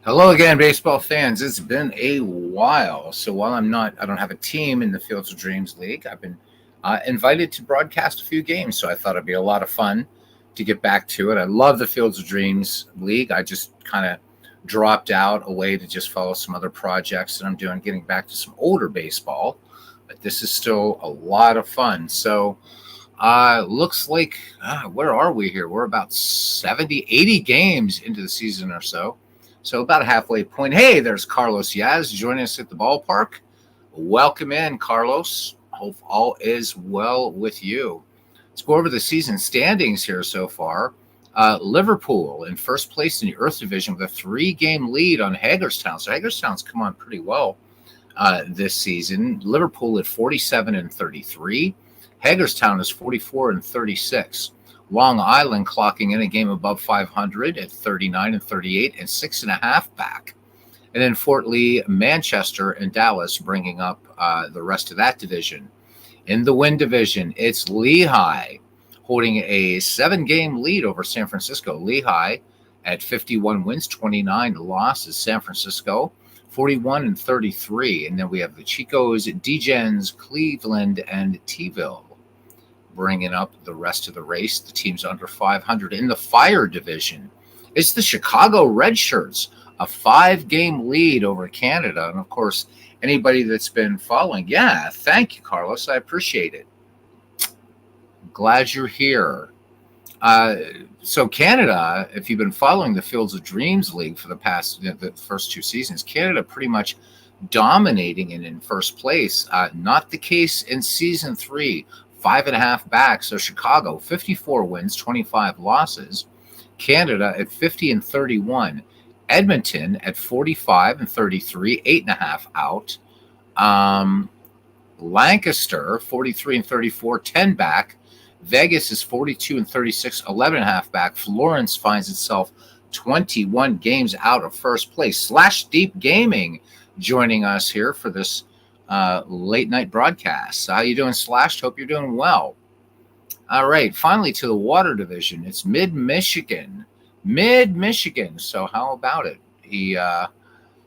Hello again, baseball fans. It's been a while. So while I don't have a team in the Fields of Dreams League. I've been invited to broadcast a few games. So I thought it'd be a lot of fun to get back to it. I love the Fields of Dreams League. I just kind of dropped out away to just follow some other projects that I'm doing, getting back to some older baseball. But this is still a lot of fun. So looks like, where are we here? We're about 70, 80 games into the season or so. So about a halfway point. Hey, there's Carlos Yaz joining us at the ballpark. Welcome in, Carlos. Hope all is well with you. Let's go over the season standings here so far. Liverpool in first place in the Earth Division with a 3-game lead on Hagerstown. So Hagerstown's come on pretty well this season. Liverpool at 47 and 33. Hagerstown is 44 and 36. Long Island clocking in a game above 500 at 39 and 38 and 6.5 back. And then Fort Lee, Manchester, and Dallas bringing up the rest of that division. In the Win Division, it's Lehigh holding a 7-game lead over San Francisco. Lehigh at 51 wins, 29 losses. San Francisco 41 and 33. And then we have the Chicos, Degens, Cleveland, and T-ville bringing up the rest of the race. The teams under 500 in the Fire Division. It's the Chicago Red Shirts, a 5-game lead over Canada. And of course, anybody that's been following, thank you, Carlos. I appreciate it. Glad you're here. So Canada, if you've been following the Fields of Dreams League for the first 2 seasons, Canada pretty much dominating and in first place. Not the case in season 3. 5.5 back. So Chicago, 54 wins, 25 losses. Canada at 50 and 31. Edmonton at 45 and 33, 8.5 out. Lancaster, 43 and 34, 10 back. Vegas is 42 and 36, 11.5 back. Florence finds itself 21 games out of first place. Slash Deep Gaming joining us here for this late night broadcast. How you doing, Slash? Hope you're doing well. All right, finally to the Water Division. It's Mid-Michigan. So how about it?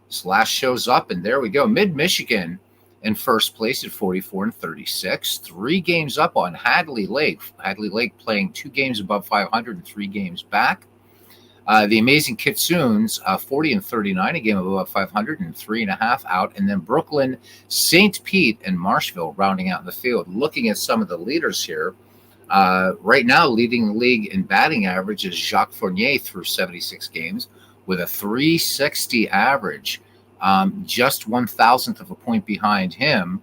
Slash shows up, and there we go. Mid-Michigan in first place at 44 and 36. 3 games up on Hadley Lake. Hadley Lake playing 2 games above 500 and 3 games back. The Amazing Kitsunes, 40 and 39, a game above 500 and 3.5 out. And then Brooklyn, St. Pete, and Marshville rounding out in the field. Looking at some of the leaders here, right now leading the league in batting average is Jacques Fournier through 76 games with a 360 average. Just 1,000th of a point behind him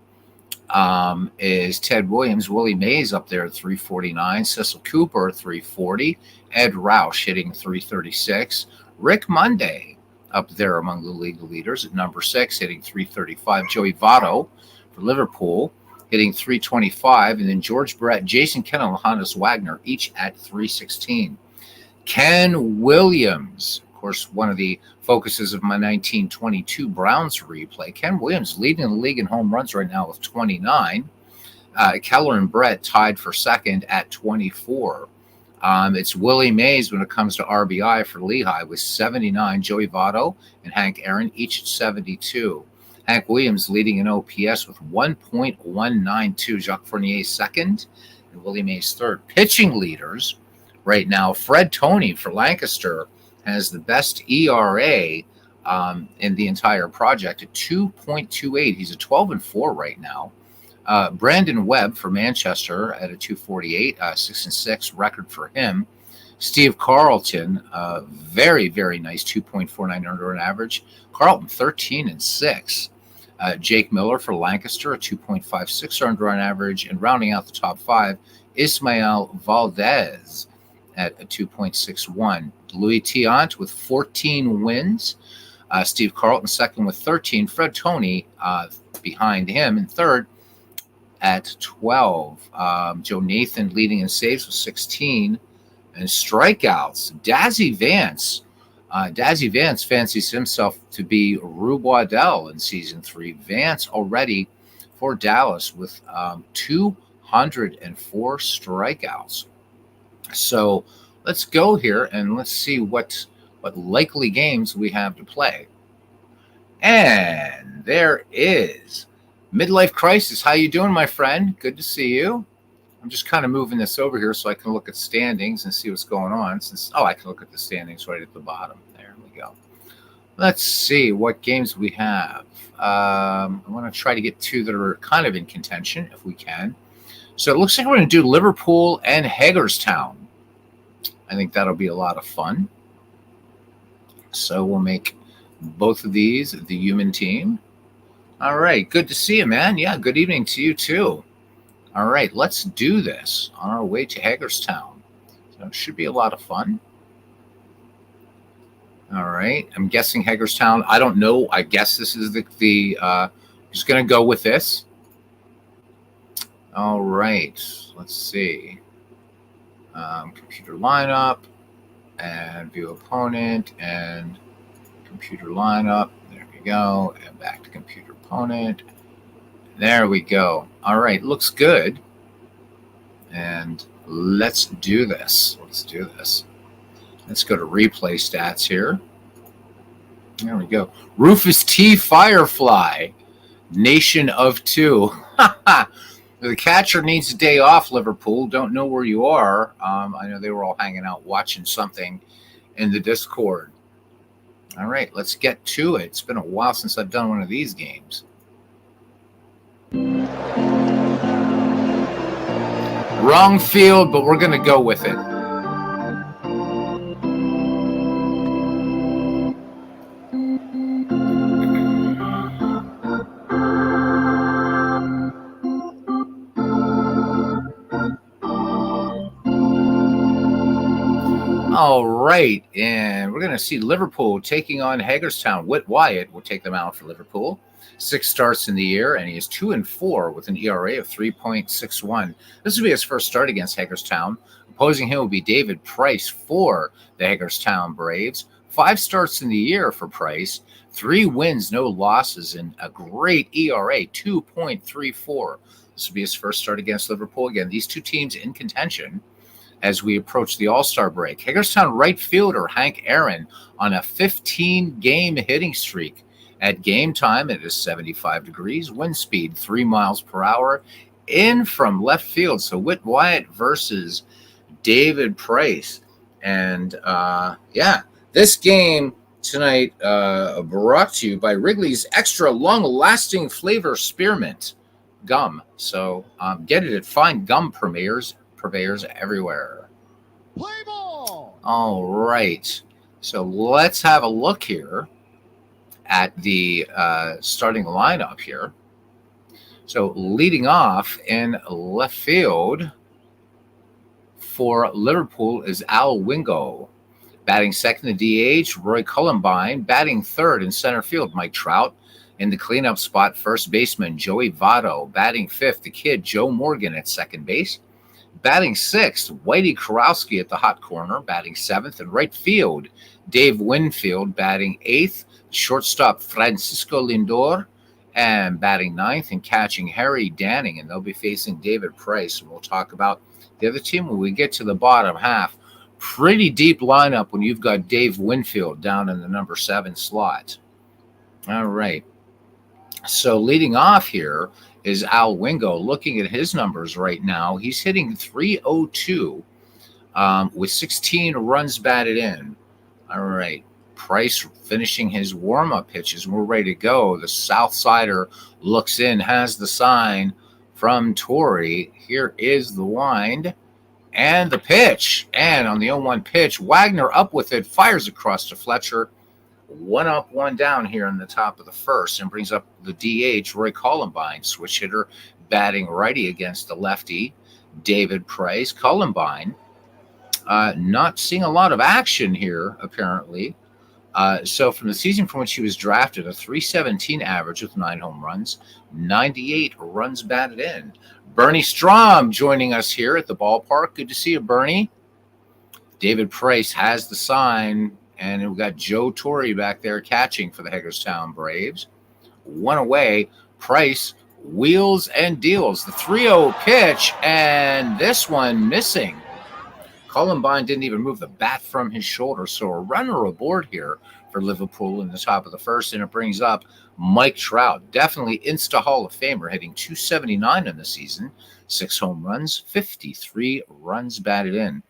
is Ted Williams. Willie Mays up there at 349. Cecil Cooper, 340. Ed Roush hitting 336. Rick Monday up there among the league leaders at number 6, hitting 335. Joey Votto for Liverpool hitting 325. And then George Brett, Jason Kennel, and Hannes Wagner each at 316. Ken Williams, of course, one of the focuses of my 1922 Browns replay. Ken Williams leading the league in home runs right now with 29. Keller and Brett tied for second at 24. It's Willie Mays when it comes to RBI for Lehigh with 79. Joey Votto and Hank Aaron each at 72. Hank Williams leading in OPS with 1.192. Jacques Fournier second and Willie Mays third. Pitching leaders right now, Fred Toney for Lancaster has the best ERA in the entire project at 2.28. He's a 12 and 4 right now. Brandon Webb for Manchester at a 248, 6 and 6 record for him. Steve Carlton, very, very nice 2.49 under an average. Carlton 13 and 6. Jake Miller for Lancaster, a 2.56 under on average. And rounding out the top 5, Ismael Valdez at a 2.61. Louis Tiant with 14 wins. Steve Carlton second with 13. Fred Toney behind him in third at 12. Joe Nathan leading in saves with 16. And strikeouts, Dazzy Vance. Dazzy Vance fancies himself to be Rue Boisdel in season 3. Vance already for Dallas with 204 strikeouts. So let's go here and let's see what what likely games we have to play. And there is Midlife Crisis. How you doing, my friend? Good to see you. I'm just kind of moving this over here so I can look at standings and see what's going on. I can look at the standings right at the bottom. There we go. Let's see what games we have. I want to try to get two that are kind of in contention if we can. So it looks like we're going to do Liverpool and Hagerstown. I think that'll be a lot of fun. So we'll make both of these the human team. All right. Good to see you, man. Yeah, good evening to you, too. All right. Let's do this on our way to Hagerstown. So it should be a lot of fun. All right. I'm guessing Hagerstown. I don't know. I guess this is just going to go with this. All right. Let's see. Computer lineup and view opponent and computer lineup. There we go. And back to computer opponent. There we go. All right. Looks good. And let's do this. Let's go to replay stats here. There we go. Rufus T. Firefly. Nation of 2. The catcher needs a day off, Liverpool. Don't know where you are. I know they were all hanging out watching something in the Discord. All right, let's get to it. It's been a while since I've done one of these games. Wrong field, but we're going to go with it. All right, and we're going to see Liverpool taking on Hagerstown. Whit Wyatt will take them out for Liverpool. 6 starts in the year, and he is 2-4 with an ERA of 3.61. This will be his first start against Hagerstown. Opposing him will be David Price for the Hagerstown Braves. 5 starts in the year for Price. 3 wins, no losses, and a great ERA, 2.34. This will be his first start against Liverpool. Again, these two teams in contention as we approach the All-Star break. Hagerstown right fielder Hank Aaron on a 15-game hitting streak. At game time, it is 75 degrees, wind speed 3 miles per hour, in from left field. So Whit Wyatt versus David Price. And this game tonight brought to you by Wrigley's Extra Long-Lasting Flavor Spearmint Gum. So get it at fine gum purveyors everywhere. Play ball. All right. So let's have a look here at the starting lineup here. So leading off in left field for Liverpool is Al Wingo. Batting second, the DH, Roy Columbine. Batting third in center field, Mike Trout. In the cleanup spot, first baseman Joey Votto. Batting fifth, the kid Joe Morgan at second base. Batting sixth, Whitey Kurowski at the hot corner. Batting seventh in right field, Dave Winfield. Batting eighth, shortstop Francisco Lindor. And batting ninth and catching Harry Danning. And they'll be facing David Price. And we'll talk about the other team when we get to the bottom half. Pretty deep lineup when you've got Dave Winfield down in the number 7 slot. All right. So leading off here is Al Wingo. Looking at his numbers right now, he's hitting .302 with 16 runs batted in. All right. Price finishing his warm-up pitches. We're ready to go. The South Sider looks in, has the sign from Torrey. Here is the wind and the pitch. And on the 0-1 pitch, Wagner up with it, fires across to Fletcher. 1 up, 1 down here in the top of the first, and brings up the DH, Roy Columbine, switch hitter, batting righty against the lefty, David Price. Columbine not seeing a lot of action here, apparently. So from the season from which he was drafted, a .317 average with 9 home runs, 98 runs batted in. Bernie Strom joining us here at the ballpark. Good to see you, Bernie. David Price has the sign, and we've got Joe Torrey back there catching for the Hagerstown Braves. 1 away. Price wheels and deals. The 3-0 pitch, and this one missing. Columbine didn't even move the bat from his shoulder. So a runner aboard here for Liverpool in the top of the first, and it brings up Mike Trout, definitely Insta Hall of Famer, hitting 279 in the season, 6 home runs, 53 runs batted in.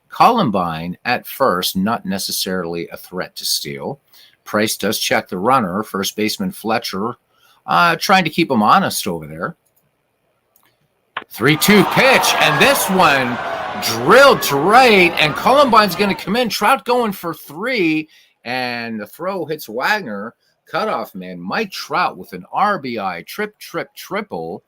Columbine at first, not necessarily a threat to steal. Price does check the runner, first baseman Fletcher, trying to keep him honest over there. 3-2 pitch, and this one drilled to right, and Columbine's going to come in. Trout going for 3, and the throw hits Wagner. Cutoff man, Mike Trout with an RBI triple.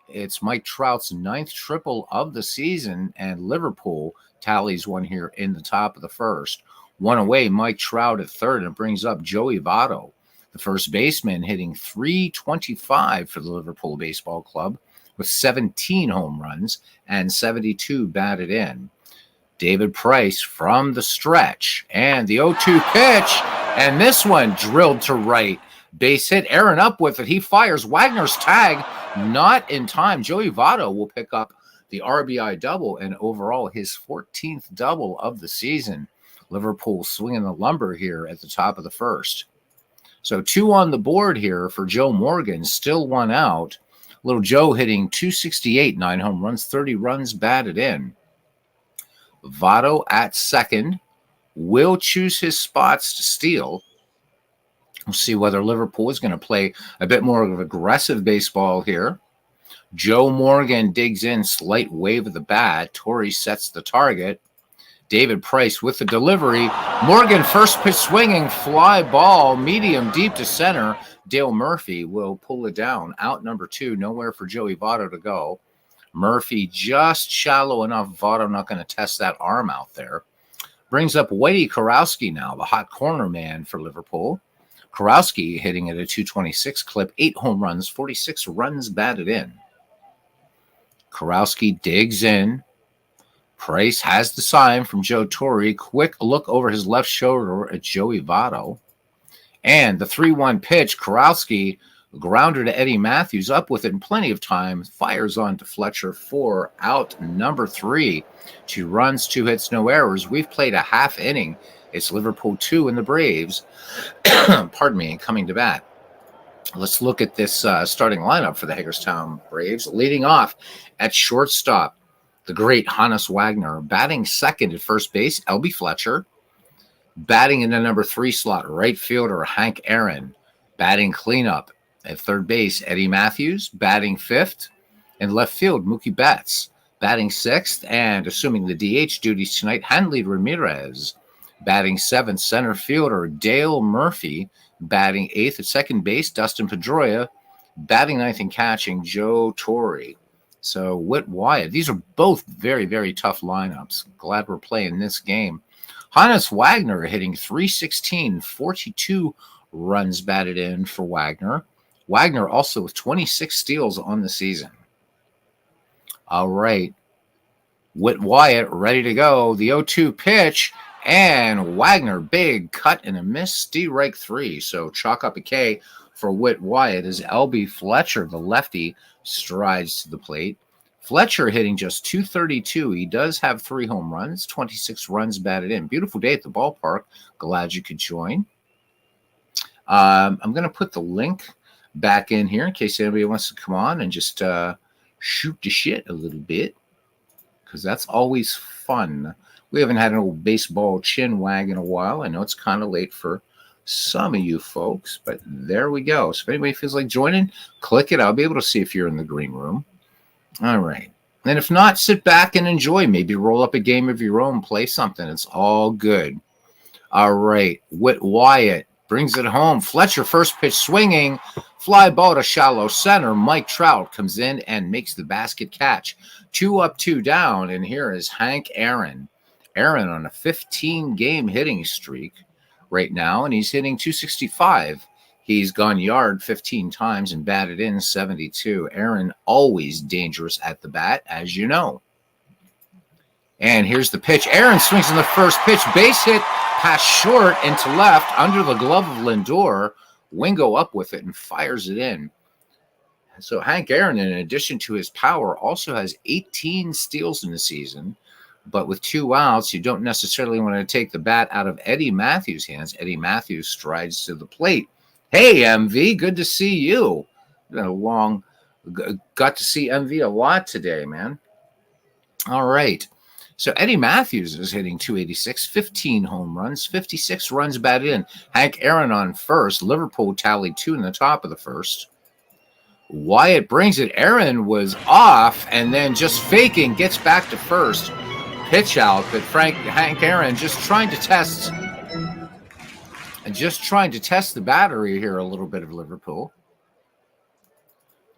It's Mike Trout's 9th triple of the season, and Liverpool tallies one here in the top of the first. One away, Mike Trout at third, and it brings up Joey Votto, the first baseman, hitting .325 for the Liverpool Baseball Club with 17 home runs and 72 batted in. David Price from the stretch, and the 0-2 pitch, and this one drilled to right. Base hit, Aaron up with it. He fires Wagner's tag, not in time. Joey Votto will pick up the RBI double, and overall his 14th double of the season. Liverpool swinging the lumber here at the top of the first. So 2 on the board here for Joe Morgan, still 1 out. Little Joe hitting .268, 9 home runs, 30 runs batted in. Votto at second will choose his spots to steal. We'll see whether Liverpool is going to play a bit more of aggressive baseball here. Joe Morgan digs in, slight wave of the bat. Torrey sets the target. David Price with the delivery. Morgan first pitch swinging, fly ball, medium deep to center. Dale Murphy will pull it down. Out number 2, nowhere for Joey Votto to go. Murphy just shallow enough. Votto not going to test that arm out there. Brings up Whitey Kurowski now, the hot corner man for Liverpool. Kurowski hitting at a .226 clip, 8 home runs, 46 runs batted in. Kurowski digs in. Price has the sign from Joe Torre. Quick look over his left shoulder at Joey Votto. And the 3-1 pitch, Kurowski, grounder to Eddie Matthews, up with it in plenty of time, fires on to Fletcher for out number 3. 2 runs, 2 hits, no errors. We've played a half inning. It's Liverpool 2 and the Braves, pardon me, coming to bat. Let's look at this starting lineup for the Hagerstown Braves. Leading off at shortstop, the great Hannes Wagner. Batting second at first base, L.B. Fletcher. Batting in the number 3 slot, right fielder Hank Aaron. Batting cleanup at third base, Eddie Matthews. Batting fifth in left field, Mookie Betts. Batting sixth, and assuming the DH duties tonight, Hanley Ramirez. Batting seventh, center fielder Dale Murphy. Batting eighth at second base, Dustin Pedroia. Batting ninth and catching, Joe Torre. So Whit Wyatt. These are both very, very tough lineups. Glad we're playing this game. Hannes Wagner hitting .316, 42 runs batted in for Wagner. Wagner also with 26 steals on the season. All right. Whit Wyatt ready to go. The 0-2 pitch. And Wagner, big cut and a miss, strike 3. So chalk up a K for Whit Wyatt as L.B. Fletcher, the lefty, strides to the plate. Fletcher hitting just .232. He does have 3 home runs, 26 runs batted in. Beautiful day at the ballpark. Glad you could join. I'm going to put the link back in here in case anybody wants to come on and just shoot the shit a little bit, because that's always fun. We haven't had an old baseball chin wag in a while. I know it's kind of late for some of you folks, but there we go. So if anybody feels like joining, click it. I'll be able to see if you're in the green room. All right. And if not, sit back and enjoy. Maybe roll up a game of your own, play something. It's all good. All right. Whit Wyatt brings it home. Fletcher first pitch swinging. Fly ball to shallow center. Mike Trout comes in and makes the basket catch. 2 up, 2 down. And here is Hank Aaron. Aaron on a 15-game hitting streak right now, and he's hitting .265. He's gone yard 15 times and batted in 72. Aaron always dangerous at the bat, as you know. And here's the pitch. Aaron swings in the first pitch. Base hit, pass short into left under the glove of Lindor. Wingo up with it and fires it in. So Hank Aaron, in addition to his power, also has 18 steals in the season. But with 2 outs, you don't necessarily want to take the bat out of Eddie Matthews' hands. Eddie Matthews strides to the plate. Hey, MV, good to see you. Got to see MV a lot today, man. All right. So Eddie Matthews is hitting 286, 15 home runs, 56 runs batted in. Hank Aaron on first. Liverpool tallied 2 in the top of the first. Wyatt brings it. Aaron was off and then just faking, gets back to first. Pitch out, but Hank Aaron just trying to test the battery here a little bit of Liverpool.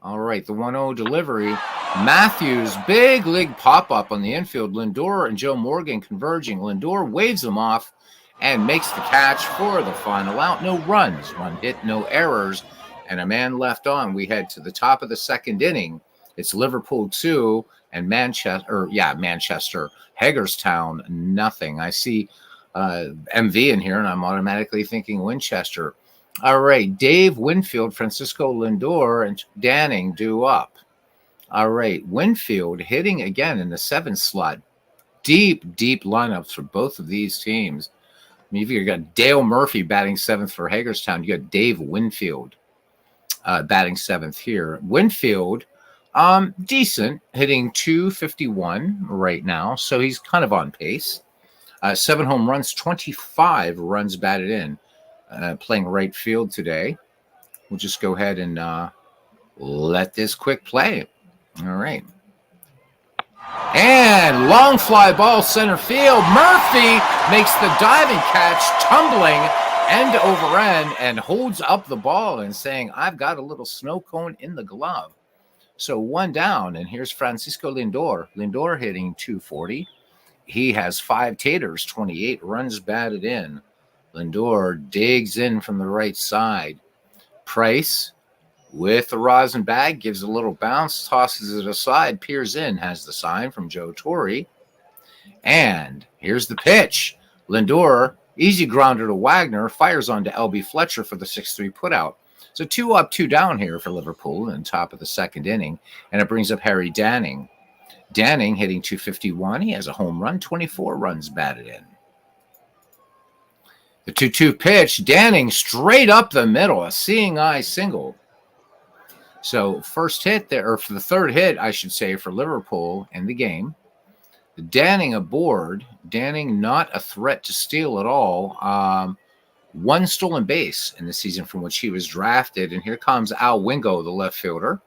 All right, the 1-0 delivery. Matthews, big league pop-up on the infield. Lindor and Joe Morgan converging. Lindor waves him off and makes the catch for the final out. No runs, 1 hit, no errors, and a man left on. We head to the top of the second inning. It's Liverpool 2 and Manchester, Hagerstown, nothing. I see MV in here, and I'm automatically thinking Winchester. All right, Dave Winfield, Francisco Lindor, and Danning due up. All right, Winfield hitting again in the 7th slot. Deep lineups for both of these teams. I mean, you've got Dale Murphy batting 7th for Hagerstown. You got Dave Winfield batting 7th here. Winfield, decent, hitting 251 right now, so he's kind of on pace. 7 home runs, 25 runs batted in. Playing right field today. We'll just go ahead and let this quick play. All right. And long fly ball center field. Murphy makes the diving catch, tumbling end over end, and holds up the ball and saying, I've got a little snow cone in the glove. So 1 down, and here's Francisco Lindor. Lindor hitting 240. He has 5 taters, 28 runs batted in. Lindor digs in from the right side. Price with the rosin bag, gives a little bounce, tosses it aside, peers in, has the sign from Joe Torre. And here's the pitch. Lindor, easy grounder to Wagner, fires on to LB Fletcher for the 6-3 putout. So 2 up, 2 down here for Liverpool in the top of the second inning, and it brings up Harry Danning. Danning hitting 251. He has a home run, 24 runs batted in. The 2-2 pitch, Danning straight up the middle, a seeing eye single. So first hit there, or for the third hit, I should say, for Liverpool in the game. Danning aboard. Danning not a threat to steal at all. 1 stolen base in the season from which he was drafted. And here comes Al Wingo, the left fielder.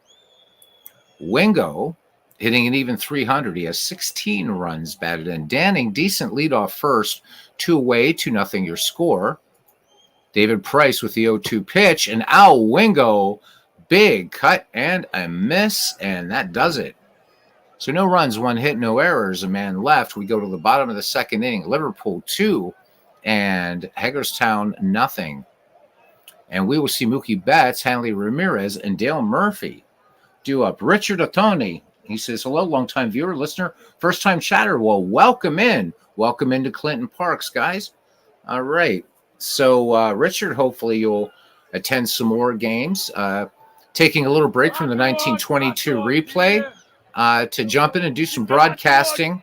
Wingo hitting an even 300. He has 16 runs batted in. Danning, decent lead off first. 2 away, 2-0 your score. David Price with the 0-2 pitch. And Al Wingo, big cut and a miss. And that does it. So no runs, 1 hit, no errors, a man left. We go to the bottom of the second inning. Liverpool 2 and Hagerstown nothing. And we will see Mookie Betts, Hanley Ramirez, and Dale Murphy due up. Richard Ottoni, he says, hello, longtime viewer, listener, first-time chatter. Well, welcome in. Welcome into Clinton Parks, guys. All right. So, Richard, hopefully you'll attend some more games. Taking a little break from the 1922 replay to jump in and do some broadcasting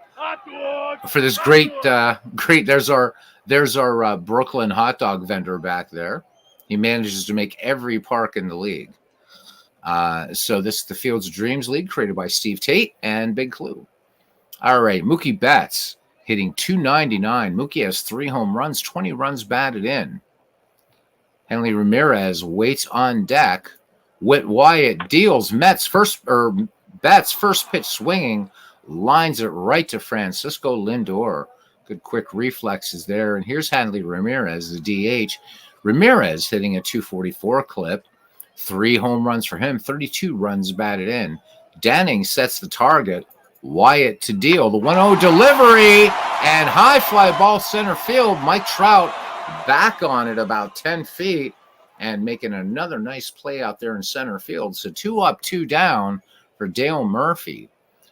for this great, there's our Brooklyn hot dog vendor back there. He manages to make every park in the league. So this is the Fields of Dreams League created by Steve Tate and Big Clue. All right, Mookie Betts hitting 299. Mookie has 3 home runs, 20 runs batted in. Hanley Ramirez waits on deck. Whit Wyatt deals Betts' first pitch swinging, lines it right to Francisco Lindor. Good quick reflexes there. And here's Hanley Ramirez, the DH. Ramirez hitting a 244 clip. 3 home runs for him, 32 runs batted in. Danning sets the target. Wyatt to deal. The 1-0 delivery and high fly ball center field. Mike Trout back on it about 10 feet and making another nice play out there in center field. So 2 up, 2 down for Dale Murphy.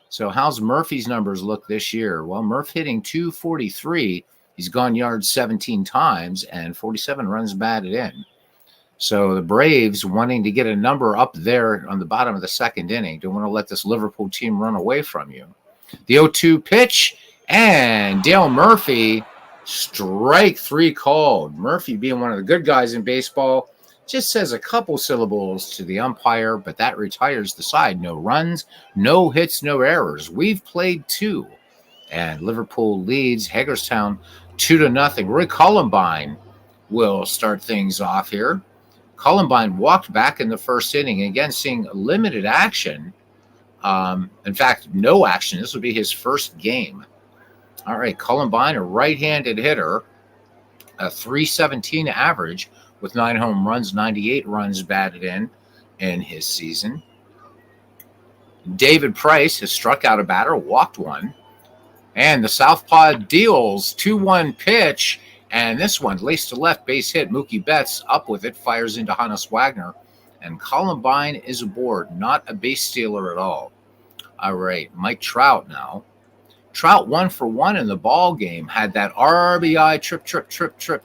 So how's Murphy's numbers look this year? Well, Murph hitting 243. He's gone yards 17 times and 47 runs batted in. So the Braves wanting to get a number up there on the bottom of the second inning. Don't want to let this Liverpool team run away from you. The 0-2 pitch, And Dale Murphy, strike 3 called. Murphy, being one of the good guys in baseball, just says a couple syllables to the umpire, but that retires the side. No runs, no hits, no errors. We've played 2. And Liverpool leads Hagerstown 2-0. Roy Columbine will start things off here. Columbine walked back in the first inning, again seeing limited action. In fact, no action. This will be his first game. All right, Columbine, a right-handed hitter, a .317 average with 9 home runs, 98 runs batted in his season. David Price has struck out a batter, walked 1. And the Southpaw deals 2-1 pitch. And this one, laced to left, base hit. Mookie Betts up with it, fires into Hannes Wagner. And Columbine is aboard, not a base stealer at all. All right, Mike Trout now. Trout 1 for 1 in the ball game, had that RBI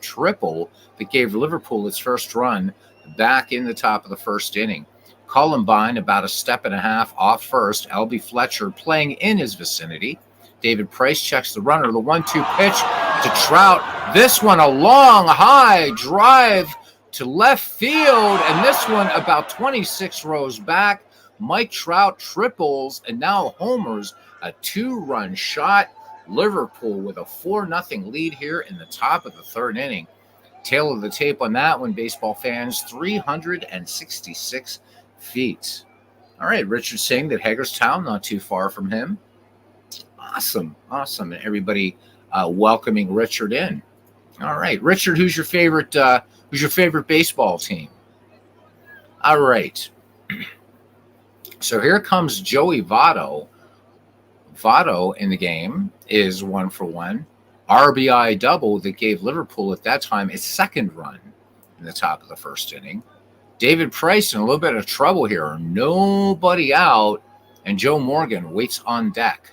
triple that gave Liverpool its first run back in the top of the first inning. Columbine about a step and a half off first. Albie Fletcher playing in his vicinity. David Price checks the runner. The 1-2 pitch to Trout. This one a long, high drive to left field. And this one about 26 rows back. Mike Trout triples and now homers. A 2-run shot. Liverpool with a 4-0 lead here in the top of the third inning. Tail of the tape on that one, baseball fans, 366 feet. All right, Richard saying that Hagerstown, not too far from him. Awesome. And everybody welcoming Richard in. All right, Richard, who's your favorite baseball team? All right. So here comes Joey Votto. Votto in the game is 1 for 1. RBI double that gave Liverpool at that time its second run in the top of the first inning. David Price in a little bit of trouble here. Nobody out, and Joe Morgan waits on deck.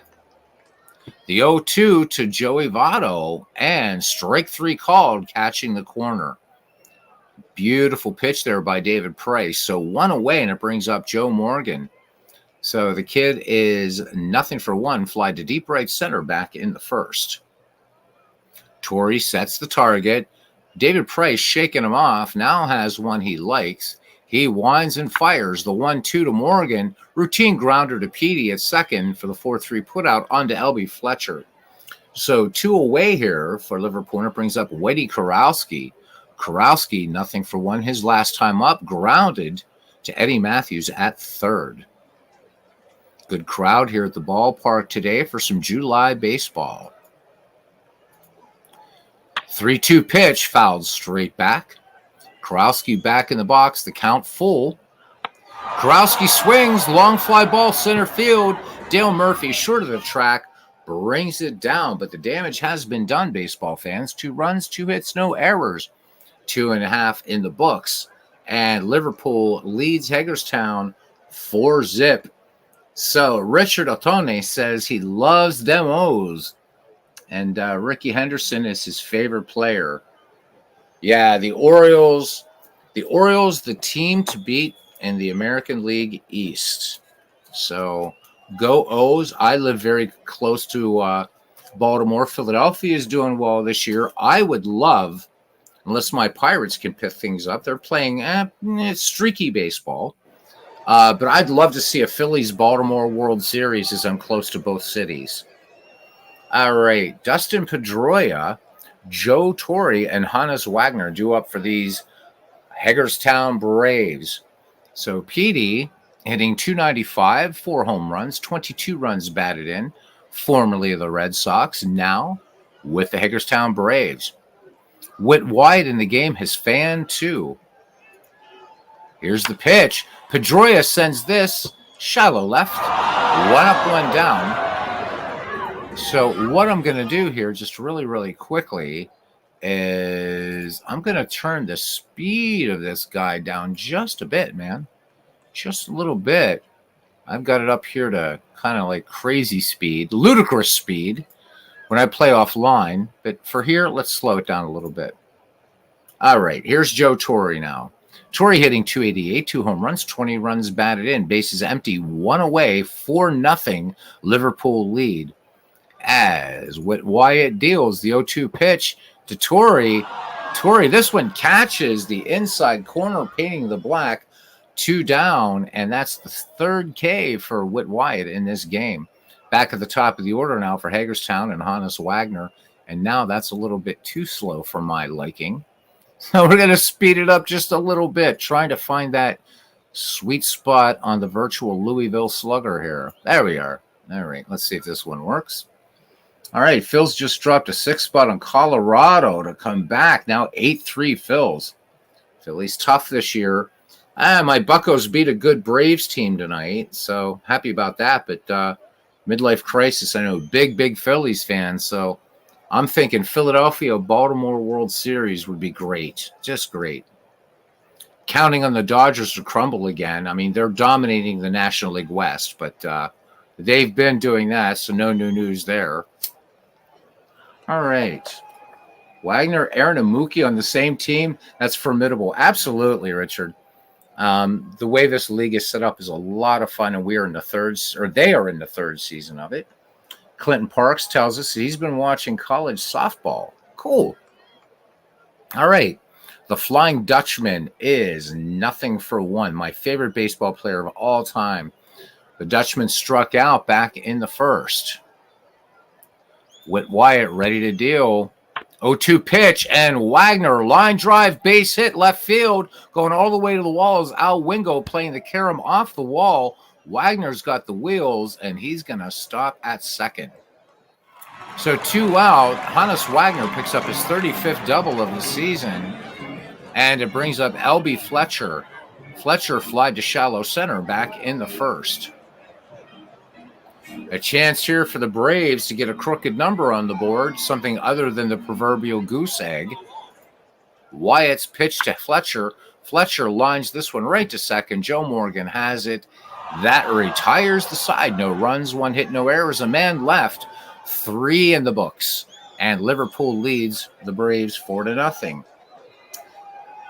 The 0-2 to Joey Votto, and strike 3 called, catching the corner. Beautiful pitch there by David Price. So 1 away, and it brings up Joe Morgan. So the kid is 0 for 1, fly to deep right center back in the first. Torrey sets the target. David Price shaking him off, now has one he likes. He winds and fires the 1-2 to Morgan. Routine grounder to Petey at second for the 4-3 putout onto Albie Fletcher. So 2 away here for Liverpool, and it brings up Weddy Karowski. Karowski, 0 for 1, his last time up, grounded to Eddie Matthews at third. Good crowd here at the ballpark today for some July baseball. 3-2 pitch, fouled straight back. Karowski back in the box, the count full. Karowski swings, long fly ball center field. Dale Murphy, short of the track, brings it down, but the damage has been done, baseball fans. 2 runs, 2 hits, no errors. 2.5 in the books. And Liverpool leads Hagerstown 4-0. So Richard Otone says he loves them O's. And Ricky Henderson is his favorite player. Yeah, the Orioles, the team to beat in the American League East. So go O's. I live very close to Baltimore. Philadelphia is doing well this year. I would love, unless my Pirates can pick things up, they're playing it's streaky baseball. But I'd love to see a Phillies-Baltimore World Series as I'm close to both cities. All right, Dustin Pedroia, Joe Torre, and Hannes Wagner due up for these Hagerstown Braves. So Petey hitting .295, 4 home runs, 22 runs batted in, formerly of the Red Sox, now with the Hagerstown Braves. Whit White in the game has fanned too. Here's the pitch. Pedroia sends this shallow left, 1 up, 1 down. So what I'm going to do here just really, really quickly is I'm going to turn the speed of this guy down just a bit, man. Just a little bit. I've got it up here to kind of like crazy speed, ludicrous speed when I play offline. But for here, let's slow it down a little bit. All right, here's Joe Torre now. Torre hitting .288, 2 home runs, 20 runs batted in. Bases empty, 1 away, 4-0 Liverpool lead. as Whit Wyatt deals the 0-2 pitch to Torrey. Torrey, this one catches the inside corner, painting the black. 2 down, and that's the third K for Whit Wyatt in this game. Back at the top of the order now for Hagerstown and Hannes Wagner, and now that's a little bit too slow for my liking. So we're going to speed it up just a little bit, trying to find that sweet spot on the virtual Louisville Slugger here. There we are. All right, let's see if this one works. All right, Phil's just dropped a 6 spot on Colorado to come back. Now 8-3 Phil's. Philly's tough this year. My Buccos beat a good Braves team tonight, so happy about that. But midlife crisis, I know, big Phillies fan, so I'm thinking Philadelphia-Baltimore World Series would be great, just great. Counting on the Dodgers to crumble again. I mean, they're dominating the National League West, but they've been doing that, so no new news there. All right. Wagner, Aaron, and Mookie on the same team. That's formidable. Absolutely, Richard. The way this league is set up is a lot of fun, and they are in the third season of it. Clinton Parks tells us he's been watching college softball. Cool. All right. The Flying Dutchman is 0-1. My favorite baseball player of all time. The Dutchman struck out back in the first. Whit Wyatt ready to deal. 0-2 pitch, and Wagner, line drive, base hit, left field, going all the way to the wall is Al Wingo playing the carom off the wall. Wagner's got the wheels, and he's going to stop at second. So 2 out, Hannes Wagner picks up his 35th double of the season, and it brings up L.B. Fletcher. Fletcher flied to shallow center back in the first. A chance here for the Braves to get a crooked number on the board, something other than the proverbial goose egg. Wyatt's pitch to Fletcher. Fletcher lines this one right to second. Joe Morgan has it. That retires the side. No runs, 1 hit, no errors. A man left. 3 in the books. And Liverpool leads the Braves 4-0.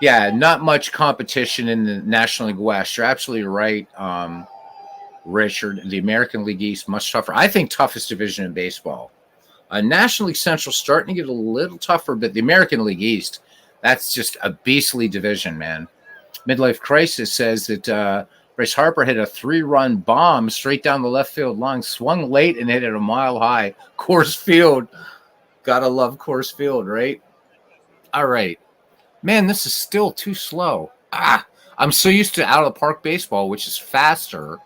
Yeah, not much competition in the National League West. You're absolutely right. Richard, the American League East, much tougher. I think toughest division in baseball. National League Central starting to get a little tougher, but the American League East, that's just a beastly division, man. Midlife Crisis says that Bryce Harper hit a 3-run bomb straight down the left field line, swung late and hit it a mile high. Coors Field. Gotta love Coors Field, right? All right. Man, this is still too slow. I'm so used to out-of-the-park baseball, which is faster.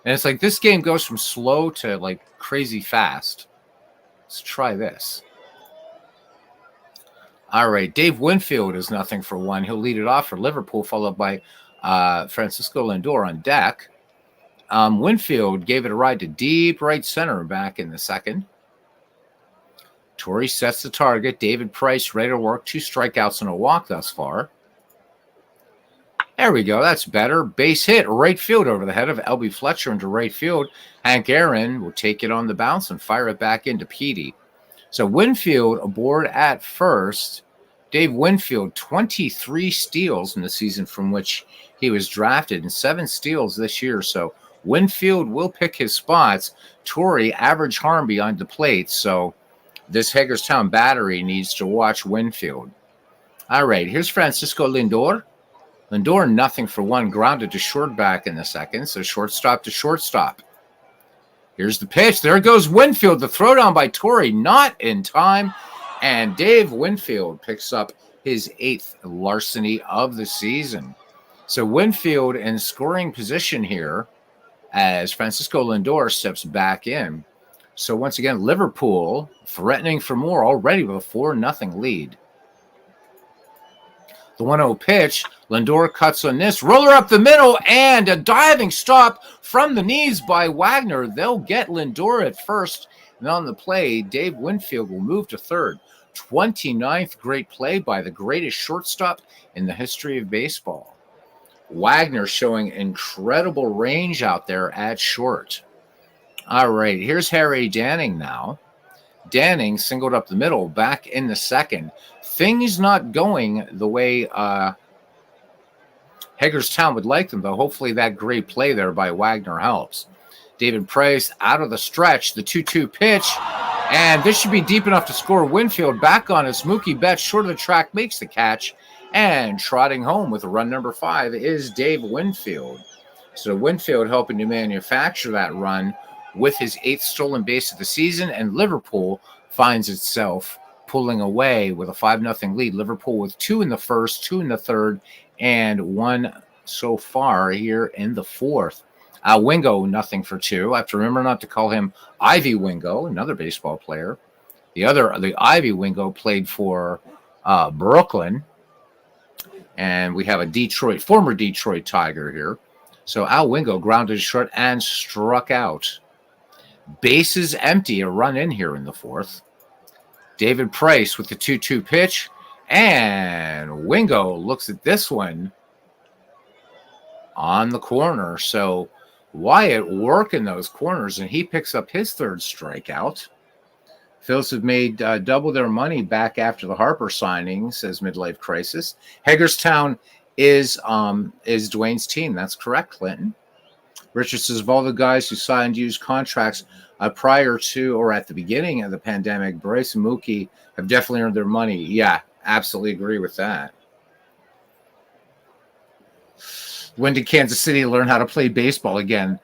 And it's like this game goes from slow to like crazy fast. Let's try this. All right, Dave Winfield is 0-1. He'll lead it off for Liverpool, followed by Francisco Lindor on deck. Winfield gave it a ride to deep right center back in the second. Torrey sets the target. David Price ready to work. 2 strikeouts and a walk thus far. There we go. That's better. Base hit, right field over the head of L.B. Fletcher into right field. Hank Aaron will take it on the bounce and fire it back into Petey. So Winfield aboard at first. Dave Winfield, 23 steals in the season from which he was drafted and 7 steals this year. So Winfield will pick his spots. Torrey, average harm behind the plate. So this Hagerstown battery needs to watch Winfield. All right, here's Francisco Lindor. Lindor 0-1, grounded to short back in the second, so shortstop to shortstop. Here's the pitch. There goes Winfield. The throwdown by Torrey, not in time. And Dave Winfield picks up his 8th larceny of the season. So Winfield in scoring position here as Francisco Lindor steps back in. So once again, Liverpool threatening for more already with a 4-0 lead. The 1-0 pitch, Lindor cuts on this, roller up the middle, and a diving stop from the knees by Wagner. They'll get Lindor at first, and on the play, Dave Winfield will move to third. 29th great play by the greatest shortstop in the history of baseball. Wagner showing incredible range out there at short. All right, here's Harry Danning now. Danning singled up the middle back in the second. Things not going the way Hagerstown would like them, though. Hopefully that great play there by Wagner helps. David Price out of the stretch. The 2-2 pitch. And this should be deep enough to score. Winfield back on his Mookie Betts, short of the track, makes the catch. And trotting home with run number 5 is Dave Winfield. So Winfield helping to manufacture that run with his 8th stolen base of the season. And Liverpool finds itself pulling away with a 5-0 lead. Liverpool with 2 in the first, 2 in the third, and 1 so far here in the fourth. Wingo, 0-for-2. I have to remember not to call him Ivy Wingo, another baseball player. The Ivy Wingo played for Brooklyn. And we have a former Detroit Tiger here. So Al Wingo grounded short and struck out. Bases empty, a run in here in the fourth. David Price with the 2-2 pitch. And Wingo looks at this one on the corner. So Wyatt working those corners, and he picks up his 3rd strikeout. Phils have made double their money back after the Harper signing, says Midlife Crisis. Hagerstown is Dwayne's team. That's correct, Clinton. Richard says, of all the guys who signed used contracts prior to or at the beginning of the pandemic, Bryce and Mookie have definitely earned their money. Yeah, absolutely agree with that. When did Kansas City learn how to play baseball again?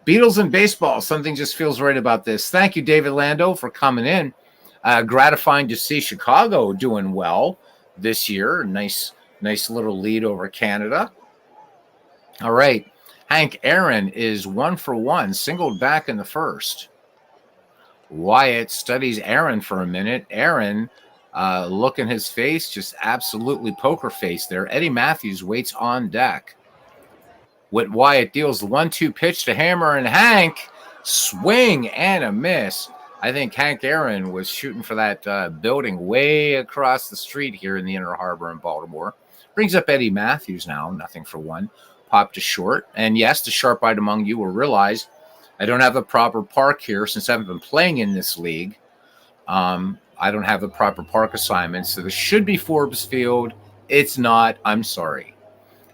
Beatles and baseball. Something just feels right about this. Thank you, David Lando, for coming in. Gratifying to see Chicago doing well this year. Nice little lead over Canada. All right. Hank Aaron is 1-for-1, singled back in the first. Wyatt studies Aaron for a minute. Aaron, look in his face, just absolutely poker face there. Eddie Matthews waits on deck. Wyatt deals the 1-2 pitch to Hammer, and Hank, swing and a miss. I think Hank Aaron was shooting for that building way across the street here in the Inner Harbor in Baltimore. Brings up Eddie Matthews now, 0-for-1. Popped to short. And yes, the sharp-eyed among you will realize I don't have the proper park here since I haven't been playing in this league. I don't have the proper park assignment, so this should be Forbes Field. It's not. I'm sorry.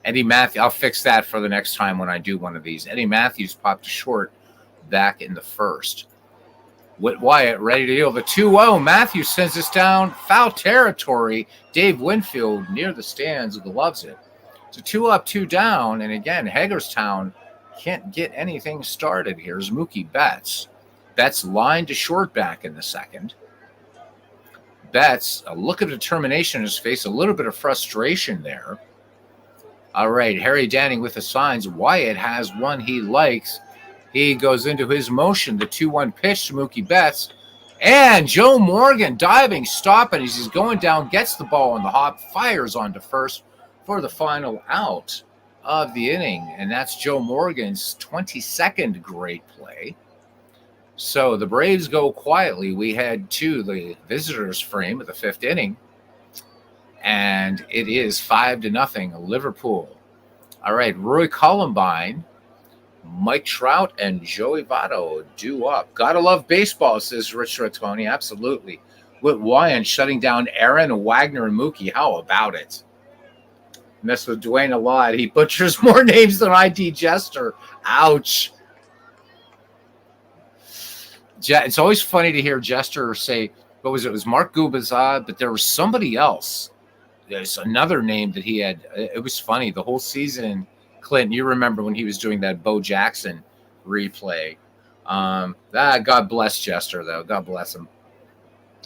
Eddie Matthews, I'll fix that for the next time when I do one of these. Eddie Matthews popped to short back in the first. Wyatt ready to deal the 2-0. Matthews sends us down foul territory. Dave Winfield near the stands gloves it. So 2 up, 2 down. And again, Hagerstown can't get anything started. Here's Mookie Betts. Betts lined to short back in the second. Betts, a look of determination in his face, a little bit of frustration there. All right, Harry Danning with the signs. Wyatt has one he likes. He goes into his motion, the 2-1 pitch to Mookie Betts. And Joe Morgan diving, stopping as he's going down, gets the ball on the hop, fires onto first for the final out of the inning. And that's Joe Morgan's 22nd great play. So the Braves go quietly. We head to the visitors' frame of the 5th inning. And it is 5-0 Liverpool. All right, Roy Columbine, Mike Trout, and Joey Votto due up. Gotta love baseball, says Rich Rotoni. Absolutely. With Wyatt shutting down Aaron, Wagner, and Mookie. How about it? Mess with Dwayne a lot. He butchers more names than ID Jester. Ouch. It's always funny to hear Jester say, what was it? It was Mark Gubazad, but there was somebody else. There's another name that he had. It was funny. The whole season, Clinton, you remember when he was doing that Bo Jackson replay. God bless Jester, though. God bless him.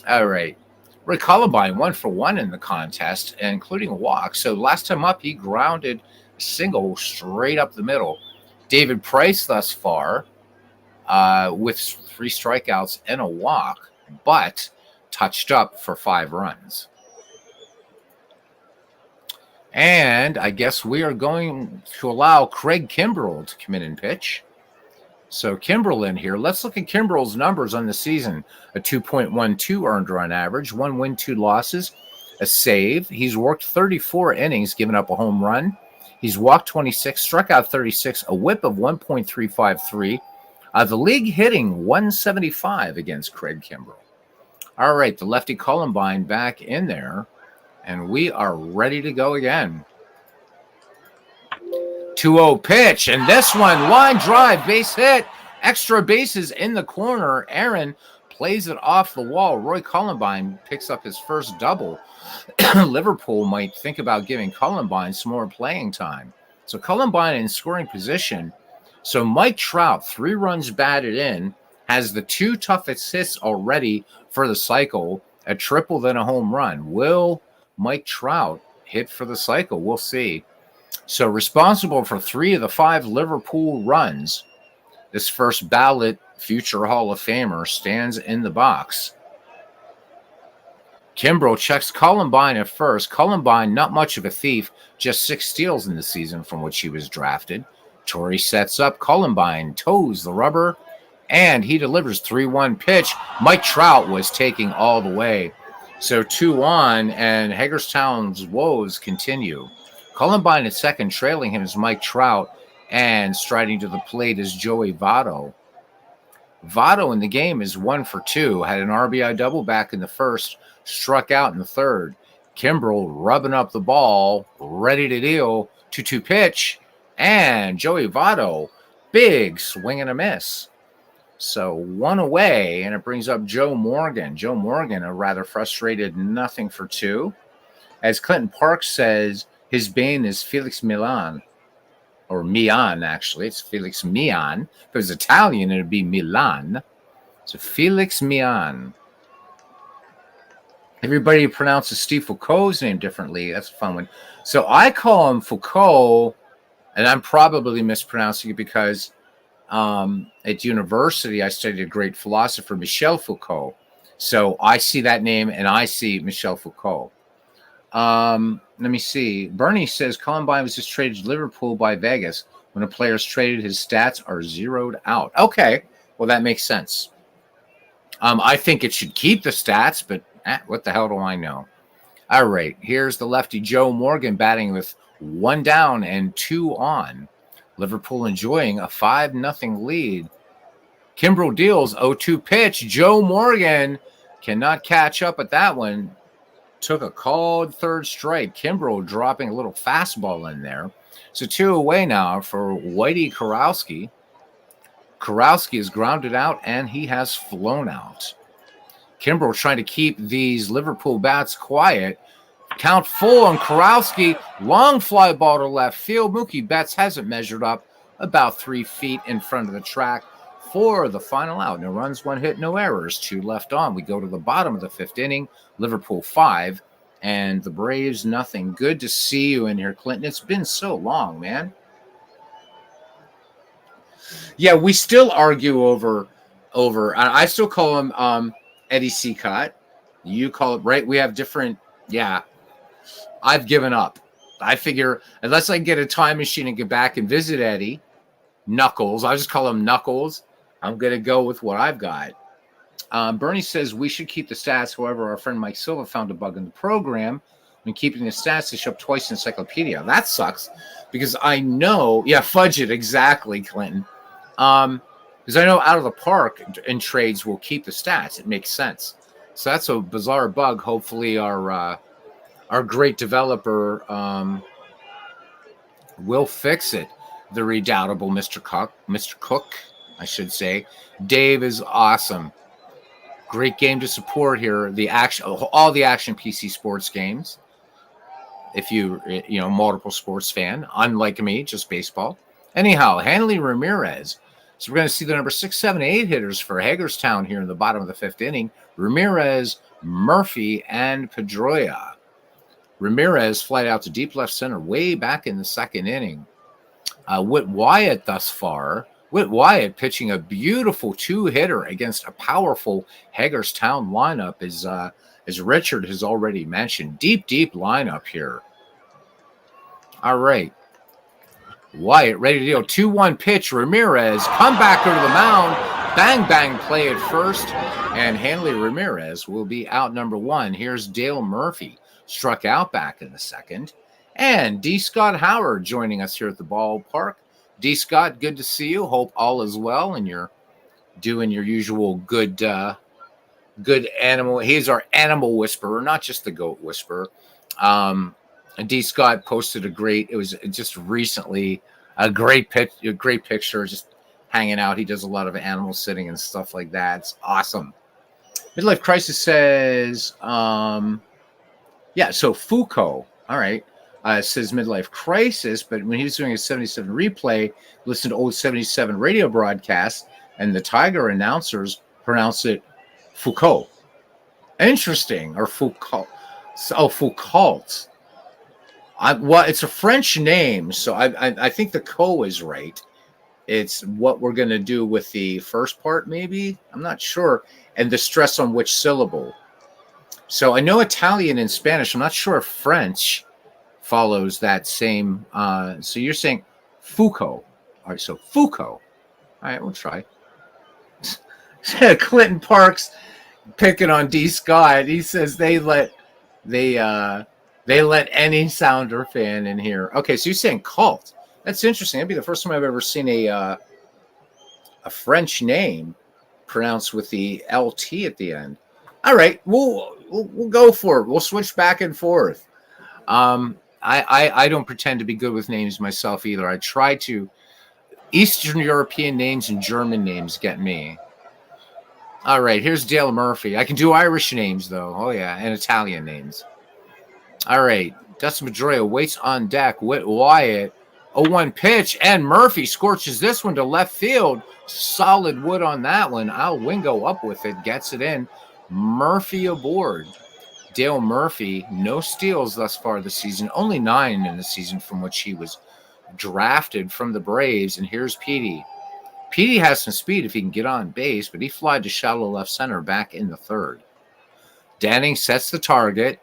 All right. Rick Columbine, 1-for-1 in the contest, including a walk. So last time up, he grounded a single straight up the middle. David Price thus far with 3 strikeouts and a walk, but touched up for 5 runs. And I guess we are going to allow Craig Kimbrell to come in and pitch. So Kimbrell in here. Let's look at Kimbrell's numbers on the season. A 2.12 earned run average, 1 win, 2 losses, a save. He's worked 34 innings, given up a home run. He's walked 26, struck out 36, a whip of 1.353. The league hitting 175 against Craig Kimbrell. All right, the lefty Columbine back in there. And we are ready to go again. 2-0 pitch. And this one, line drive, base hit. Extra bases in the corner. Aaron plays it off the wall. Roy Columbine picks up his first double. Liverpool might think about giving Columbine some more playing time. So Columbine in scoring position. So Mike Trout, 3 runs batted in, has the 2 toughest hits already for the cycle, a triple, then a home run. Will Mike Trout hit for the cycle? We'll see. So responsible for 3 of the 5 Liverpool runs. This first ballot future Hall of Famer stands in the box. Kimbrel checks Columbine at first. Columbine, not much of a thief, just 6 steals in the season from which he was drafted. Torrey sets up. Columbine toes the rubber, and he delivers 3-1 pitch. Mike Trout was taking all the way. So 2 on, and Hagerstown's woes continue. Columbine at second, trailing him is Mike Trout, and striding to the plate is Joey Votto. Votto in the game is 1 for 2, had an RBI double back in the first, struck out in the third. Kimbrel rubbing up the ball, ready to deal. 2-2 pitch, and Joey Votto, big swing and a miss. So 1 away, and it brings up Joe Morgan. Joe Morgan, a rather frustrated 0 for 2. As Clinton Park says, his bane is Felix Milan. Or Milan, actually. It's Felix Milan. If it was Italian, it would be Milan. So Felix Milan. Everybody pronounces Steve Foucault's name differently. That's a fun one. So I call him Foucault, and I'm probably mispronouncing it because at university I studied a great philosopher, Michel Foucault. So I see that name, and I see Michel Foucault. Let me see. Bernie says Columbine was just traded to Liverpool by Vegas. When a player is traded, his stats are zeroed out. Okay, well, that makes sense. I think it should keep the stats, but what the hell do I know? All right, here's the lefty Joe Morgan batting with 1 down and 2 on. Liverpool enjoying a 5-0 lead. Kimbrel deals 0-2 pitch. Joe Morgan cannot catch up at that one. Took a called third strike. Kimbrel dropping a little fastball in there. So 2 away now for Whitey Kurowski. Kurowski is grounded out, and he has flown out. Kimbrel trying to keep these Liverpool bats quiet. Count full on Kurowski. Long fly ball to left field. Mookie Betts hasn't measured up, about 3 feet in front of the track for the final out. No runs, 1 hit, no errors. 2 left on. We go to the bottom of the 5th inning. Liverpool 5 and the Braves 0. Good to see you in here, Clinton. It's been so long, man. Yeah, we still argue over. I still call him Eddie Seacott. You call it, right? We have different. Yeah, I've given up. I figure unless I get a time machine and get back and visit Eddie Knuckles, I just call him Knuckles. I'm gonna go with what I've got. Bernie says we should keep the stats. However, our friend Mike Silva found a bug in the program. When keeping the stats, they show up twice in Encyclopedia. That sucks because I know. Yeah, fudge it exactly, Clinton. Because I know Out of the Park in trades will keep the stats. It makes sense. So that's a bizarre bug. Hopefully, our great developer will fix it. The redoubtable Mr. Cook, I should say. Dave is awesome. Great game to support here. All the Action PC sports games. If you multiple sports fan, unlike me, just baseball. Anyhow, Hanley Ramirez. So we're going to see the number 6, 7, 8 hitters for Hagerstown here in the bottom of the 5th inning. Ramirez, Murphy, and Pedroia. Ramirez flied out to deep left center way back in the 2nd inning. Whit Wyatt thus far. Whit Wyatt pitching a beautiful 2-hitter against a powerful Hagerstown lineup, as Richard has already mentioned. Deep lineup here. All right. Wyatt ready to deal. 2-1 pitch. Ramirez come back over the mound. Bang play at first. And Hanley Ramirez will be out number 1. Here's Dale Murphy. Struck out back in the 2nd. And D. Scott Howard joining us here at the ballpark. D. Scott, good to see you. Hope all is well and you're doing your usual good animal. He's our animal whisperer, not just the goat whisperer. D. Scott posted it was just recently a great picture, just hanging out. He does a lot of animal sitting and stuff like that. It's awesome. Midlife Crisis says, yeah, so Foucault, all right, says Midlife Crisis, but when he was doing a 77 replay, listened to old 77 radio broadcasts, and the Tiger announcers pronounce it Foucault. Interesting, or Foucault. Oh, Foucault. Well, it's a French name, so I think the co is right. It's what we're going to do with the first part, maybe. I'm not sure. And the stress on which syllable. So I know Italian and Spanish. I'm not sure if French follows that same. So you're saying Foucault. All right, so Foucault. All right, we'll try. Clinton Parks picking on D. Scott. He says they let any Sounder fan in here. Okay, so you're saying cult. That's interesting. That'd be the first time I've ever seen a French name pronounced with the LT at the end. All right, we'll go for it. We'll switch back and forth. I don't pretend to be good with names myself either. I try to. Eastern European names and German names get me. All right, here's Dale Murphy. I can do Irish names, though. Oh, yeah, and Italian names. All right, Dustin Pedroia waits on deck. Whit Wyatt, 0-1 pitch, and Murphy scorches this one to left field. Solid wood on that one. Al Wingo up with it, gets it in. Murphy aboard. Dale Murphy, no steals thus far this season. Only 9 in the season from which he was drafted from the Braves. And here's Petey. Petey has some speed if he can get on base, but he flied to shallow left center back in the third. Danning sets the target.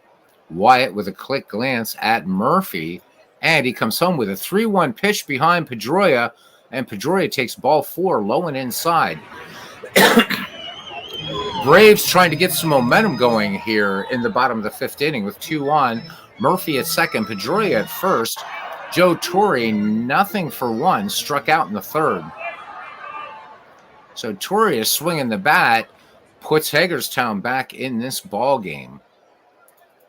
Wyatt with a quick glance at Murphy, and he comes home with a 3-1 pitch behind Pedroia, and Pedroia takes ball 4 low and inside. Braves trying to get some momentum going here in the bottom of the 5th inning with 2 on. Murphy at second, Pedroia at first. Joe Torre, nothing for 1, struck out in the 3rd. So Torre is swinging the bat, puts Hagerstown back in this ball game.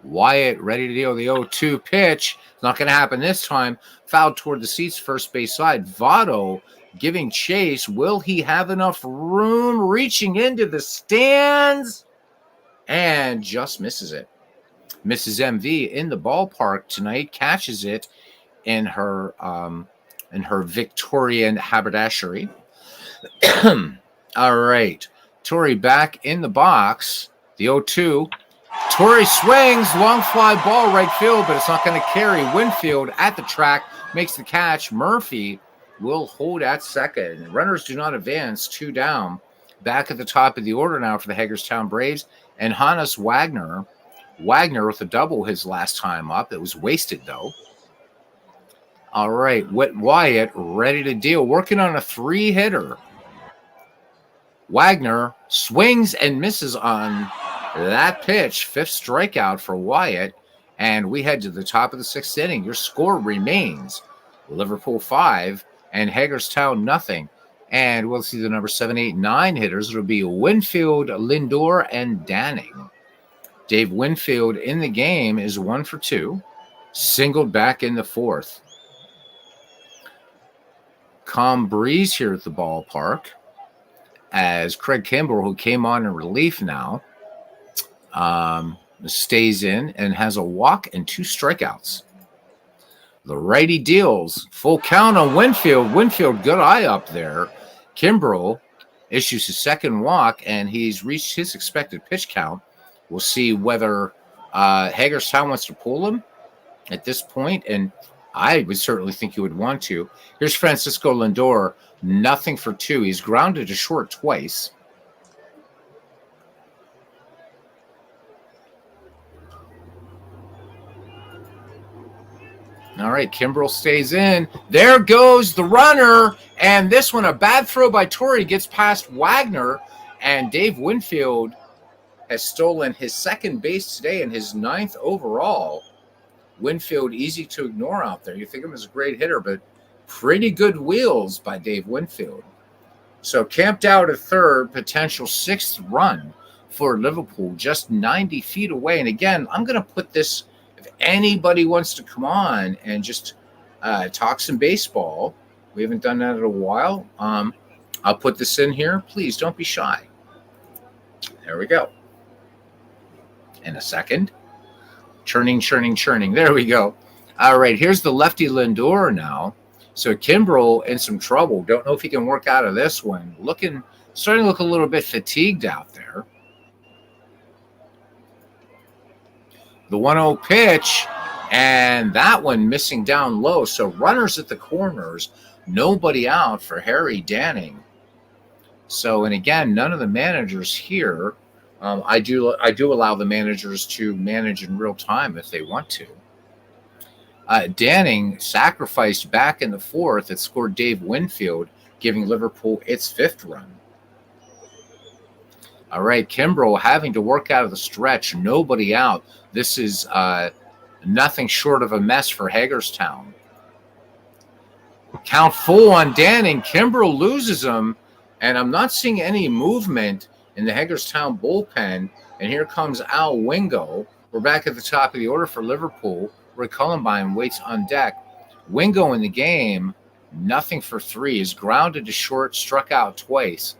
Wyatt ready to deal the 0-2 pitch. Not going to happen this time. Fouled toward the seats, first base side. Votto giving chase. Will he have enough room? Reaching into the stands. And just misses it. Mrs. MV in the ballpark tonight. Catches it in her Victorian haberdashery. All right. Torrey back in the box. The 0-2. Torrey swings, long fly ball right field, but it's not going to carry. Winfield at the track makes the catch. Murphy will hold at second. Runners do not advance, 2 down. Back at the top of the order now for the Hagerstown Braves. And Hannes Wagner. Wagner with a double his last time up. It was wasted, though. All right, Whit Wyatt ready to deal. Working on a 3-hitter. Wagner swings and misses on that pitch. 5th strikeout for Wyatt. And we head to the top of the 6th inning. Your score remains Liverpool 5 and Hagerstown nothing. And we'll see the number 7, 8, 9 hitters. It'll be Winfield, Lindor, and Danning. Dave Winfield in the game is 1 for 2. Singled back in the 4th. Calm breeze here at the ballpark as Craig Kimbrell, who came on in relief now, stays in and has a walk and 2 strikeouts. The righty deals. Full count on Winfield. Winfield, good eye up there. Kimbrell issues his 2nd walk, and he's reached his expected pitch count. We'll see whether Hagerstown wants to pull him at this point, and I would certainly think you would want to. Here's Francisco Lindor, nothing for 2. He's grounded to short twice. All right, Kimbrell stays in. There goes the runner. And this one, a bad throw by Torrey, gets past Wagner. And Dave Winfield has stolen his 2nd base today and his 9th overall. Winfield, easy to ignore out there. You think of him as a great hitter, but pretty good wheels by Dave Winfield. So camped out at 3rd, potential 6th run for Liverpool, just 90 feet away. And again, I'm going to put this, if anybody wants to come on and just talk some baseball, we haven't done that in a while. I'll put this in here. Please don't be shy. There we go. in a second. Churning. There we go. All right, here's the lefty Lindor now. So Kimbrel in some trouble. Don't know if he can work out of this one. Starting to look a little bit fatigued out there. The 1-0 pitch, and that one missing down low. So runners at the corners, nobody out for Harry Danning. So, and again, none of the managers here. I do allow the managers to manage in real time if they want to. Danning sacrificed back in the fourth. It scored Dave Winfield, giving Liverpool its 5th run. All right, Kimbrel having to work out of the stretch. Nobody out. This is nothing short of a mess for Hagerstown. Count full on Danning. Kimbrel loses him, and I'm not seeing any movement in the Hagerstown bullpen. And here comes Al Wingo. We're back at the top of the order for Liverpool. Rick Cullenbine waits on deck. Wingo in the game, nothing for 3. Is grounded to short, struck out twice.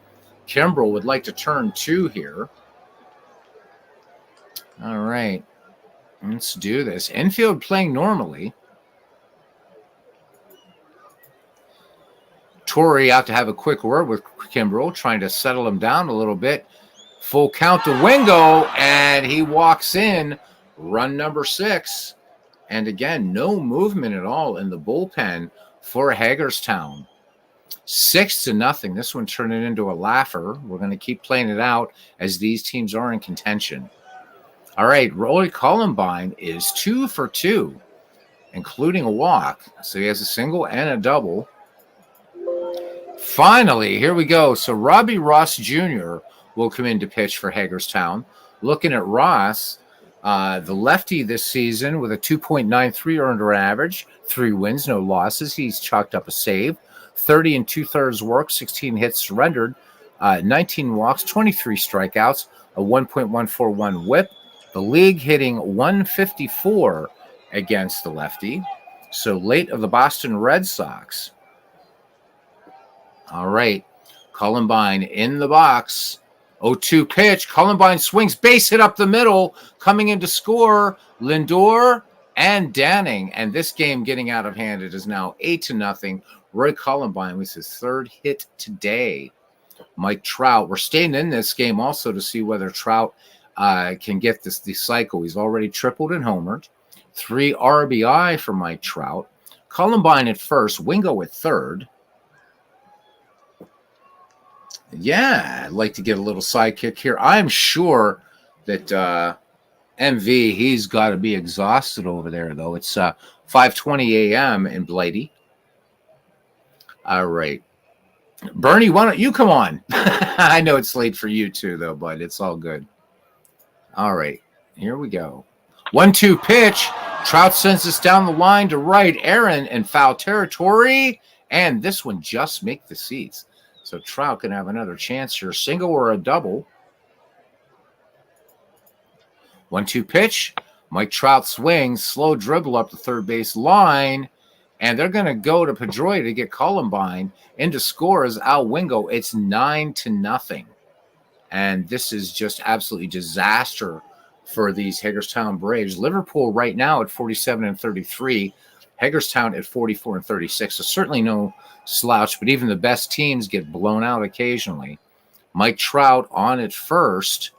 Kimbrel would like to turn 2 here. All right. Let's do this. Infield playing normally. Torrey out to have a quick word with Kimbrel, trying to settle him down a little bit. Full count to Wingo, and he walks in. Run number 6. And again, no movement at all in the bullpen for Hagerstown. 6-0. This one turned it into a laugher. We're going to keep playing it out as these teams are in contention. All right, Roy Cullenbine is 2 for 2, including a walk. So he has a single and a double. Finally, here we go. So Robbie Ross Jr. will come in to pitch for Hagerstown. Looking at Ross, the lefty this season with a 2.93 earned run average, 3 wins, no losses. He's chalked up a save, 30 2/3 work, 16 hits surrendered, 19 walks, 23 strikeouts, a 1.141 whip. The league hitting 154 against the lefty. So late of the Boston Red Sox. All right, Cullenbine in the box. 0-2 pitch. Cullenbine swings, base hit up the middle. Coming in to score, Lindor and Danning. And this game getting out of hand. It is now 8-0. Roy Cullenbine with his 3rd hit today. Mike Trout. We're staying in this game also to see whether Trout can get the cycle. He's already tripled and homered. 3 RBI for Mike Trout. Cullenbine at first. Wingo at 3rd. Yeah, I'd like to get a little sidekick here. I'm sure that MV, he's got to be exhausted over there, though. It's 5:20 a.m. in Blighty. All right. Bernie, why don't you come on? I know it's late for you too, though, but it's all good. All right, here we go. 1-2 pitch. Trout sends us down the line to right. Aaron in foul territory, and this one just make the seats. So Trout can have another chance here. Single or a double. 1-2 pitch. Mike Trout swings. Slow dribble up the third base line. And they're going to go to Pedroia to get Cullenbine. Into score is Al Wingo. It's 9-0. And this is just absolutely disaster for these Hagerstown Braves. Liverpool right now at 47-33. Hagerstown at 44-36. So certainly no slouch, but even the best teams get blown out occasionally. Mike Trout on at first,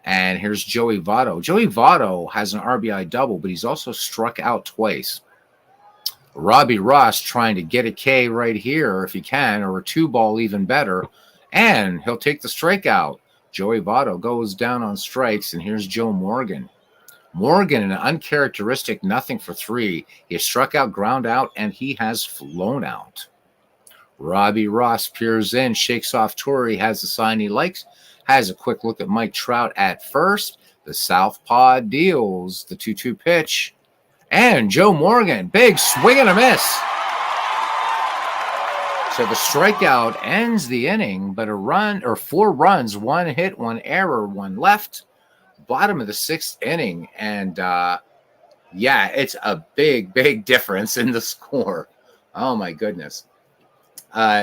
and here's Joey Votto. Joey Votto has an RBI double, but he's also struck out twice. Robbie Ross trying to get a K right here if he can, or a 2-ball even better, and he'll take the strikeout. Joey Votto goes down on strikes, and here's Joe Morgan. Morgan, an uncharacteristic 0 for 3. He has struck out, ground out, and he has flown out. Robbie Ross peers in, shakes off Torrey, has the sign he likes, has a quick look at Mike Trout at first. The southpaw deals the 2-2 pitch. And Joe Morgan, big swing and a miss. So the strikeout ends the inning, but 4 runs, 1 hit, 1 error, 1 left. Bottom of the 6th inning. And it's a big difference in the score. Oh my goodness.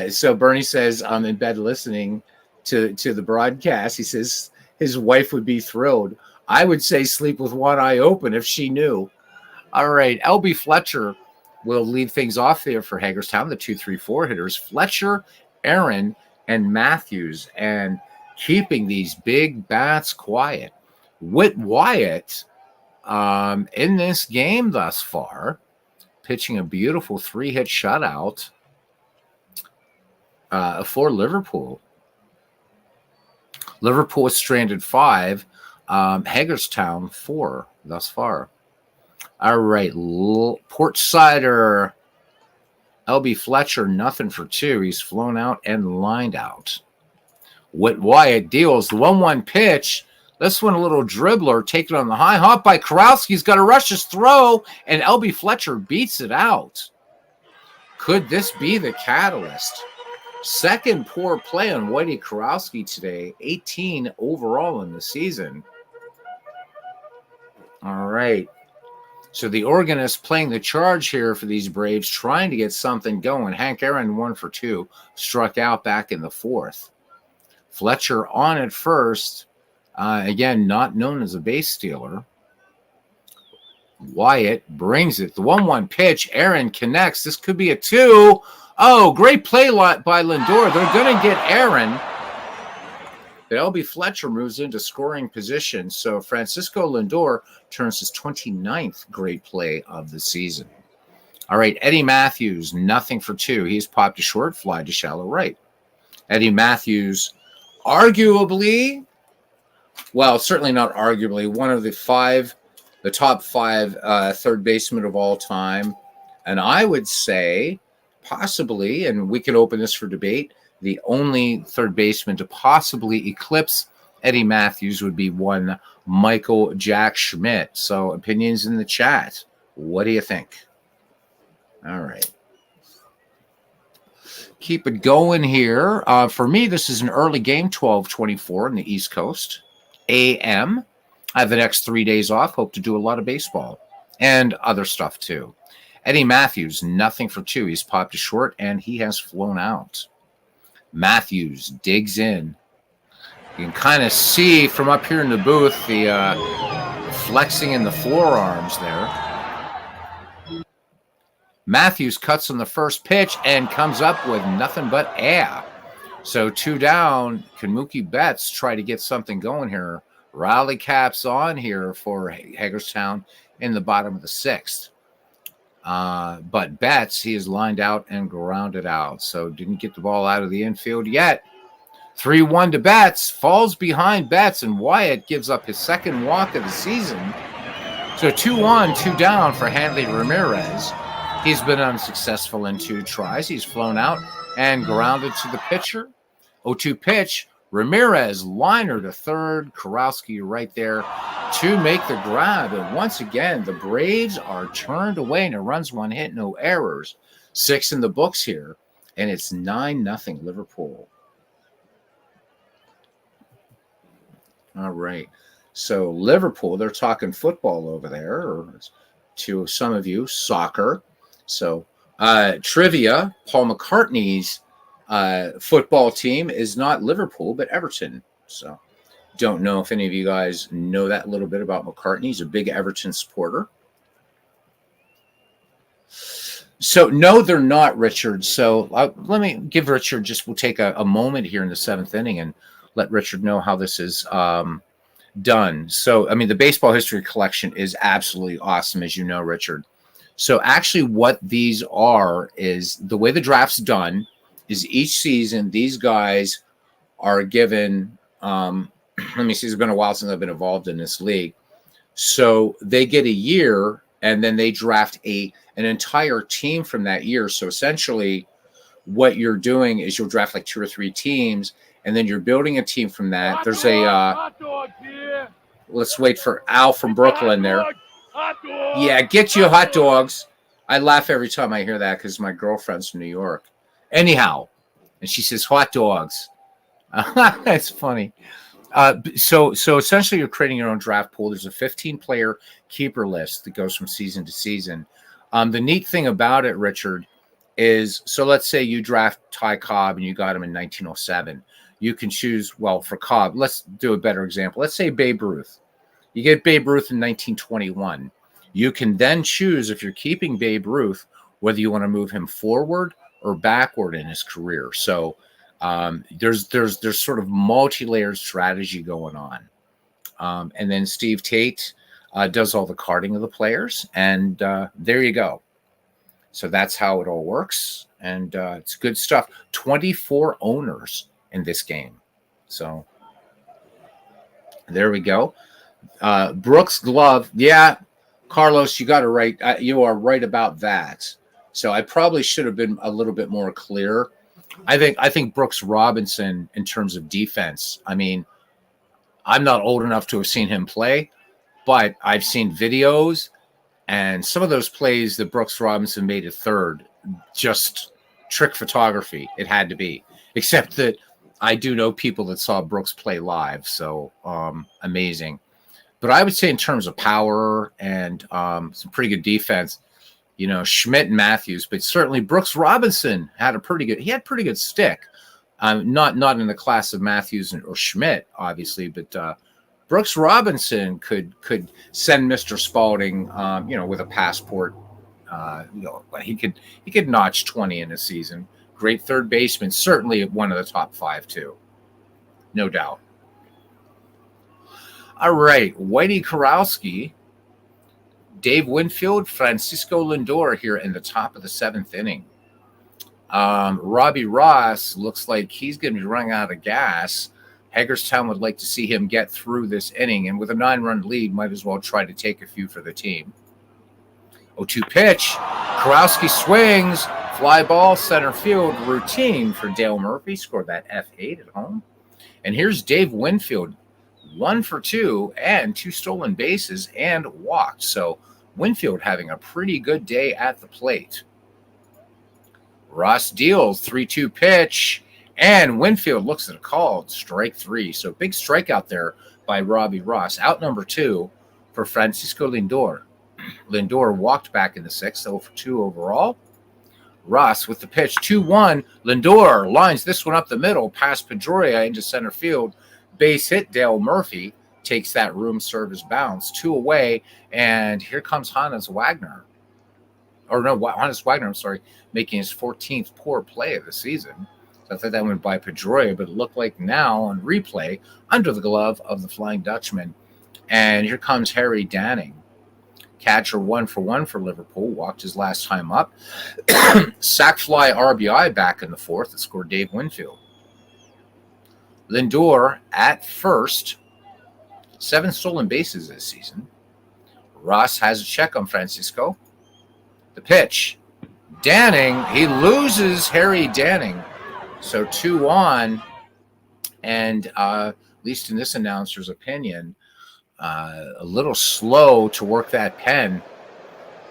So Bernie says, I'm in bed listening to the broadcast. He says his wife would be thrilled. I would say sleep with one eye open if she knew. All right, LB Fletcher will lead things off there for Hagerstown, the 2-3-4 hitters. Fletcher, Aaron, and Matthews, and keeping these big bats quiet. Whit Wyatt in this game thus far, pitching a beautiful 3-hit shutout for Liverpool. Liverpool is stranded 5, Hagerstown 4 thus far. All right, Port Cider, LB Fletcher, nothing for 2. He's flown out and lined out. Whit Wyatt deals the 1-1 pitch. This one a little dribbler, taken on the high hop by Karowski. He's got to rush his throw, and LB Fletcher beats it out. Could this be the catalyst? Second poor play on Whitey Karowski today, 18 overall in the season. All right. So the organist playing the charge here for these Braves, trying to get something going. Hank Aaron 1 for 2, struck out back in the 4th. Fletcher on at first, again, not known as a base stealer. Wyatt brings it. The 1-1 pitch, Aaron connects. This could be a 2. Oh, great play by Lindor. They're going to get Aaron. But LB Fletcher moves into scoring position. So Francisco Lindor turns his 29th great play of the season. All right, Eddie Matthews, nothing for 2. He's popped a short fly to shallow right. Eddie Matthews, arguably, well, certainly not arguably, one of the top 5 third basemen of all time. And I would say possibly, and we can open this for debate, the only third baseman to possibly eclipse Eddie Matthews would be one Michael Jack Schmidt. So opinions in the chat. What do you think? All right. Keep it going here. For me, this is an early game, 12:24 in the East Coast, a.m. I have the next 3 days off. Hope to do a lot of baseball and other stuff too. Eddie Matthews, nothing for 2. He's popped a short, and he has flown out. Matthews digs in. You can kind of see from up here in the booth the flexing in the forearms there. Matthews cuts on the first pitch and comes up with nothing but air. So 2 down. Can Mookie Betts try to get something going here? Rally caps on here for Hagerstown in the bottom of the 6th. But Betts, he is lined out and grounded out. So didn't get the ball out of the infield yet. 3-1 to Betts. Falls behind Betts, and Wyatt gives up his second walk of the season. So 2-1, 2 down for Hanley Ramirez. He's been unsuccessful in 2 tries. He's flown out and grounded to the pitcher. 0-2 pitch. Ramirez, liner to third. Karowski right there to make the grab. And once again, the Braves are turned away, and it runs 1 hit, no errors. 6 in the books here, and it's 9-0 Liverpool. All right. So Liverpool, they're talking football over there, or to some of you, soccer. So trivia, Paul McCartney's football team is not Liverpool, but Everton. So don't know if any of you guys know that little bit about McCartney. He's a big Everton supporter. So no, they're not, Richard. So let me give Richard we'll take a moment here in the 7th inning and let Richard know how this is done. So, I mean, the baseball history collection is absolutely awesome, as you know, Richard. So actually what these are is the way the draft's done is each season these guys are given, let me see, it's been a while since I've been involved in this league. So they get a year, and then they draft an entire team from that year. So essentially what you're doing is you'll draft like 2 or 3 teams, and then you're building a team from that. There's let's wait for Al from Brooklyn there. Yeah, get you hot dogs. I laugh every time I hear that because my girlfriend's from New York. Anyhow, and she says hot dogs. That's funny. So essentially you're creating your own draft pool. There's a 15-player keeper list that goes from season to season. The neat thing about it, Richard, is so let's say you draft Ty Cobb and you got him in 1907. You can choose, well, for Cobb, let's do a better example. Let's say Babe Ruth. You get Babe Ruth in 1921. You can then choose, if you're keeping Babe Ruth, whether you want to move him forward or backward in his career. So there's sort of multi-layered strategy going on. And then Steve Tate does all the carding of the players, and there you go. So that's how it all works, and it's good stuff. 24 owners in this game. So there we go. Brooks glove. Yeah, Carlos, you got it right. You are right about that. So I probably should have been a little bit more clear. I think Brooks Robinson, in terms of defense, I mean, I'm not old enough to have seen him play, but I've seen videos, and some of those plays that Brooks Robinson made at third, just trick photography. It had to be, except that I do know people that saw Brooks play live, so amazing. But I would say in terms of power and some pretty good defense, you know, Schmidt and Matthews, but certainly Brooks Robinson had pretty good stick. Not in the class of Matthews or Schmidt, obviously, but Brooks Robinson could send Mr. Spalding, with a passport. He could notch 20 in a season. Great third baseman, certainly one of the top 5 too, no doubt. All right, Whitey Kurowski, Dave Winfield, Francisco Lindor here in the top of the 7th inning. Robbie Ross looks like he's going to be running out of gas. Hagerstown would like to see him get through this inning, and with a 9-run lead, might as well try to take a few for the team. 0-2 pitch. Kurowski swings. Fly ball, center field, routine for Dale Murphy. Scored that F8 at home. And here's Dave Winfield, 1 for 2 and 2 stolen bases and walked. So Winfield having a pretty good day at the plate. Ross deals, 3-2 pitch, and Winfield looks at a called strike 3. So big strikeout there by Robbie Ross. Out number 2 for Francisco Lindor. Lindor walked back in the 6th, 0 for 2 overall. Ross with the pitch, 2-1. Lindor lines this one up the middle, past Pedroia into center field. Base hit. Dale Murphy takes that room service bounce, 2 away, and here comes Hannes Wagner. Hannes Wagner, making his 14th poor play of the season. So I thought that went by Pedroia, but it looked like now on replay, under the glove of the Flying Dutchman. And here comes Harry Danning. Catcher 1 for 1 for Liverpool, walked his last time up. Sac fly RBI back in the 4th that scored Dave Winfield. Lindor at first, 7 stolen bases this season. Ross has a check on Francisco. The pitch. Danning, he loses Harry Danning. So 2 on, and at least in this announcer's opinion, a little slow to work that pen.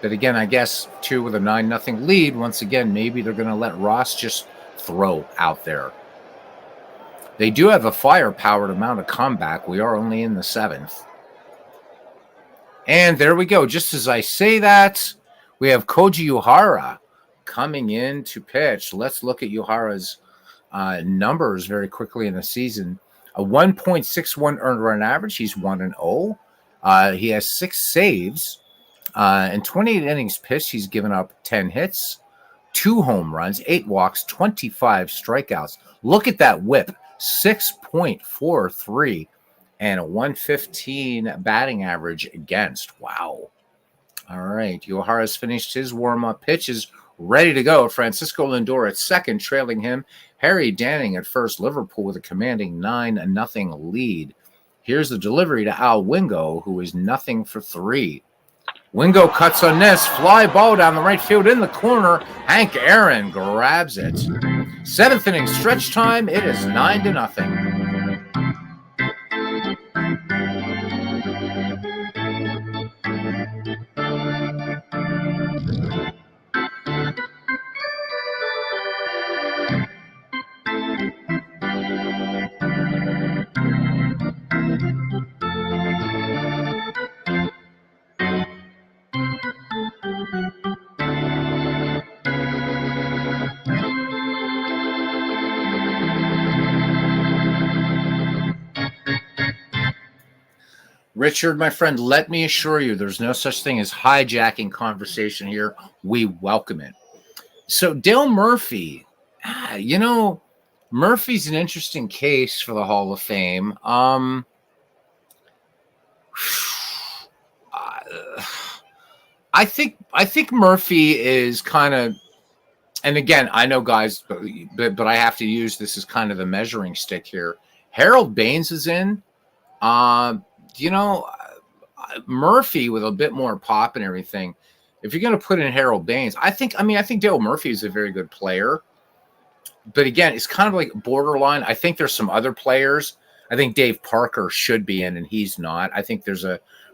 But again, I guess 2 with a 9-0 lead. Once again, maybe they're going to let Ross just throw out there. They do have a firepower to mount a comeback. We are only in the 7th. And there we go. Just as I say that, we have Koji Uehara coming in to pitch. Let's look at Uehara's numbers very quickly in the season. A 1.61 earned run average. He's 1-0. He has 6 saves. In 28 innings pitched, he's given up 10 hits, 2 home runs, 8 walks, 25 strikeouts. Look at that whip, 6.43, and a 115 batting average against. Wow. All right, Uehara's finished his warm-up pitches, ready to go. Francisco Lindor at second, trailing him. Harry Danning at first. Liverpool with a commanding 9-0 lead. Here's the delivery to Al Wingo, who is 0 for 3. Wingo cuts on this. Fly ball down the right field in the corner. Hank Aaron grabs it. 7th inning stretch time. It is 9-0. Richard, my friend, let me assure you, there's no such thing as hijacking conversation here. We welcome it. So Dale Murphy, Murphy's an interesting case for the Hall of Fame. I think Murphy is kind of, and again, I know guys, but I have to use this as kind of the measuring stick here. Harold Baines is in. Murphy with a bit more pop and everything. If you're going to put in Harold Baines, I think Dale Murphy is a very good player. But again, it's kind of like borderline. I think there's some other players. I think Dave Parker should be in, and he's not. I think there's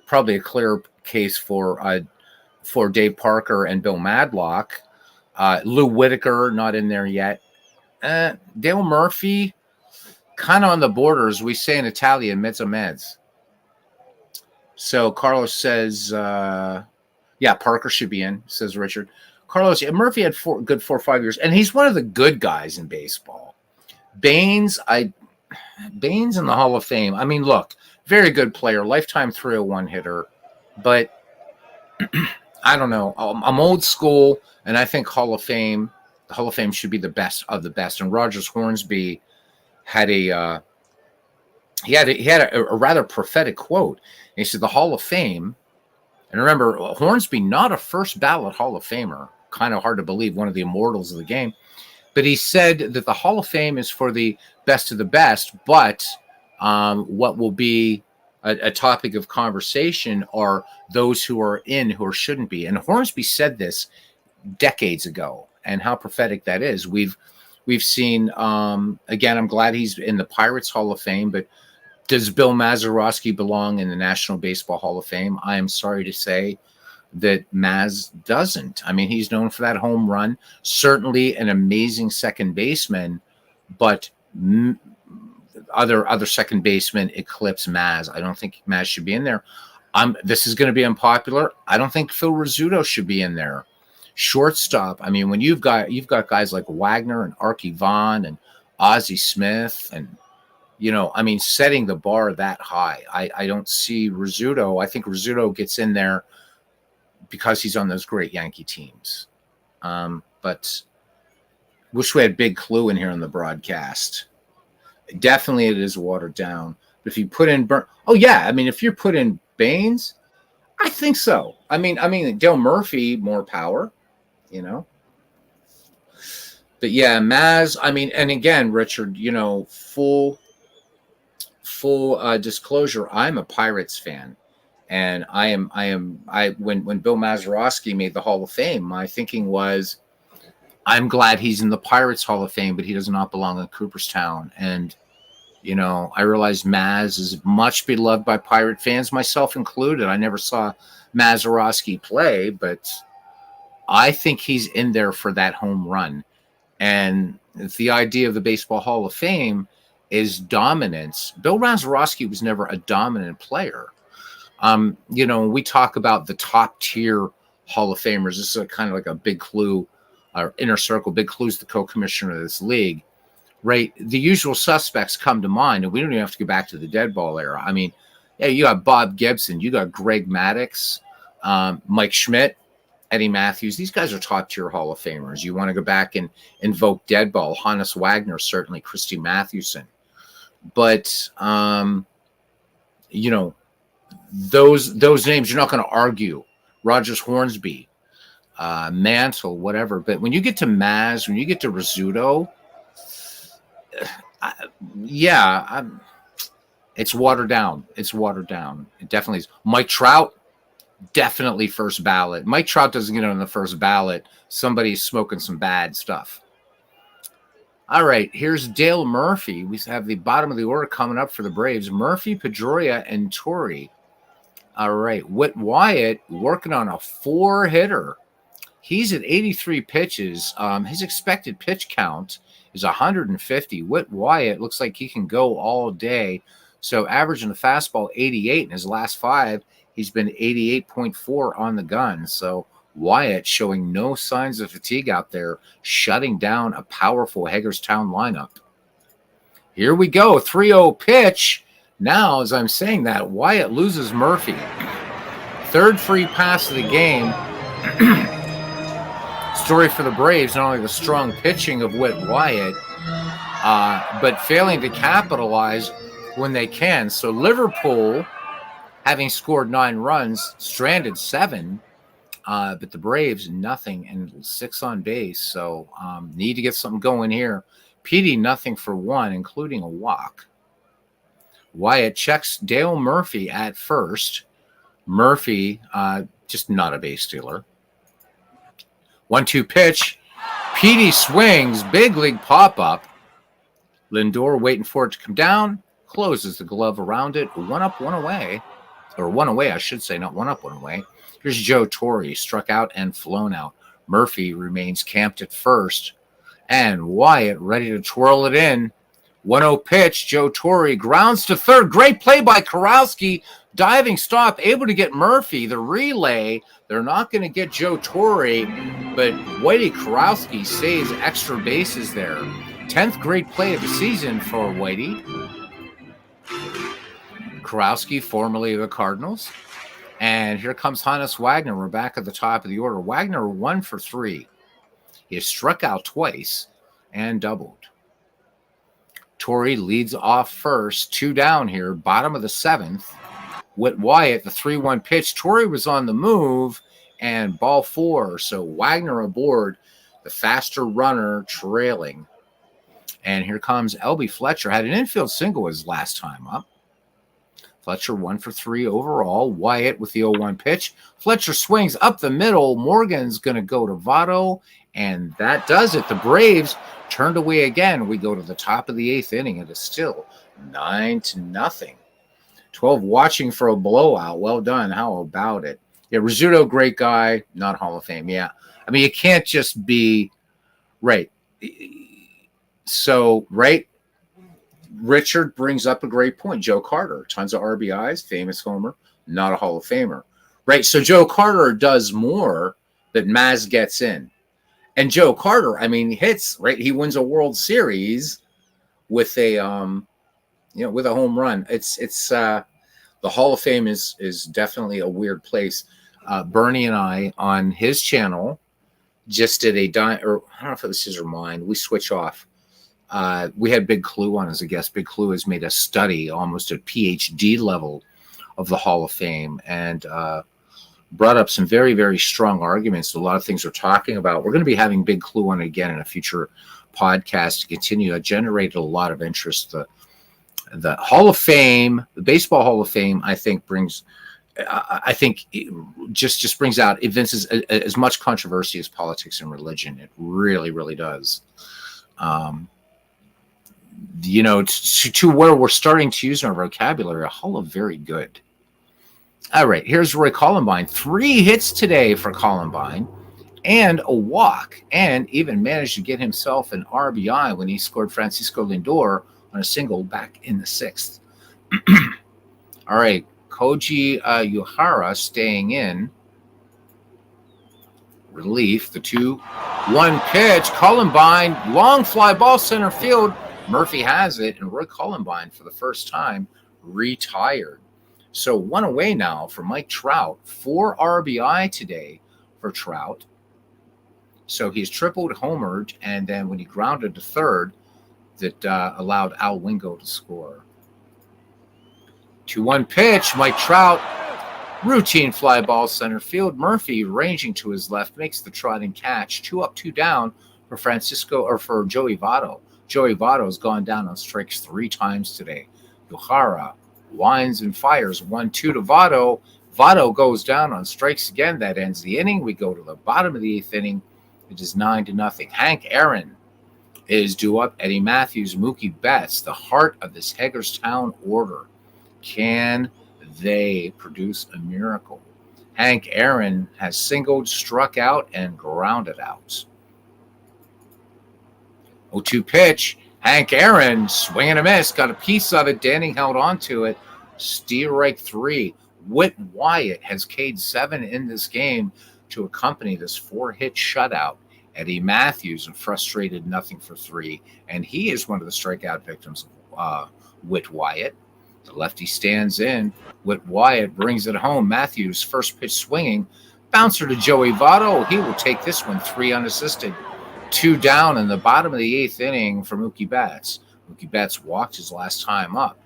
probably a clear case for Dave Parker and Bill Madlock. Lou Whitaker, not in there yet. Dale Murphy, kind of on the border, as we say in Italian, mezzo mezzo. So Carlos says, Parker should be in, says Richard. Carlos, Murphy had 4 or 5 years, and he's one of the good guys in baseball. Baines in the Hall of Fame. I mean, look, very good player, lifetime 301 hitter, but I don't know. I'm old school, and I think the Hall of Fame should be the best of the best. And Rogers Hornsby had a rather prophetic quote. He said, the Hall of Fame, and remember, Hornsby, not a first ballot Hall of Famer, kind of hard to believe, one of the immortals of the game. But he said that the Hall of Fame is for the best of the best, but what will be a topic of conversation are those who are in who shouldn't be. And Hornsby said this decades ago, and how prophetic that is. We've seen, again, I'm glad he's in the Pirates Hall of Fame, but does Bill Mazeroski belong in the National Baseball Hall of Fame? I am sorry to say that Maz doesn't. I mean, he's known for that home run, certainly an amazing second baseman, but other second basemen eclipse Maz. I don't think Maz should be in there. This is going to be unpopular. I don't think Phil Rizzuto should be in there. Shortstop. I mean, when you've got guys like Wagner and Archie Vaughn and Ozzie Smith, and setting the bar that high, I don't see Rizzuto. I think Rizzuto gets in there because he's on those great Yankee teams. But wish we had Big Clue in here on the broadcast. Definitely it is watered down. But if you put in if you put in Baines, I think so. I mean Dale Murphy, more power, But yeah, Maz, and again, Richard, full disclosure, I'm a Pirates fan. And when Bill Mazeroski made the Hall of Fame, my thinking was, I'm glad he's in the Pirates Hall of Fame, but he does not belong in Cooperstown. And, I realized Maz is much beloved by Pirate fans, myself included. I never saw Mazeroski play, but I think he's in there for that home run. And the idea of the Baseball Hall of Fame is dominance. Bill Mazeroski was never a dominant player. When we talk about the top tier Hall of Famers, this is kind of like a Big Clue, or Inner Circle. Big Clue's the co-commissioner of this league, right? The usual suspects come to mind, and we don't even have to go back to the dead ball era. I mean, yeah, you got Bob Gibson, you got Greg Maddux, Mike Schmidt, Eddie Matthews. These guys are top tier Hall of Famers. You want to go back and invoke dead ball, Hannes Wagner, certainly Christy Mathewson. But, those names, you're not going to argue. Rogers Hornsby, Mantle, whatever. But when you get to Maz, when you get to Rizzuto, it's watered down. It's watered down. It definitely is. Mike Trout, definitely first ballot. Mike Trout doesn't get on the first ballot. Somebody's smoking some bad stuff. All right, here's Dale Murphy. We have the bottom of the order coming up for the Braves. Murphy, Pedroia, and Torrey. All right, Whit Wyatt working on a 4-hitter. He's at 83 pitches. His expected pitch count is 150. Whit Wyatt looks like he can go all day. So averaging the fastball 88 in his last 5. He's been 88.4 on the gun. So Wyatt showing no signs of fatigue out there, shutting down a powerful Hagerstown lineup. Here we go. 3-0 pitch. Now, as I'm saying that, Wyatt loses Murphy. Third free pass of the game. Story for the Braves, not only the strong pitching of Whit Wyatt, but failing to capitalize when they can. So Liverpool, having scored 9 runs, stranded 7, but the Braves, nothing, and 6 on base. So need to get something going here. Petey, nothing for 1, including a walk. Wyatt checks Dale Murphy at first. Murphy, just not a base stealer. 1-2 pitch. Petey swings. Big league pop-up. Lindor waiting for it to come down. Closes the glove around it. 1 up, 1 away. Or 1 away, I should say. Not 1 up, 1 away. Here's Joe Torre. Struck out and flown out. Murphy remains camped at first. And Wyatt ready to twirl it in. 1-0 pitch. Joe Torre grounds to third. Great play by Kurowski. Diving stop. Able to get Murphy. The relay. They're not going to get Joe Torre. But Whitey Kurowski saves extra bases there. 10th great play of the season for Whitey. Kurowski, formerly of the Cardinals. And here comes Honus Wagner. We're back at the top of the order. Wagner 1 for 3. He has struck out twice and doubled. Torre leads off first. 2 down here. Bottom of the 7th. Whit Wyatt, the 3-1 pitch. Torre was on the move and ball 4. So Wagner aboard, the faster runner trailing. And here comes Elby Fletcher. Had an infield single his last time up. Fletcher 1 for 3 overall. Wyatt with the 0-1 pitch. Fletcher swings up the middle. Morgan's going to go to Votto, and that does it. The Braves turned away again. We go to the top of the 8th inning. It is still 9-0. 12 watching for a blowout. Well done. How about it? Yeah, Rizzuto, great guy, not Hall of Fame. Yeah. I mean, you can't just be right. So, right. Richard brings up a great point. Joe Carter, tons of RBIs, famous homer, not a Hall of Famer. Right. So Joe Carter does more that Maz gets in. And Joe Carter, I mean, hits, right? He wins a World Series with a with a home run. It's the Hall of Fame is definitely a weird place. Bernie and I on his channel just did or I don't know if this is or mine. We switch off. We had Big Clue on as a guest. Big Clue has made a study almost at PhD level of the Hall of Fame and brought up some very, very strong arguments. A lot of things we're talking about. We're going to be having Big Clue on again in a future podcast to continue. That generated a lot of interest. The Hall of Fame, the Baseball Hall of Fame, I think brings just brings out evinces as much controversy as politics and religion. It really, really does. To where we're starting to use our vocabulary, a Hall of Very Good. All right, here's Roy Columbine. 3 hits today for Columbine and a walk, and even managed to get himself an RBI when he scored Francisco Lindor on a single back in the 6th. All right, Koji Uehara staying in. Relief, the 2-1 pitch. Columbine, long fly ball center field. Murphy has it, and Roy Columbine, for the first time, retired. So 1 away now for Mike Trout. 4 RBI today for Trout. So he's tripled, homered, and then when he grounded to third, that allowed Al Wingo to score. 2-1 pitch. Mike Trout, routine fly ball center field. Murphy, ranging to his left, makes the trotting catch. 2 up, 2 down for for Joey Votto. Joey Votto has gone down on strikes 3 times today. Uehara winds and fires 1-2 to Votto. Votto goes down on strikes again. That ends the inning. We go to the bottom of the 8th inning. It is 9-0. Hank Aaron is due up. Eddie Matthews, Mookie Betts, the heart of this Hagerstown order. Can they produce a miracle? Hank Aaron has singled, struck out, and grounded out. 0-2 pitch. Hank Aaron, swing and a miss, got a piece of it. Danning held on to it. Strike 3. Whit Wyatt has K'd 7 in this game to accompany this 4-hit shutout. Eddie Matthews, a frustrated 0 for 3, and he is one of the strikeout victims of Whit Wyatt. The lefty stands in. Whit Wyatt brings it home. Matthews, first pitch swinging. Bouncer to Joey Votto. He will take this one 3 unassisted. 2 down in the bottom of the 8th inning for Mookie Betts. Mookie Betts walked his last time up.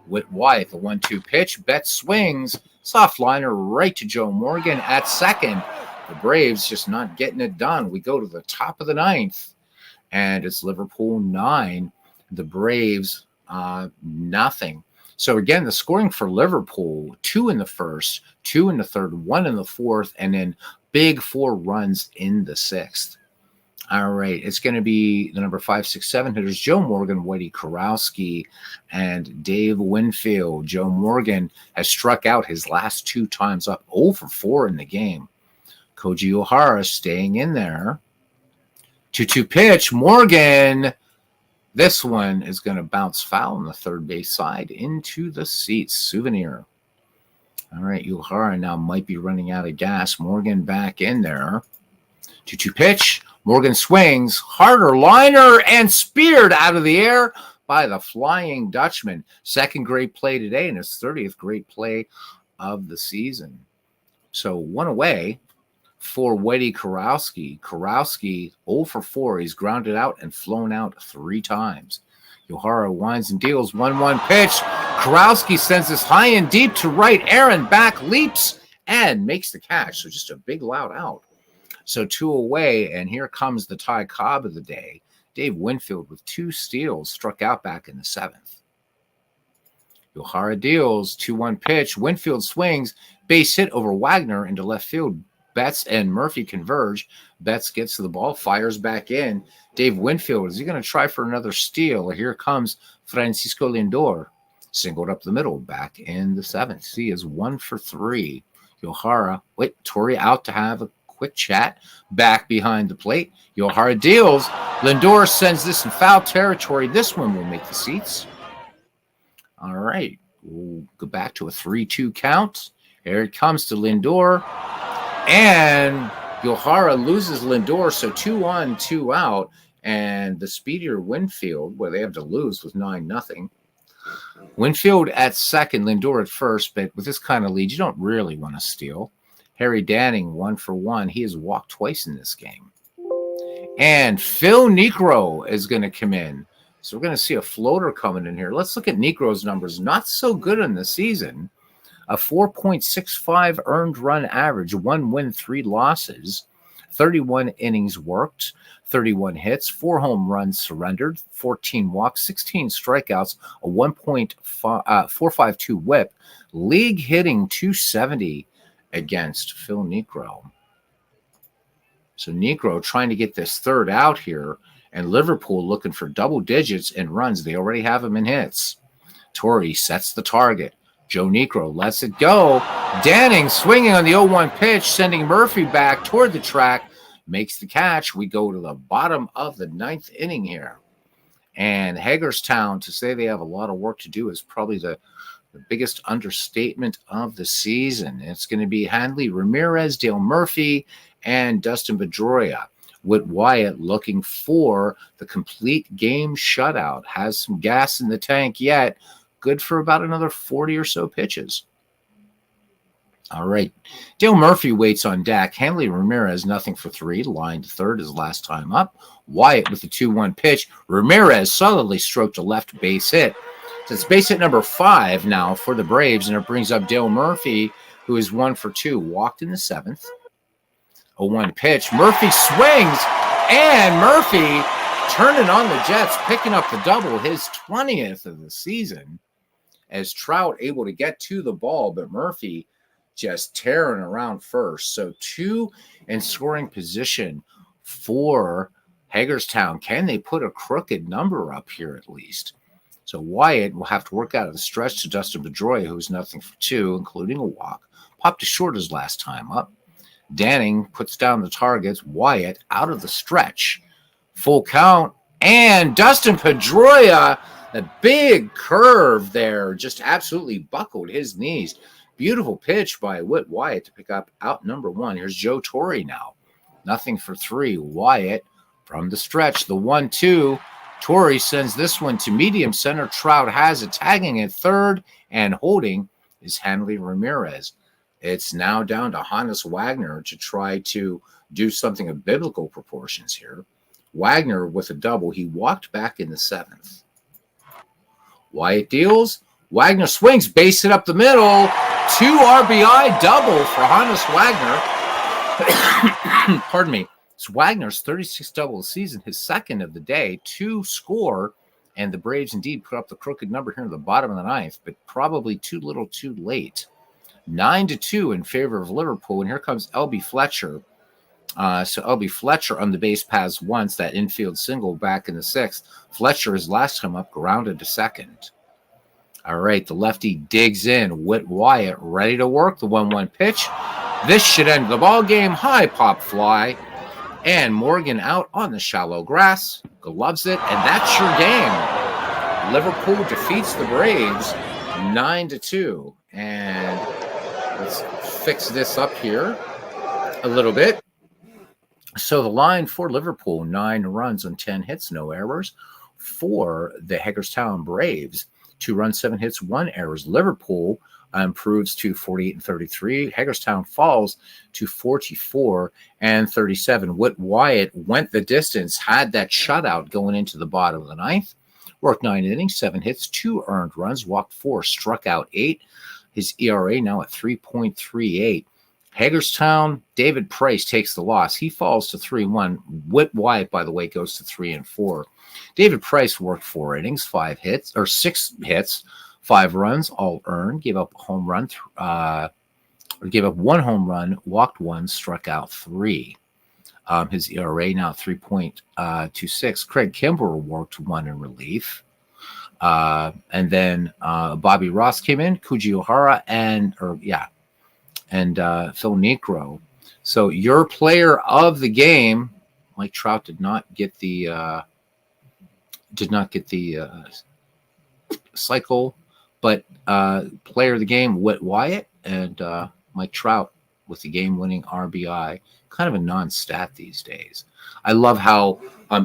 Whit Wyatt, the 1-2 pitch. Betts swings. Soft liner right to Joe Morgan at second. The Braves just not getting it done. We go to the top of the 9th, and it's Liverpool 9. The Braves, nothing. So again, the scoring for Liverpool, 2 in the first, 2 in the third, 1 in the fourth, and then big 4 runs in the 6th. All right, it's going to be the number 5, 6, 7 hitters, Joe Morgan, Whitey Kurowski, and Dave Winfield. Joe Morgan has struck out his last 2 times up, 0 for 4 in the game. Koji Ohara staying in there. 2-2 pitch, Morgan. This one is going to bounce foul on the third base side into the seats. Souvenir. All right, Ohara now might be running out of gas. Morgan back in there. 2-2 pitch. Morgan swings, harder liner, and speared out of the air by the Flying Dutchman. Second great play today and his 30th great play of the season. So 1 away for Whitey Kurowski. Kurowski 0 for 4. He's grounded out and flown out 3 times. Ohara winds and deals. 1-1 pitch. Kurowski sends this high and deep to right. Aaron back leaps and makes the catch. So just a big loud out. So 2 away, and here comes the Ty Cobb of the day. Dave Winfield with 2 steals, struck out back in the 7th. Ohara deals, 2-1 pitch. Winfield swings, base hit over Wagner into left field. Betts and Murphy converge. Betts gets to the ball, fires back in. Dave Winfield, is he going to try for another steal? Here comes Francisco Lindor. Singled up the middle, back in the 7th. He is 1 for 3. Ohara, Torrey out to have a quick chat back behind the plate. Ohara deals. Lindor sends this in foul territory. This one will make the seats. All right. We'll go back to a 3-2 count. Here it comes to Lindor. And Ohara loses Lindor. So 2 on, 2 out. And the speedier Winfield, where they have to lose, was 9-0. Winfield at second, Lindor at first. But with this kind of lead, you don't really want to steal. Harry Danning, 1 for 1. He has walked twice in this game. And Phil Niekro is going to come in. So we're going to see a floater coming in here. Let's look at Niekro's numbers. Not so good in the season. A 4.65 earned run average, 1 win, 3 losses, 31 innings worked, 31 hits, 4 home runs surrendered, 14 walks, 16 strikeouts, a 1.452 whip, league hitting 270 against Phil Niekro. So Niekro trying to get this third out here, and Liverpool looking for double digits in runs. They already have him in hits. Torrey sets the target. Joe Niekro lets it go. Danning swinging on the 0-1 pitch, sending Murphy back toward the track, makes the catch. We go to the bottom of the 9th inning here. And Hagerstown, to say they have a lot of work to do is probably the biggest understatement of the season. It's going to be Hanley Ramirez, Dale Murphy, and Dustin Pedroia. Whit Wyatt looking for the complete game shutout. Has some gas in the tank yet. Good for about another 40 or so pitches. All right. Dale Murphy waits on deck. Hanley Ramirez, nothing for 3. Line to third his last time up. Wyatt with the 2-1 pitch. Ramirez solidly stroked a left base hit. So it's base hit number 5 now for the Braves, and it brings up Dale Murphy, who is 1 for 2. Walked in the 7th. 0-1 pitch. Murphy swings, and Murphy turning on the Jets, picking up the double, his 20th of the season, as Trout able to get to the ball, but Murphy just tearing around first. So 2 in scoring position for Hagerstown. Can they put a crooked number up here at least? So Wyatt will have to work out of the stretch to Dustin Pedroia, who's nothing for 2, including a walk. Popped to short his last time up. Danning puts down the targets. Wyatt out of the stretch. Full count. And Dustin Pedroia, the big curve there, just absolutely buckled his knees. Beautiful pitch by Whit Wyatt to pick up out number 1. Here's Joe Torrey now. Nothing for 3. Wyatt from the stretch. The 1-2. Torrey sends this one to medium center. Trout has it, tagging at third, and holding is Hanley Ramirez. It's now down to Hannes Wagner to try to do something of biblical proportions here. Wagner with a double. He walked back in the seventh. Wyatt deals. Wagner swings, base it up the middle. 2 RBI double for Hannes Wagner. Pardon me. It's Wagner's 36th double of the season, his second of the day. 2 score, and the Braves indeed put up the crooked number here in the bottom of the ninth, but probably too little too late. 9-2 in favor of Liverpool, and here comes L.B. Fletcher. So L.B. Fletcher on the base paths once, that infield single back in the sixth. Fletcher, his last time up, grounded to second. All right, the lefty digs in. Whit Wyatt ready to work the 1-1 pitch. This should end the ball game. High pop fly. And Morgan out on the shallow grass. Gloves it, and that's your game. Liverpool defeats the Braves 9-2. And let's fix this up here a little bit. So the line for Liverpool, 9 runs on 10 hits, no errors. For the Hagerstown Braves, 2 runs, 7 hits, 1 errors. Liverpool improves to 48-33. Hagerstown falls to 44-37. Whit Wyatt went the distance, had that shutout going into the bottom of the ninth. Worked 9 innings, 7 hits, 2 earned runs, walked 4, struck out 8. His ERA now at 3.38. Hagerstown, David Price takes the loss. He falls to 3-1. Whit Wyatt, by the way, goes to 3-4. David Price worked 4 innings, 6 hits, 5 runs, all earned. Gave up a home run, gave up 1 home run, walked 1, struck out 3. His ERA now 3.26. Craig Kimbrell worked 1 in relief. And then Bobby Ross came in, Kuji Ohara, and Phil Necro. So your player of the game, Mike Trout, did not get the cycle, but player of the game, Whit Wyatt, and Mike Trout with the game-winning RBI. Kind of a non-stat these days. I love how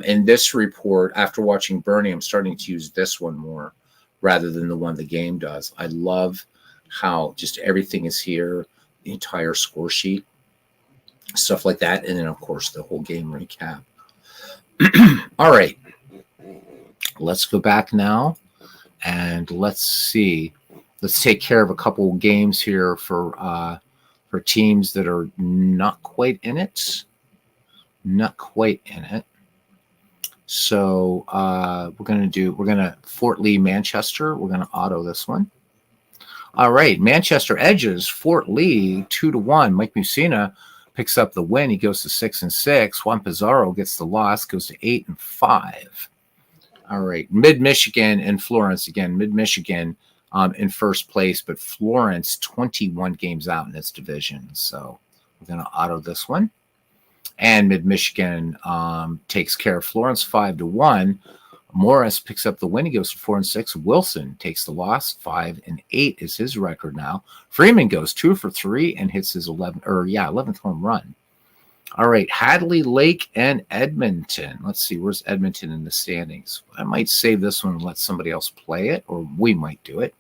in this report, after watching Bernie, I'm starting to use this one more rather than the one the game does. I love how just everything is here, the entire score sheet, stuff like that, and then, of course, the whole game recap. All right. Let's go back now, and let's see. Let's take care of a couple of games here for teams that are not quite in it. So we're going to Fort Lee, Manchester. We're going to auto this one. All right, Manchester edges Fort Lee 2-1. Mike Mussina picks up the win. He goes to 6-6. Juan Pizarro gets the loss, goes to 8-5. All right, Mid-Michigan and Florence again. Mid-Michigan in first place, but Florence 21 games out in its division. So we're going to auto this one. And Mid-Michigan takes care of Florence 5-1. Morris picks up the win. He goes to 4-6. Wilson takes the loss. 5-8 is his record now. Freeman goes 2 for 3 and hits his 11th home run. All right, Hadley, Lake, and Edmonton. Let's see, where's Edmonton in the standings? I might save this one and let somebody else play it, or we might do it.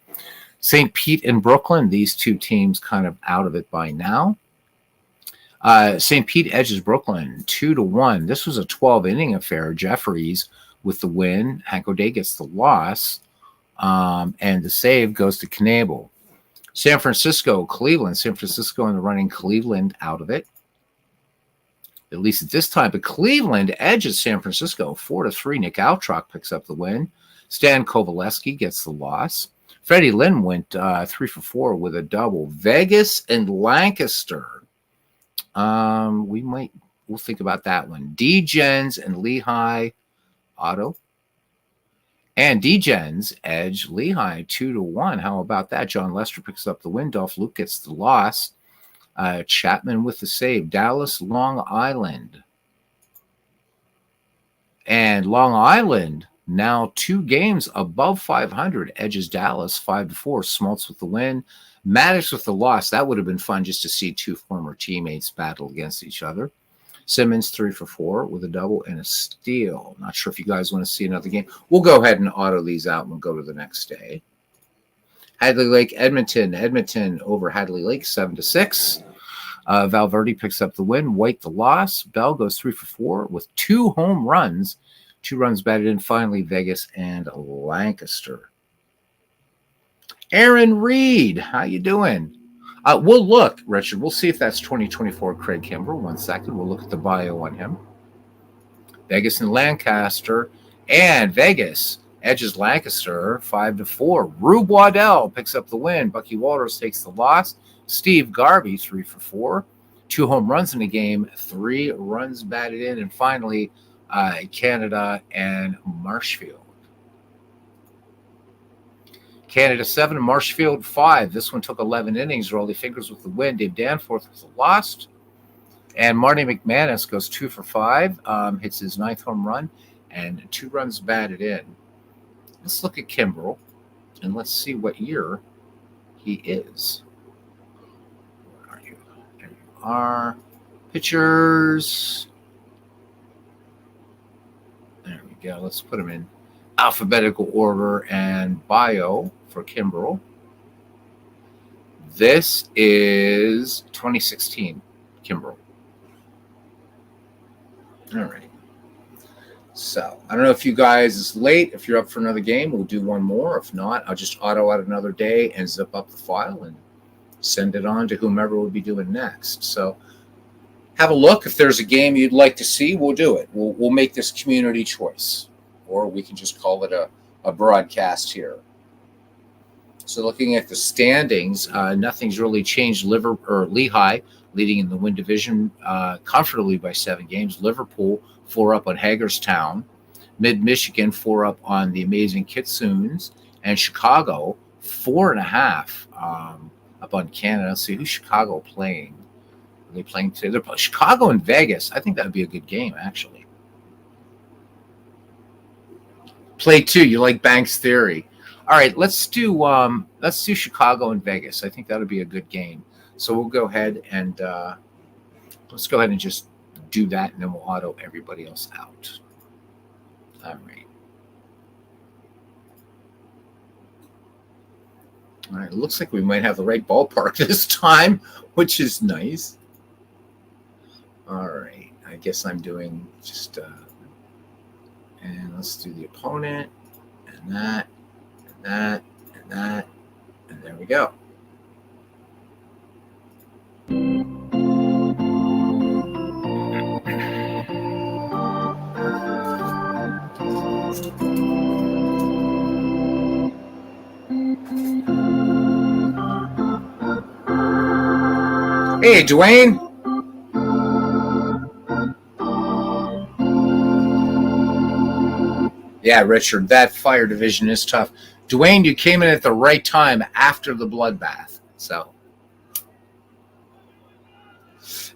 St. Pete and Brooklyn, these two teams kind of out of it by now. St. Pete edges Brooklyn 2-1. This was a 12-inning affair. Jeffries with the win. Hank O'Day gets the loss. And the save goes to Knable. San Francisco, Cleveland. San Francisco in the running. Cleveland out of it, at least at this time. But Cleveland edges San Francisco 4-3. Nick Altrock picks up the win. Stan Kovaleski gets the loss. Freddie Lynn went 3 for 4 with a double. Vegas and Lancaster. We'll think about that one. D-Gens and Lehigh auto. And D-Gens edge Lehigh 2-1. How about that? John Lester picks up the win. Dolph Luke gets the loss. Chapman with the save. Dallas, Long Island. And Long Island now 2 games above 500. Edges Dallas 5-4. Smoltz with the win. Maddox with the loss. That would have been fun just to see 2 former teammates battle against each other. Simmons 3 for 4 with a double and a steal. Not sure if you guys want to see another game. We'll go ahead and auto these out and we'll go to the next day. Hadley Lake, Edmonton. Edmonton over Hadley Lake 7-6. Valverde picks up the win. White the loss. Bell goes 3 for 4 with 2 home runs. 2 runs batted in. Finally, Vegas and Lancaster. Aaron Reed, how you doing? We'll look, Richard. We'll see if that's 2024 Craig Kimbrell. 1 second. We'll look at the bio on him. Vegas and Lancaster. And Vegas edges Lancaster 5-4. Rube Waddell picks up the win. Bucky Walters takes the loss. Steve Garvey 3 for 4. 2 home runs in the game. 3 runs batted in. And finally, Canada and Marshfield. Canada 7 and Marshfield 5. This one took 11 innings. Rolly Fingers with the win. Dave Danforth with the loss. And Marty McManus goes 2 for 5. Hits his 9th home run and 2 runs batted in. Let's look at Kimbrell and let's see what year he is. Where are you? There you are. Pitchers. There we go. Let's put him in alphabetical order and bio for Kimbrell. This is 2016 Kimbrell. All right. So I don't know if you guys is late. If you're up for another game, we'll do one more. If not, I'll just auto out another day and zip up the file and send it on to whomever will be doing next. So have a look. If there's a game you'd like to see, we'll do it. We'll make this community choice, or we can just call it a broadcast here. So looking at the standings, nothing's really changed. Lehigh leading in the Win Division comfortably by 7 games. Liverpool 4 up on Hagerstown. Mid-Michigan 4 up on the amazing Kitsoons. And Chicago 4.5 up on Canada. Let's see, who's Chicago playing? Are they playing today? They're playing Chicago and Vegas. I think that would be a good game, actually. Play 2. You like Banks Theory. All right, let's do Chicago and Vegas. I think that would be a good game. So we'll go ahead and let's go ahead and just do that, and then we'll auto everybody else out. All right. All right, it looks like we might have the right ballpark this time, which is nice. All right, I guess I'm doing just, and let's do the opponent, and that, and that, and that, and there we go. Hey, Dwayne. Yeah, Richard, that fire division is tough. Dwayne, you came in at the right time after the bloodbath. So,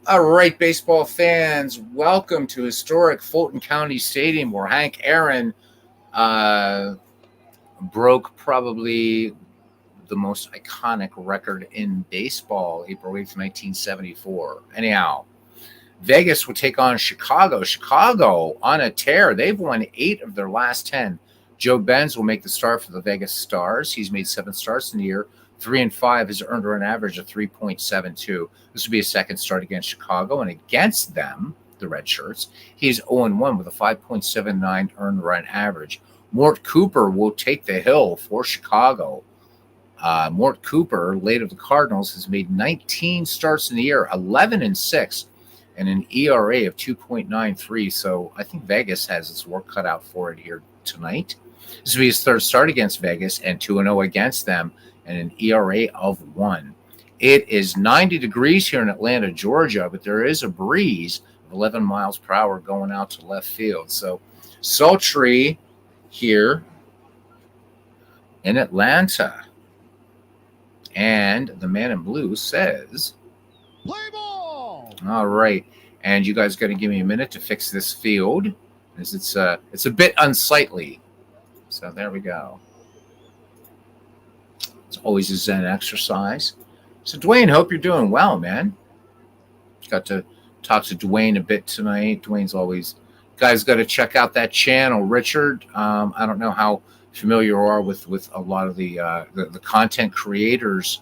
all right, baseball fans, welcome to historic Fulton County Stadium, where Hank Aaron broke probably the most iconic record in baseball, April 8th, 1974. Anyhow, Vegas will take on Chicago. Chicago on a tear. They've won 8 of their last 10. Joe Benz will make the start for the Vegas Stars. He's made 7 starts in the year. 3-5 has earned an average of 3.72. This will be his second start against Chicago. And against them, the Red Shirts, he's 0-1 with a 5.79 earned run average. Mort Cooper will take the hill for Chicago. Mort Cooper, late of the Cardinals, has made 19 starts in the year, 11-6, and an ERA of 2.93. So I think Vegas has its work cut out for it here tonight. This will be his third start against Vegas and 2-0 against them, and an ERA of 1. It is 90 degrees here in Atlanta, Georgia, but there is a breeze of 11 miles per hour going out to left field. So sultry here in Atlanta. And the man in blue says, Play ball. all right. And you guys got to give me a minute to fix this field, as it's a bit unsightly. So there we go. It's always a Zen exercise. So Dwayne, hope you're doing well, man. Got to talk to Dwayne a bit tonight. Dwayne's always, guys, got to check out that channel. Richard, I don't know how familiar you are with a lot of the content creators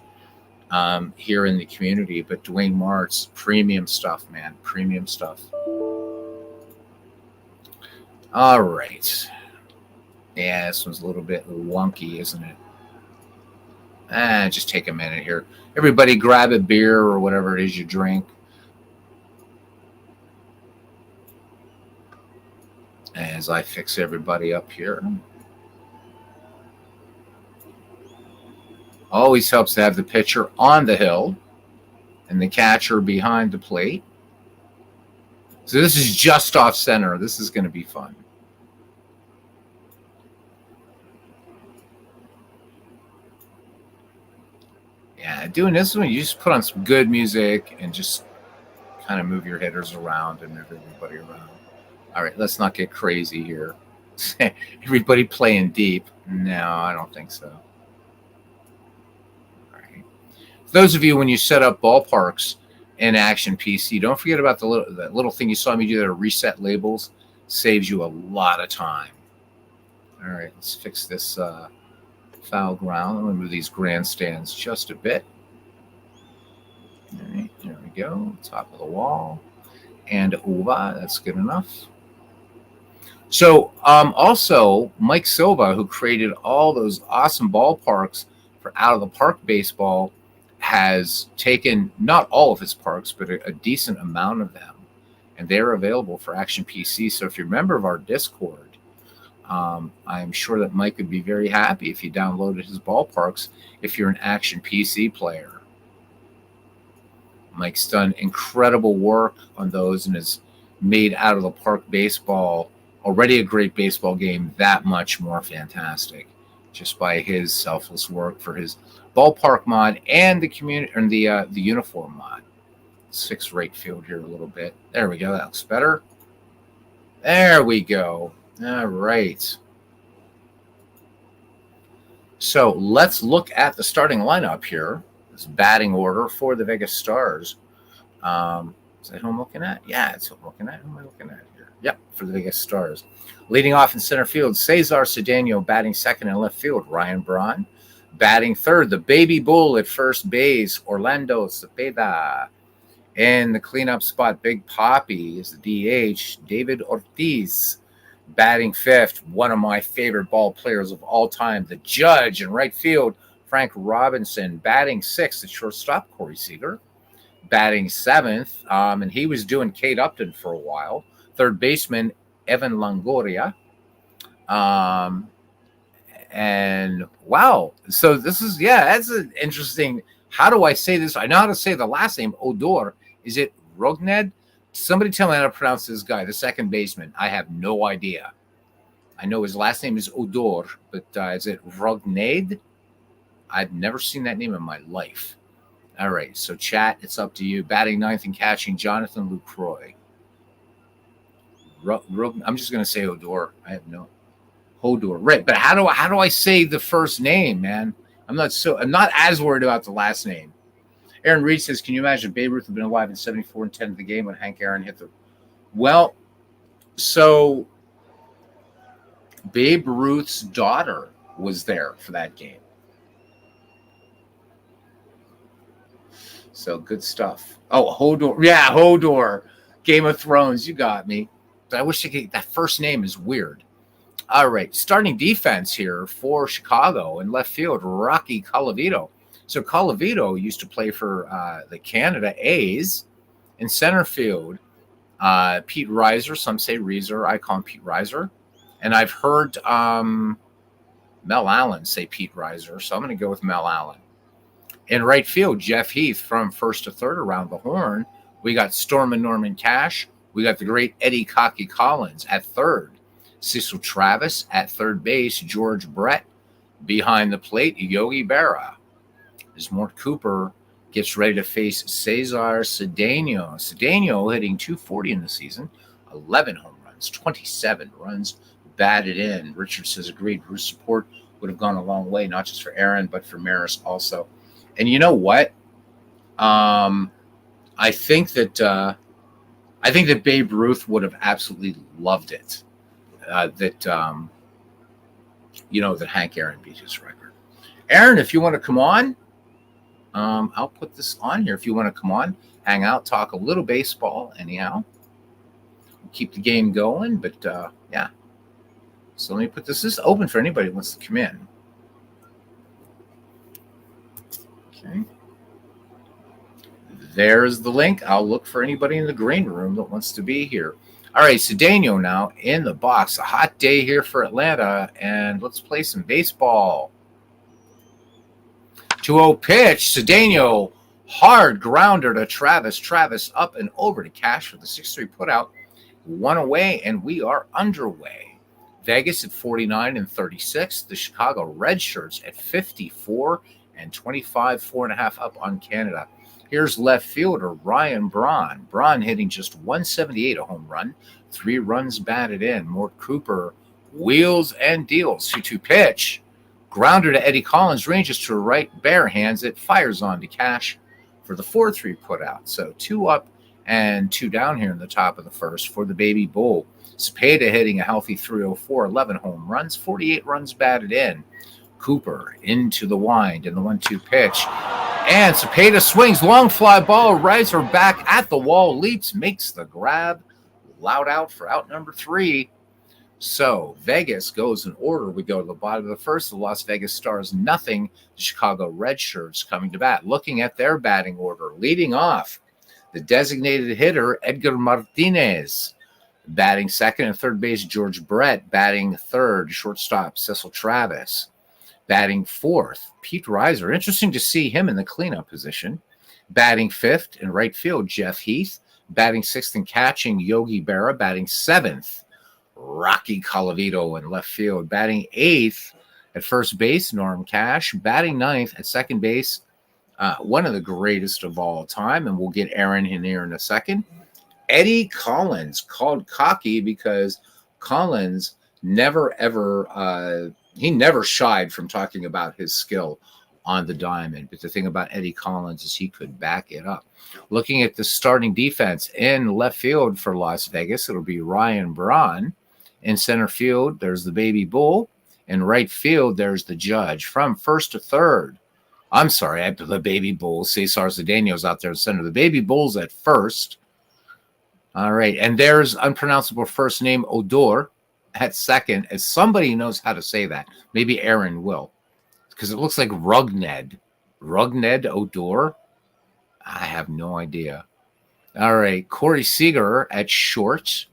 here in the community, but Dwayne Martz, premium stuff, man, premium stuff. All right. Yeah, this one's a little bit wonky, isn't it? Just take a minute here. Everybody grab a beer or whatever it is you drink. As I fix everybody up here. Always helps to have the pitcher on the hill and the catcher behind the plate. So this is just off center. This is going to be fun. Yeah, doing this one, you just put on some good music and just kind of move your hitters around and move everybody around. All right, let's not get crazy here. Everybody playing deep. No, I don't think so. All right. For those of you, when you set up ballparks in Action PC, don't forget about that little thing you saw me do there, reset labels. Saves you a lot of time. All right, let's fix this foul ground. I'm going to move these grandstands just a bit. All right, there we go. Top of the wall. And over. That's good enough. So also, Mike Silva, who created all those awesome ballparks for Out of the Park Baseball, has taken not all of his parks, but a decent amount of them. And they're available for Action PC. So if you're a member of our Discord, I'm sure that Mike would be very happy if you downloaded his ballparks if you're an Action PC player. Mike's done incredible work on those and has made Out of the Park Baseball, already a great baseball game, that much more fantastic just by his selfless work for his ballpark mod and the community and the uniform mod. Let's fix right field here a little bit. There we go. That looks better. There we go. All right. So let's look at the starting lineup here. This batting order for the Vegas Stars. Is that who I'm looking at? Yeah, it's who I'm looking at. Who am I looking at here? Yep, for the Vegas Stars. Leading off in center field, Cesar Cedeno. Batting second in left field, Ryan Braun. Batting third, the baby bull at first base, Orlando Cepeda. In the cleanup spot, Big Papi is the DH, David Ortiz. Batting fifth, one of my favorite ball players of all time, the Judge. In right field, Frank Robinson. Batting sixth, the shortstop, Corey Seager. Batting seventh, and he was doing Kate Upton for a while. Third baseman, Evan Longoria. And wow, so this is, that's an interesting, how do I say this? I know how to say the last name, Odor. Is it Rogned? Somebody tell me how to pronounce this guy, the second baseman. I have no idea. I know his last name is Odor, but is it Rogned? I've never seen that name in my life. All right, so chat, it's up to you. Batting ninth and catching, Jonathan Lucroy. I'm just going to say Odor. I have no Hodor. Right, but how do I say the first name, man? I'm not as worried about the last name. Aaron Reed says, can you imagine Babe Ruth had been alive in 74 and 10 of the game when Hank Aaron hit the... Well, so Babe Ruth's daughter was there for that game. So good stuff. Oh, Hodor. Yeah, Hodor. Game of Thrones. You got me. But I wish that first name is weird. All right. Starting defense here for Chicago in left field, Rocky Colavito. So Colavito used to play for the Canada A's. In center field, Pete Reiser. Some say Reiser. I call him Pete Reiser. And I've heard Mel Allen say Pete Reiser. So I'm going to go with Mel Allen. In right field, Jeff Heath from first to third around the horn. We got Stormin' Norman Cash. We got the great Eddie Cocky Collins at third. Cecil Travis at third base. George Brett behind the plate. Yogi Berra. As Mort Cooper gets ready to face Cesar Cedeno. Cedeno hitting .240 in the season. 11 home runs. 27 runs batted in. Richard says agreed. Bruce support would have gone a long way, not just for Aaron, but for Maris also. And you know what? I think that I think that Babe Ruth would have absolutely loved it. That Hank Aaron beat his record. Aaron, if you want to come on, I'll put this on here. If you want to come on, hang out, talk a little baseball. Anyhow, keep the game going. But yeah, so let me put this. This is open for anybody who wants to come in. Okay. There's the link. I'll look for anybody in the green room that wants to be here. All right, Cedeno now in the box. A hot day here for Atlanta, and let's play some baseball. 2-0 pitch. Cedeno, hard grounder to Travis. Travis up and over to Cash for the 6-3 putout. 1 away, and we are underway. Vegas at 49 and 36. The Chicago Red Shirts at 54 and 25, 4.5 up on Canada. Here's left fielder Ryan Braun. Braun hitting just 178, a home run. 3 runs batted in. Mort Cooper wheels and deals. 2-2 pitch. Grounder to Eddie Collins. Ranges to right. Bare hands it. Fires on to Cash for the 4-3 putout. So 2 up and 2 down here in the top of the first for the Baby Bull. Cepeda hitting a healthy 304. 11 home runs. 48 runs batted in. Cooper into the wind and the 1-2 pitch. And Cepeda swings, long fly ball, riser back at the wall, leaps, makes the grab. Loud out for out number 3. So Vegas goes in order. We go to the bottom of the first. The Las Vegas Stars, nothing. The Chicago Red Shirts coming to bat. Looking at their batting order, leading off, the designated hitter, Edgar Martinez. Batting second and third base, George Brett. Batting third, shortstop, Cecil Travis. Batting fourth, Pete Reiser. Interesting to see him in the cleanup position. Batting fifth in right field, Jeff Heath. Batting sixth and catching, Yogi Berra. Batting seventh, Rocky Colavito in left field. Batting eighth at first base, Norm Cash. Batting ninth at second base, one of the greatest of all time, and we'll get Aaron in here in a second. Eddie Collins, called cocky because Collins never ever he never shied from talking about his skill on the diamond. But the thing about Eddie Collins is he could back it up. Looking at the starting defense in left field for Las Vegas, it'll be Ryan Braun. In center field, there's the Baby Bull. In right field, there's the Judge. From first to third, I'm sorry, the Baby Bull. Cesar Cedeno's out there in center. The Baby Bull's at first. All right, and there's unpronounceable first name Odor at second, as somebody knows how to say that. Maybe Aaron will, because it looks like Rugned Odor. I have no idea. All right, Corey Seager at short,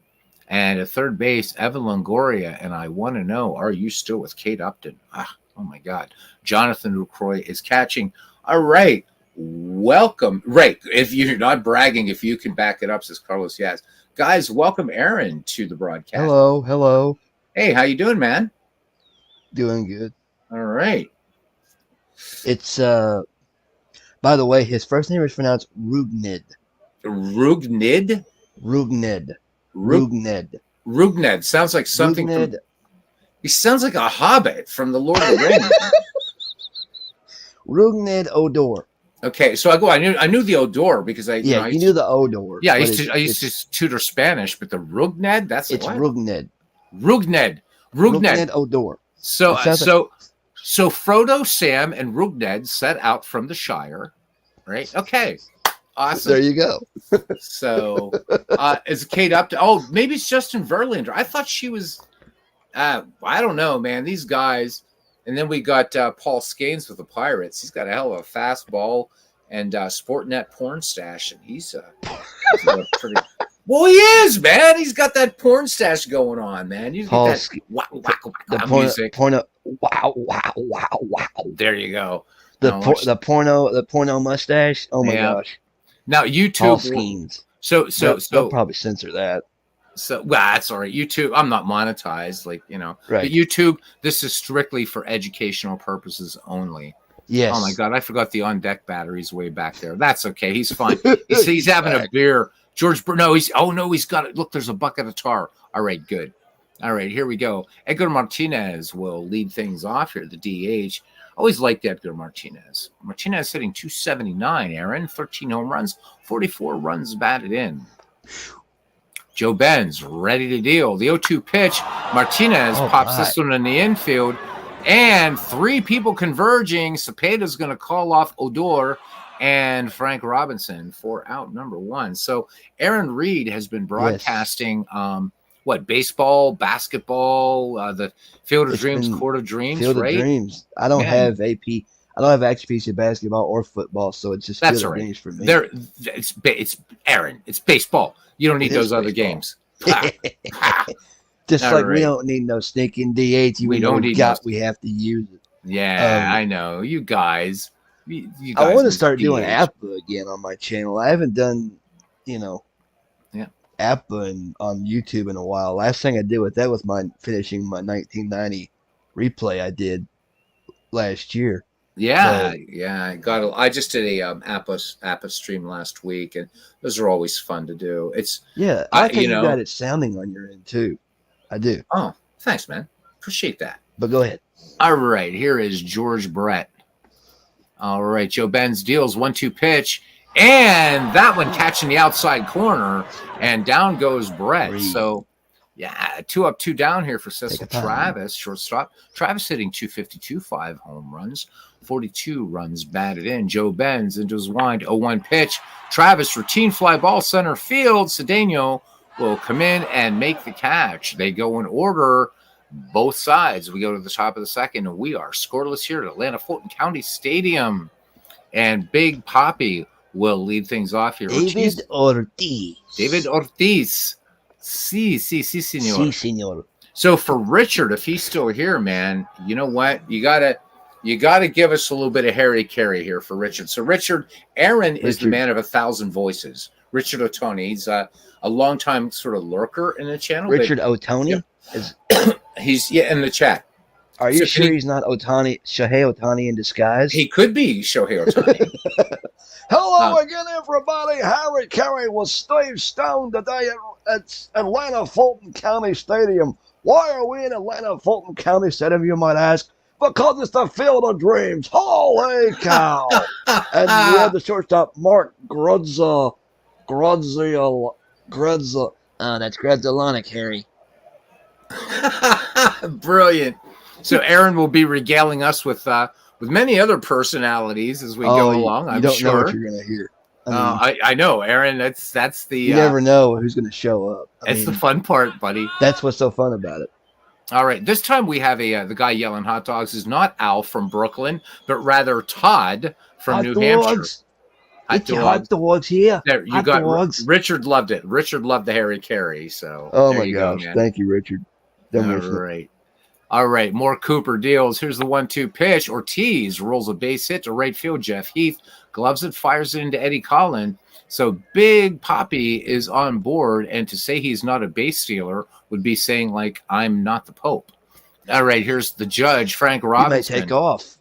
and at third base, Evan Longoria. And I want to know, are you still with Kate Upton? Oh my God. Jonathan Lucroy is catching. All right, welcome. Right, if you're not bragging, if you can back it up, says Carlos Yaz. Guys, welcome Aaron to the broadcast. Hello. Hey, how you doing, man? Doing good. All right. It's by the way, his first name is pronounced Rugned. Rugned? Rugned. Sounds like something from, he sounds like a hobbit from the Lord of the Rings. Rugned Odor. Okay, so I knew the Odor because I knew the Odor. Yeah, I used to tutor Spanish, but the Rugned, it's what? Rugned. Rugned Odor. So Frodo, Sam, and Rugned set out from the Shire, right? Okay, awesome. There you go. So is Kate Upton? Oh, maybe it's Justin Verlander. I thought she was. I don't know, man. These guys. And then we got Paul Scanes with the Pirates. He's got a hell of a fastball and Sportnet porn stash, and he's a pretty. Well, he is, man. He's got that porn stash going on, man. You get that music. Wow. There you go. The porno mustache. Oh my gosh. Now YouTube. Paul Scanes. So they'll probably censor that. So, that's all right. YouTube, I'm not monetized, right. But YouTube, this is strictly for educational purposes only. Yes. Oh my God, I forgot the on deck batteries way back there. That's okay. He's fine. He's having a beer. He's got it. Look, there's a bucket of tar. All right, good. All right, here we go. Edgar Martinez will lead things off here. The DH. Always liked Edgar Martinez. Martinez hitting 279. Aaron, 13 home runs, 44 runs batted in. Joe Benz ready to deal. The 0-2 pitch. Martinez pops this one in the infield. And 3 people converging. Cepeda's going to call off Odor and Frank Robinson for out number 1. So Aaron Reed has been broadcasting baseball, basketball, the Field of Dreams, Court of Dreams, Field right? of Dreams. I don't have AP. I don't have HPC basketball or football, so it's just Field of Dreams for me. It's Aaron. It's baseball. You don't need those other games. Just like we don't need no sneaking DH. We don't need we have to use it. Yeah, I know. You guys. You guys I want to start doing APBA again on my channel. I haven't done, APBA on YouTube in a while. Last thing I did with that was finishing my 1990 replay I did last year. Yeah, I just did a APBA stream last week, and those are always fun to do. I think you got it sounding on your end too. I do. Oh, thanks, man. Appreciate that. But go ahead. All right, here is George Brett. All right, Joe Benz deals 1-2 pitch, and that one catching the outside corner, and down goes Brett. So, 2 up, 2 down here for Cecil Travis, shortstop. Travis hitting .252, 5 home runs, 42 runs batted in. Joe Benz into his wind, 0-1 pitch. Travis, routine fly ball center field. Cedeno will come in and make the catch. They go in order, both sides. We go to the top of the second, and we are scoreless here at Atlanta Fulton County Stadium. And Big Papi will lead things off here. David Ortiz. Sí, señor. Sí, señor. So for Richard, if he's still here, man, you know what? You gotta give us a little bit of Harry Carey here for Richard. So Richard, Aaron is the man of 1,000 voices. Richard Otoni, he's a longtime sort of lurker in the channel. Richard Otoni? He's in the chat. Are you sure he's not Shohei Otani in disguise? He could be Shohei Otani. Hello again, everybody. Harry Carey with Steve Stone today at Atlanta Fulton County Stadium. Why are we in Atlanta Fulton County Stadium, you might ask? Because it's the Field of Dreams. Holy cow. And we have the shortstop, Mark Grudza. Oh, that's Grudzalonic, Harry. Brilliant. So Aaron will be regaling us with many other personalities as we go along. I'm don't sure. Know what you're going to hear. I know, Aaron. That's the. You never know who's going to show up. That's the fun part, buddy. That's what's so fun about it. All right. This time we have the guy yelling hot dogs is not Al from Brooklyn, but rather Todd from New Hampshire. Hot dogs here. There, you got dogs. Richard loved it. Richard loved the Harry Carey. So. Oh my gosh! Thank you, Richard. All right, more Cooper deals. Here's the 1-2 pitch. Ortiz rolls a base hit to right field. Jeff Heath gloves it, fires it into Eddie Collin. So Big Papi is on board, and to say he's not a base stealer would be saying, like, I'm not the Pope. All right, here's the judge, Frank Robinson. He might take off.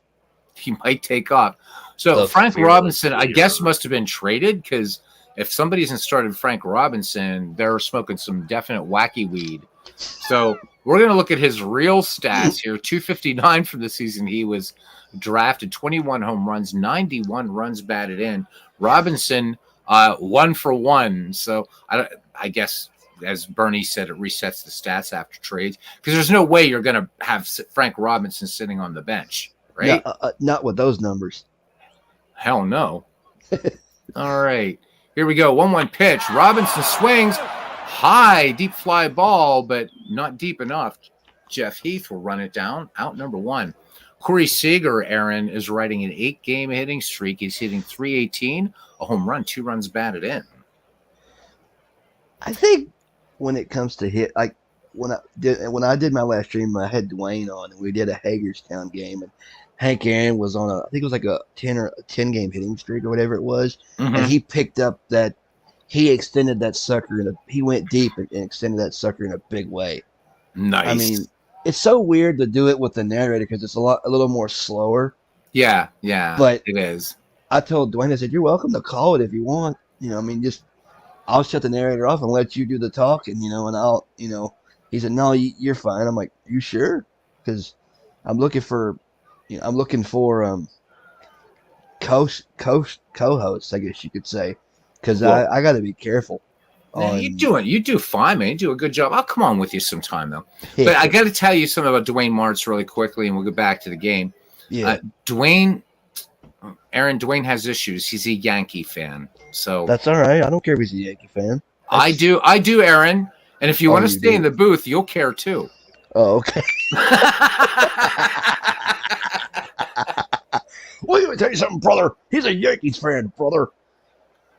He might take off. So Frank Robinson, I guess, must have been traded, because if somebody hasn't started Frank Robinson, they're smoking some definite wacky weed. So we're going to look at his real stats here. 259 for the season. He was drafted, 21 home runs, 91 runs batted in. Robinson, 1 for 1. So I guess, as Bernie said, it resets the stats after trades, because there's no way you're going to have Frank Robinson sitting on the bench, right? No, not with those numbers. Hell no. All right. Here we go. 1-1 pitch. Robinson swings. High, deep fly ball, but not deep enough. Jeff Heath will run it down. Out number 1. Corey Seager, Aaron, is riding an 8-game hitting streak. He's hitting .318, a home run, 2 runs batted in. I think when it comes to hit, like when I did my last stream, I had Dwayne on, and we did a Hagerstown game, and Hank Aaron was on I think it was like a 10-game hitting streak or whatever it was, and he picked up that. He extended that sucker he went deep and extended that sucker in a big way. Nice. I mean, it's so weird to do it with the narrator because it's a little more slower. Yeah, but it is. I told Dwayne, I said, "You're welcome to call it if you want. I'll shut the narrator off and let you do the talking. And I'll, He said, "No, you're fine." I'm like, "You sure?" Because I'm looking for co-hosts, I guess you could say. Because I got to be careful. Yeah, you do fine, man. You do a good job. I'll come on with you sometime, though. But I got to tell you something about Dwayne Martz really quickly, and we'll get back to the game. Yeah. Dwayne has issues. He's a Yankee fan, so That's all right. I don't care if he's a Yankee fan. I do, Aaron. And if you want to stay in the booth, you'll care too. Oh, okay. Well, let me tell you something, brother. He's a Yankees fan, brother.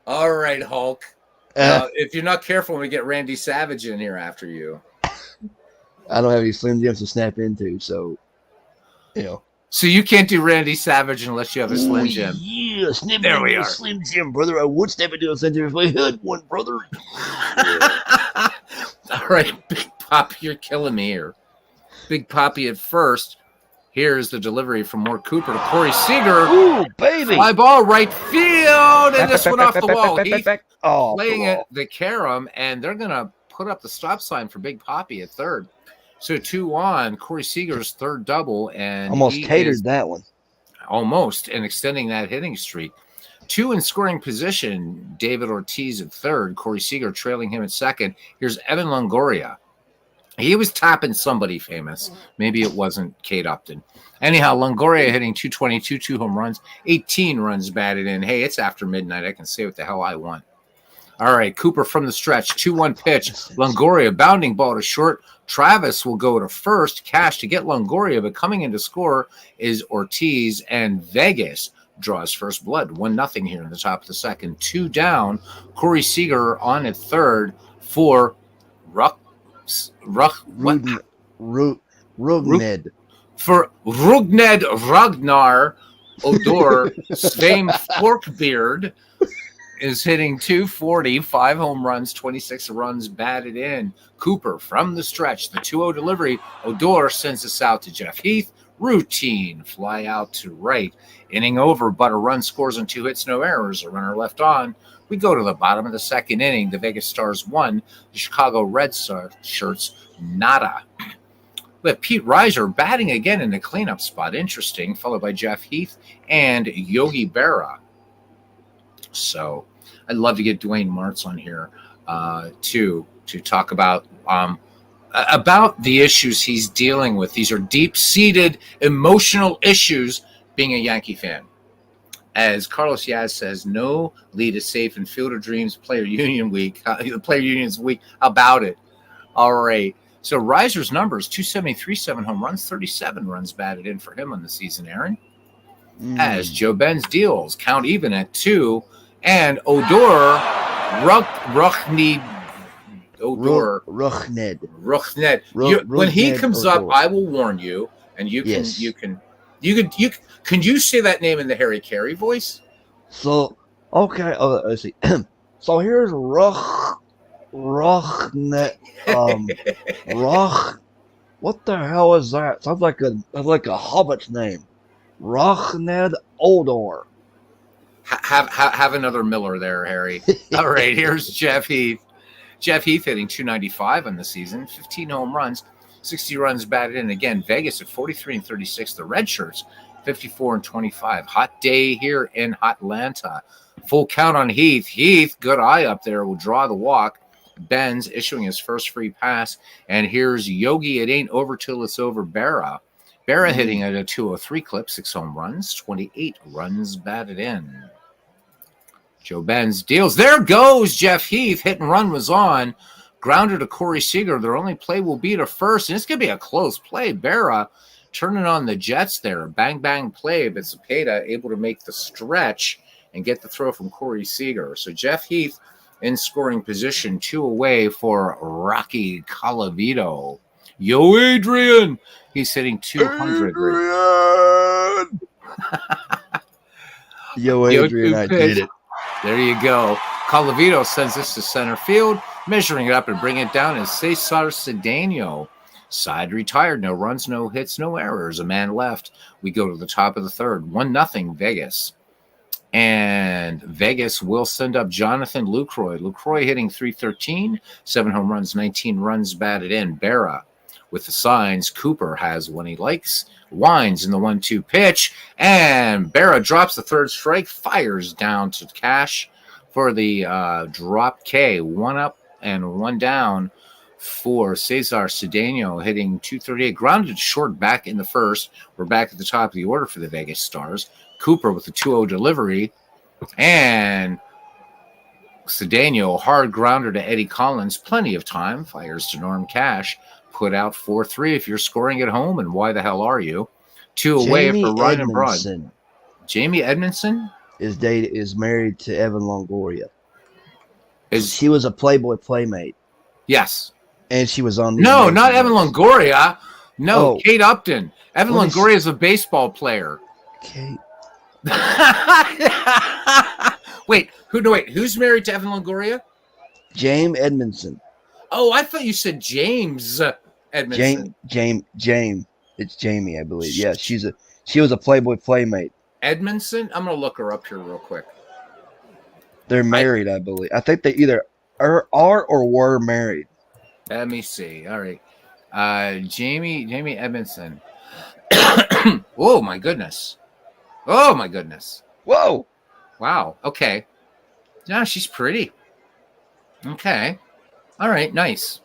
All right, Hulk. If you're not careful, we get Randy Savage in here after you. I don't have any Slim Jims to snap into, so, you know. So you can't do Randy Savage unless you have a Slim Jim. Yeah, snap There into we a are. Slim Jim, brother. I would snap into a Slim Jim if I had one, brother. All right, Big Poppy, you're killing me here. Big Poppy at first. Here's the delivery from Mort Cooper to Corey Seager. Ooh, baby. Fly ball right field, and this one off the wall. Heath Oh, playing it, the carom, and they're going to put up the stop sign for Big Poppy at third. So 2 on, Corey Seager's third double, and almost he catered is that one. almost, and extending that hitting streak. 2 in scoring position, David Ortiz at third, Corey Seager trailing him at second. Here's Evan Longoria. He was tapping somebody famous. Maybe it wasn't Kate Upton. Anyhow, Longoria hitting 222, 2 home runs, 18 runs batted in. Hey, it's after midnight. I can say what the hell I want. All right, Cooper from the stretch, 2-1 pitch. Longoria bounding ball to short. Travis will go to first. Cash to get Longoria, but coming in to score is Ortiz, and Vegas draws first blood. 1-0 here in the top of the second. 2 down. Corey Seager on at third for Rugned. For Rugned Ragnar Odor, Svein Forkbeard is hitting 240, 5 home runs, 26 runs batted in. Cooper from the stretch, the 2-0 delivery. Odor sends us out to Jeff Heath. Routine fly out to right. Inning over, but a run scores on 2 hits, no errors. A runner left on. We go to the bottom of the second inning. The Vegas Stars 1, the Chicago Red Shirts nada. We have Pete Reiser batting again in the cleanup spot. Interesting, followed by Jeff Heath and Yogi Berra. So I'd love to get Dwayne Martz on here to talk about the issues he's dealing with. These are deep-seated emotional issues being a Yankee fan. As Carlos Yaz says, no lead is safe in Field of Dreams Player Union Week. The Player Union's Week. How about it? All right. So Reiser's numbers, 273, 7 home runs, 37 runs batted in for him on the season, Aaron. As Joe Benz deals, count even at 2. And Odor, Ruchned. When he comes up, I will warn you, and you can can you say that name in the Harry Carey voice? So okay, let's see. So here's Ruchnet. What the hell is that? Sounds like a hobbit's name. Ruchned Odor. Have another Miller there, Harry. All right, here's Jeff Heath. Jeff Heath hitting 295 on the season, 15 home runs, 60 runs batted in. Again, Vegas at 43 and 36. The Red Shirts, 54 and 25. Hot day here in Atlanta. Full count on Heath. Heath, good eye up there, will draw the walk. Benz issuing his first free pass. And here's Yogi. It ain't over till it's over. Berra hitting at a 203 clip, 6 home runs, 28 runs batted in. Joe Benz deals. There goes Jeff Heath. Hit and run was on. Grounded to Corey Seager. Their only play will be to first. And it's going to be a close play. Berra turning on the Jets there. Bang, bang play. But Zepeda able to make the stretch and get the throw from Corey Seager. So Jeff Heath in scoring position, 2 away for Rocky Colavito. Yo, Adrian. He's hitting 200. Adrian! Yo, Adrian, I did it. There you go. Colavito sends this to center field. Measuring it up and bring it down is Cesar Cedeno. Side retired. No runs, no hits, no errors. A man left. We go to the top of the third. 1-0 Vegas. And Vegas will send up Jonathan Lucroy. Lucroy hitting 313, 7 home runs, 19 runs batted in. Berra with the signs. Cooper has one he likes. Winds in the 1-2 pitch. And Berra drops the third strike, fires down to Cash for the drop K. 1 up, and one down for Cesar Cedeno, hitting 238, grounded short back in the first. We're back at the top of the order for the Vegas Stars. Cooper with the 2-0 delivery, and Cedeno, hard grounder to Eddie Collins, plenty of time, fires to Norm Cash, put out 4-3 if you're scoring at home, and why the hell are you? 2 away Jamie for Ryan and Broad. Edmondson Jamie Edmondson? is married to Evan Longoria. Is She was a Playboy playmate, yes. and she was on the No, Amazing not Evan Race. Longoria. No, Oh. Kate Upton. Evan What is- Longoria is a baseball player. Kate. Wait, who's married to Evan Longoria? James Edmondson. Oh, I thought you said James Edmondson. James. It's Jamie, I believe. Yeah, she was a Playboy playmate. Edmondson? I'm going to look her up here real quick. They're married, I believe. I think they either are or were married. Let me see. All right. Jamie Edmondson. Oh, my goodness. Oh, my goodness. Whoa! Wow. Okay. Yeah, she's pretty. Okay. All right. Nice.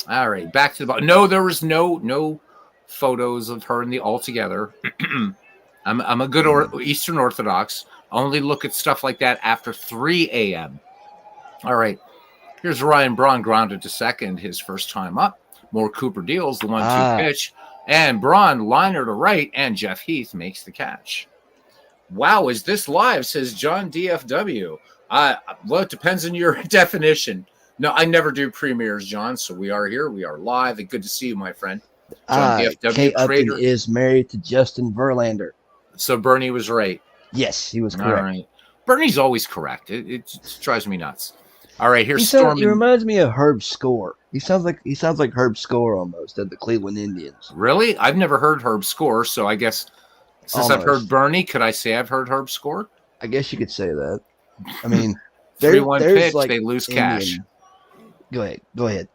All right. Back to the ball. No, there was no photos of her in the all together. I'm a good Eastern Orthodox. Only look at stuff like that after 3 a.m. All right. Here's Ryan Braun grounded to second, his first time up. More Cooper deals the 1-2 pitch. And Braun liner to right, and Jeff Heath makes the catch. Wow, is this live, says John DFW. Well, it depends on your definition. No, I never do premieres, John, so we are here. We are live, and good to see you, my friend. John DFW, Kate Upton creator. is married to Justin Verlander. So Bernie was right. Yes, he was All correct. right. Bernie's always correct. It drives me nuts. All right, here's He Storm. reminds me of Herb Score. He sounds like Herb Score almost at the Cleveland Indians. Really? I've never heard Herb score, so I guess since I've heard Almost. Bernie, could I say I've heard Herb score? I guess you could say that. I mean, 3-1 there's pitch, like they lose cash. Indian- Go ahead.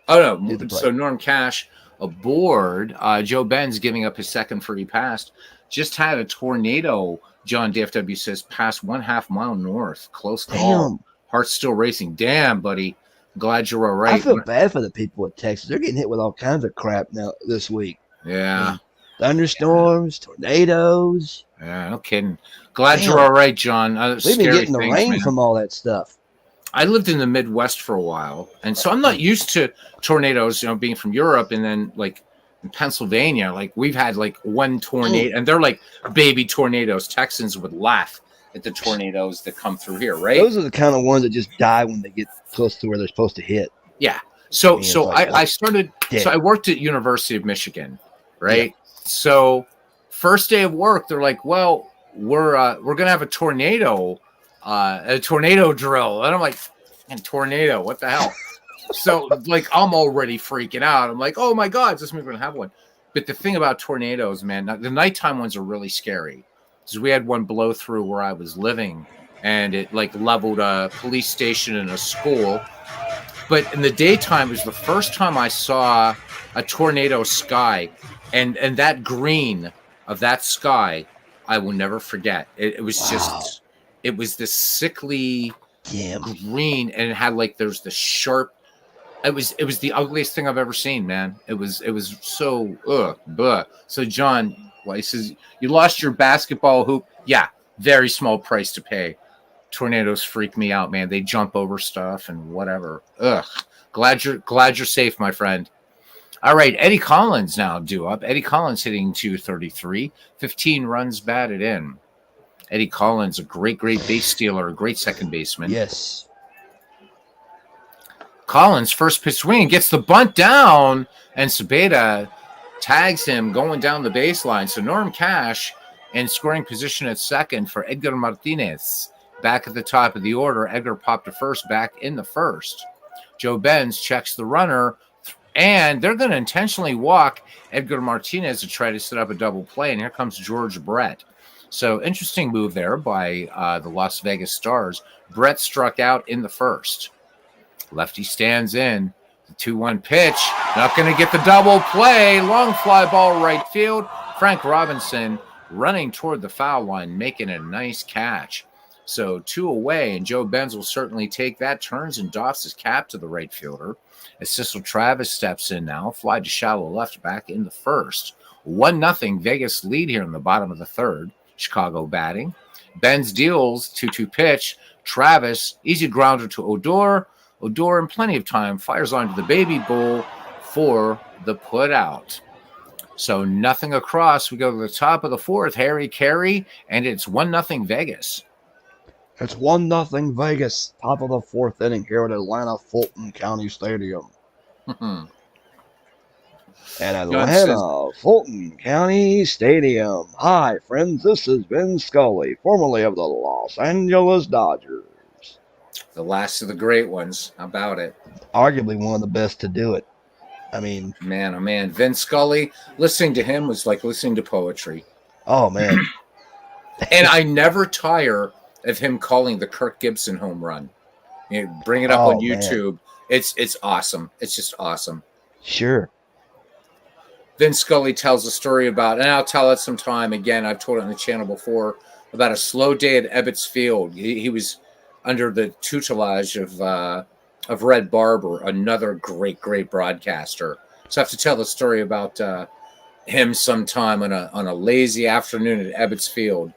Oh, Do no. the play. So Norm Cash aboard. Joe Benz giving up his second free pass. Just had a tornado, John DFW says, past 1/2 mile north. Close call. Damn. Heart's still racing. Damn, buddy. Glad you're all right. I feel bad for the people in Texas. They're getting hit with all kinds of crap now this week. Yeah. Thunderstorms, tornadoes. Yeah, no kidding. Glad Damn. you're all right, John. We've been Scary getting the things, rain man. from all that stuff. I lived in the Midwest for a while, and so I'm not used to tornadoes, being from Europe, and then like in Pennsylvania, like we've had like one tornado, and they're like baby tornadoes. Texans would laugh at the tornadoes that come through here, right? Those are the kind of ones that just die when they get close to where they're supposed to hit. Yeah. So Man, so like I started. dead. So I worked at University of Michigan, right? So first day of work, they're like, "Well, we're gonna have a tornado drill," and I'm like, "And tornado? What the hell?" So like I'm already freaking out. I'm like, "Oh my god, this means we're gonna have one." But the thing about tornadoes, man, the nighttime ones are really scary. Because we had one blow through where I was living, and it like leveled a police station and a school. But in the daytime, it was the first time I saw a tornado sky, and that green of that sky, I will never forget. It was just, it was this sickly Damn. green, and it had like there's the sharp. It was the ugliest thing I've ever seen, man. It was so buh. So John, well, he says you lost your basketball hoop. Yeah, very small price to pay. Tornadoes freak me out, man. They jump over stuff and whatever. Ugh. Glad you're safe, my friend. All right, Eddie Collins now due up. Eddie Collins hitting 233, 15 runs batted in. Eddie Collins, a great base stealer, a great second baseman. Yes. Collins, first pitch swing, gets the bunt down, and Sabeda tags him going down the baseline. So Norm Cash in scoring position at second for Edgar Martinez. Back at the top of the order, Edgar popped to first, back in the first. Joe Benz checks the runner, and they're going to intentionally walk Edgar Martinez to try to set up a double play, and here comes George Brett. So interesting move there by the Las Vegas Stars. Brett struck out in the first. Lefty stands in. The 2-1 pitch. Not going to get the double play. Long fly ball right field. Frank Robinson running toward the foul line, making a nice catch. So 2 away, and Joe Benz will certainly take that. Turns and doffs his cap to the right fielder. As Cecil Travis steps in now, fly to shallow left back in the first. 1-0 Vegas lead here in the bottom of the third. Chicago batting. Benz deals 2-2 pitch. Travis, easy grounder to Odor. Odor, in plenty of time, fires onto the baby bull for the putout. So nothing across. We go to the top of the fourth. Harry Carey, and it's 1-0 Vegas. It's 1-0 Vegas, top of the fourth inning here at Atlanta Fulton County Stadium. And Atlanta Fulton County Stadium. Hi, friends. This is Ben Scully, formerly of the Los Angeles Dodgers. The last of the great ones. How about it? Arguably one of the best to do it. I mean, man, oh man, Vin Scully, listening to him was like listening to poetry. Oh, man. And I never tire of him calling the Kirk Gibson home run. You know, bring it up on YouTube. Man. It's awesome. It's just awesome. Sure. Vin Scully tells a story about, and I'll tell it sometime again. I've told it on the channel before, about a slow day at Ebbets Field. He was under the tutelage of Red Barber, another great broadcaster. So I have to tell the story about him sometime on a lazy afternoon at Ebbets Field.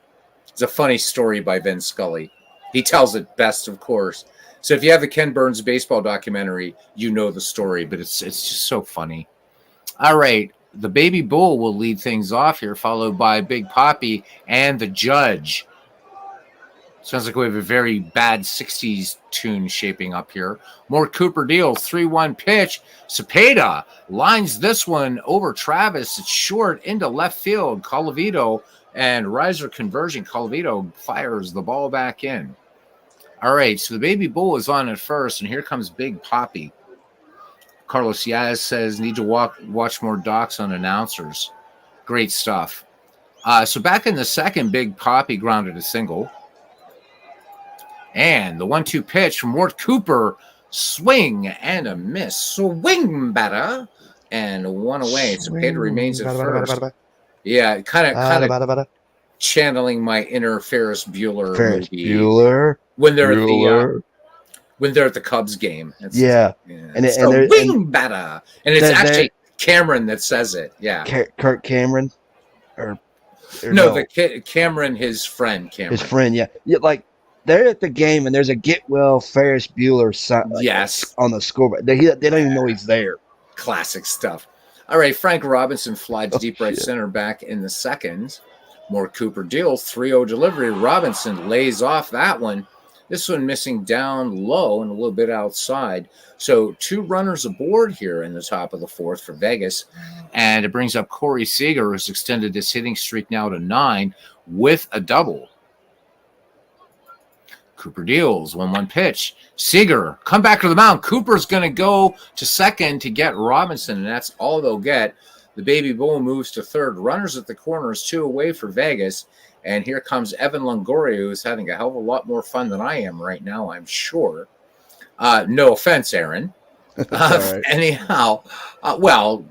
It's a funny story by Vin Scully. He tells it best, of course. So if you have the Ken Burns baseball documentary, you know the story, but it's just so funny. All right, the Baby Bull will lead things off here, followed by Big Papi and the Judge. Sounds like we have a very bad 60s tune shaping up here. Mort Cooper deals 3-1 pitch. Cepeda lines this one over Travis. It's short into left field. Colavito and riser conversion. Colavito fires the ball back in. All right, so the Baby Bull is on at first, and here comes Big Papi. Carlos Yaz says, need to watch more docs on announcers. Great stuff. So back in the second, Big Papi grounded a single. And the 1-2 pitch from Mort Cooper, swing and a miss. Swing better. And one away. Cepeda remains at first. Yeah, kind of channeling my inner Ferris Bueller movie. Bueller. When they're at the Cubs game. Yeah. And swing better. And it's actually Cameron that says it. Yeah. Kirk Cameron? Or no, Cameron, his friend Cameron. His friend, yeah. Like, they're at the game, and there's a Get Well Ferris Bueller sign on the scoreboard. They don't even know he's there. Classic stuff. All right, Frank Robinson flies deep right center back in the second. Mort Cooper deals 3-0 delivery. Robinson lays off that one. This one missing down low and a little bit outside. So 2 runners aboard here in the top of the fourth for Vegas. And it brings up Corey Seager, who's extended his hitting streak now to 9 with a double. Cooper deals 1-1 pitch. Seager, come back to the mound. Cooper's going to go to second to get Robinson, and that's all they'll get. The Baby Bull moves to third. Runners at the corners, 2 away for Vegas. And here comes Evan Longoria, who's having a hell of a lot more fun than I am right now, I'm sure. No offense, Aaron. Right. Anyhow, well,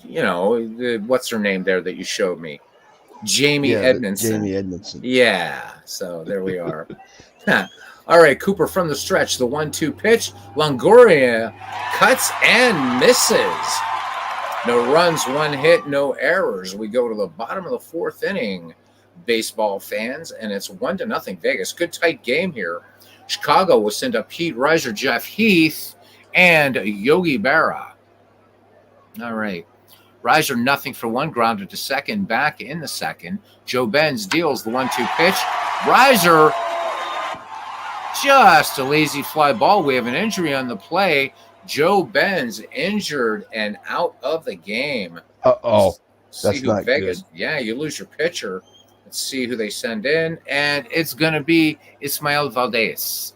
you know, what's her name there that you showed me? Jamie Edmondson. Jamie Edmondson. Yeah, so there we are. All right, Cooper from the stretch, the 1-2 pitch. Longoria cuts and misses. No runs, 1 hit, no errors. We go to the bottom of the fourth inning, baseball fans, and it's 1-0 Vegas. Good tight game here. Chicago will send up Pete Reiser, Jeff Heath, and Yogi Berra. All right. Reiser, 0-for-1, grounded to second, back in the second. Joe Benz deals the 1-2 pitch. Reiser, just a lazy fly ball. We have an injury on the play. Joe Benz injured and out of the game. Uh-oh. That's not Vegas. Good. Yeah, you lose your pitcher. Let's see who they send in. And it's going to be Ismael Valdez.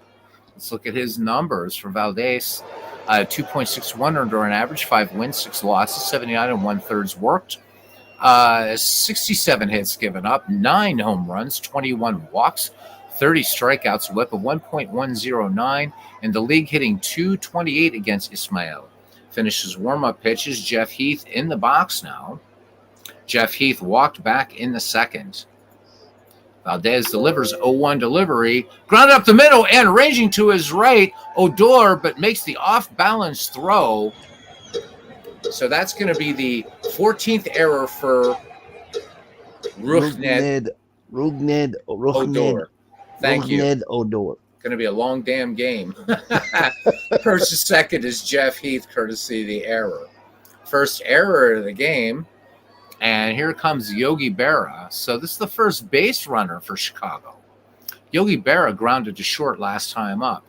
Let's look at his numbers for Valdez. 2.61 earned on average, 5 wins, 6 losses, 79 1/3 worked. 67 hits given up, 9 home runs, 21 walks, 30 strikeouts, whip of 1.109, and the league hitting .228 against Ismael. Finishes warm-up pitches. Jeff Heath in the box now. Jeff Heath walked back in the second. Valdez delivers 0-1 delivery. Ground up the middle and ranging to his right, Odor, but makes the off-balance throw. So that's going to be the 14th error for Rugned Odor. Thank you. Rugned Odor. Going to be a long damn game. First and second is Jeff Heath, courtesy of the error. First error of the game. And here comes Yogi Berra. So this is the first base runner for Chicago. Yogi Berra grounded to short last time up.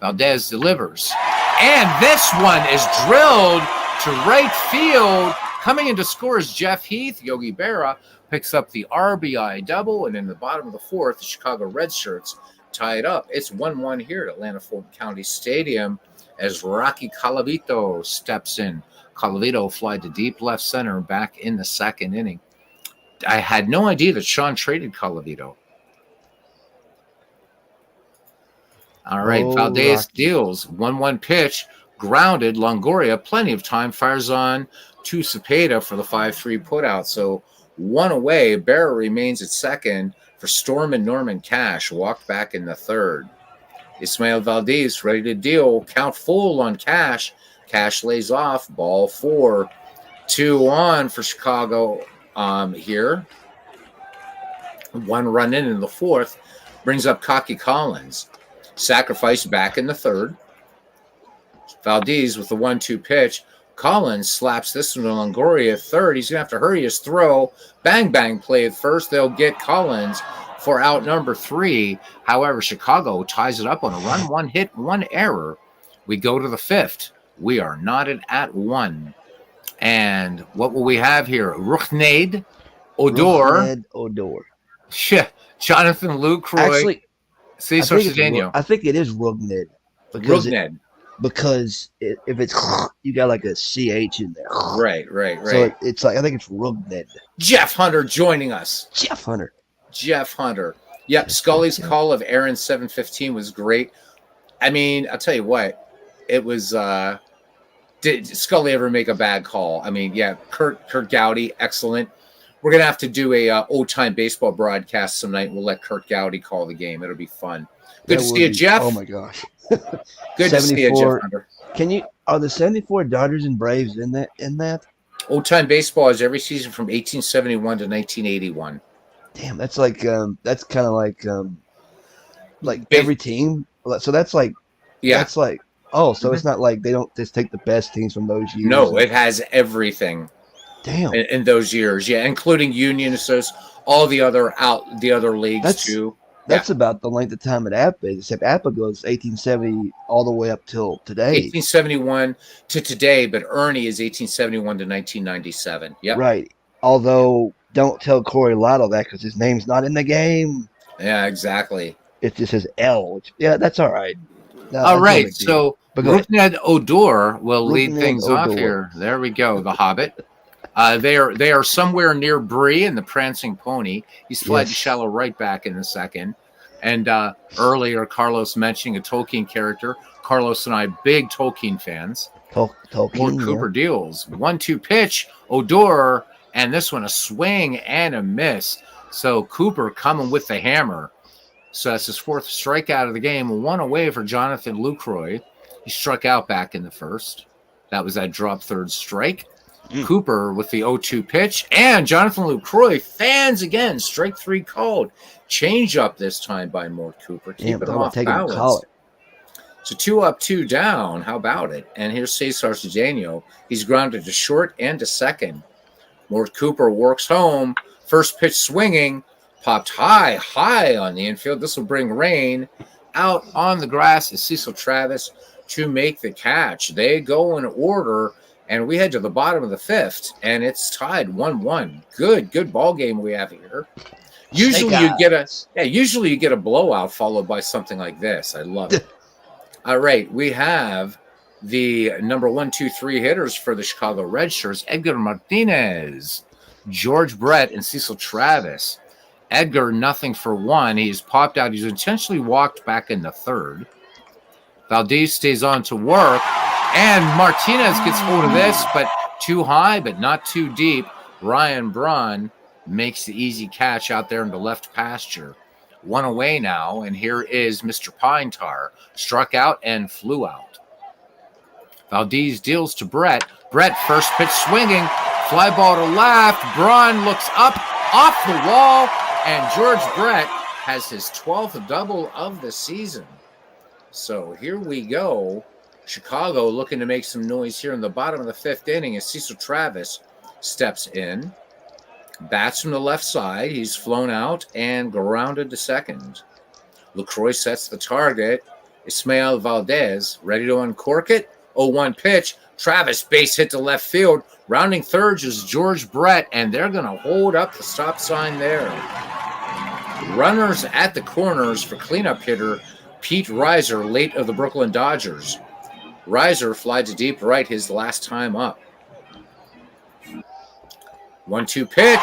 Valdez delivers. And this one is drilled to right field. Coming in to score is Jeff Heath. Yogi Berra picks up the RBI double. And in the bottom of the fourth, the Chicago Red Shirts tie it up. It's 1-1 here at Atlanta Fulton County Stadium as Rocky Colavito steps in. Colavito fly to deep left center back in the second inning. I had no idea that Sean traded Colavito. All right, Valdez deals 1-1 pitch, grounded. Longoria, plenty of time, fires on to Cepeda for the 5-3 putout. So one away. Berra remains at second for Storm and Norman Cash. Walked back in the third. Ismael Valdez ready to deal. Count full on Cash. Cash lays off. Ball 4. 2 on for Chicago here. 1 run in the fourth. Brings up Cocky Collins. Sacrifice back in the third. Valdez with the 1-2 pitch. Collins slaps this one to Longoria at third. He's going to have to hurry his throw. Bang, bang play at first. They'll get Collins for out number 3. However, Chicago ties it up on a run, 1 hit, 1 error. We go to the fifth. We are knotted at 1. And what will we have here? Rugned Odor. Jonathan Lucroy. Actually, Cesar Cedeno. I think it is Rugned. Because if it's you got like a CH in there. Right. So it's like I think it's Rugned. Jeff Hunter joining us. Jeff Hunter. Yep, Scully's call of Aaron 715 was great. I mean, I'll tell you what. It was did Scully ever make a bad call? I mean, yeah, Kurt Gowdy, excellent. We're gonna have to do a old time baseball broadcast some night. We'll let Kurt Gowdy call the game. It'll be fun. Good to see you, Jeff. Oh my gosh. Good to see you, Jeff Hunter. Are the 74 Dodgers and Braves in that? Old time baseball is every season from 1871 to 1981. Damn, that's like that's kind of like every team. So that's like that's like it's not like they don't just take the best teams from those years. No, it has everything. Damn. In those years, yeah, including Union, all the other leagues too. That's about the length of time at APA, except APA goes 1870 all the way up till today. 1871 to today, but Ernie is 1871 to 1997. Yep. Right. Although, don't tell Corey Lotto that because his name's not in the game. Yeah, exactly. It just says L. Yeah, that's all right. No, all right, so Rugned Odor will lead things off here. There we go, the Hobbit. They are somewhere near Bree and the Prancing Pony. He's flied to shallow right back in the second. And earlier, Carlos mentioning a Tolkien character. Carlos and I, big Tolkien fans. Tolkien. Cooper deals. 1-2 pitch, Odor, and this one a swing and a miss. So Cooper coming with the hammer. So that's his 4th strikeout of the game. 1 away for Jonathan Lucroy. He struck out back in the first. That was that drop 3rd strike. Cooper with the 0-2 pitch, and Jonathan Lucroy fans again. Strike 3 called. Change up this time by Mort Cooper. Keep it off balance. So 2 up, 2 down. How about it? And here's Cesar Cedeno. He's grounded to short and to second. Mort Cooper works home. First pitch swinging. Popped high on the infield. This will bring rain. Out on the grass is Cecil Travis to make the catch. They go in order. And we head to the bottom of the 5th, and it's tied 1-1. Good ball game we have here. Usually you get a blowout followed by something like this. I love it. All right, we have the number 1, 2, 3 hitters for the Chicago Red Shirts: Edgar Martinez, George Brett, and Cecil Travis. Edgar, nothing for 1. He's popped out. He's intentionally walked back in the 3rd. Valdez stays on to work. And Martinez gets hold of this, but too high, but not too deep. Ryan Braun makes the easy catch out there in the left pasture. One away now, and here is Mr. Pine Tar. Struck out and flew out. Valdez deals to Brett. Brett, first pitch swinging. Fly ball to left. Braun looks up, off the wall, and George Brett has his 12th double of the season. So here we go. Chicago looking to make some noise here in the bottom of the 5th inning as Cecil Travis steps in. Bats from the left side. He's flown out and grounded to second. LaCroix sets the target. Ismael Valdez ready to uncork it. 0-1 pitch. Travis base hit to left field. Rounding third is George Brett, and they're going to hold up the stop sign there. Runners at the corners for cleanup hitter Pete Reiser, late of the Brooklyn Dodgers. Reiser flied to deep right his last time up. 1-2 pitch,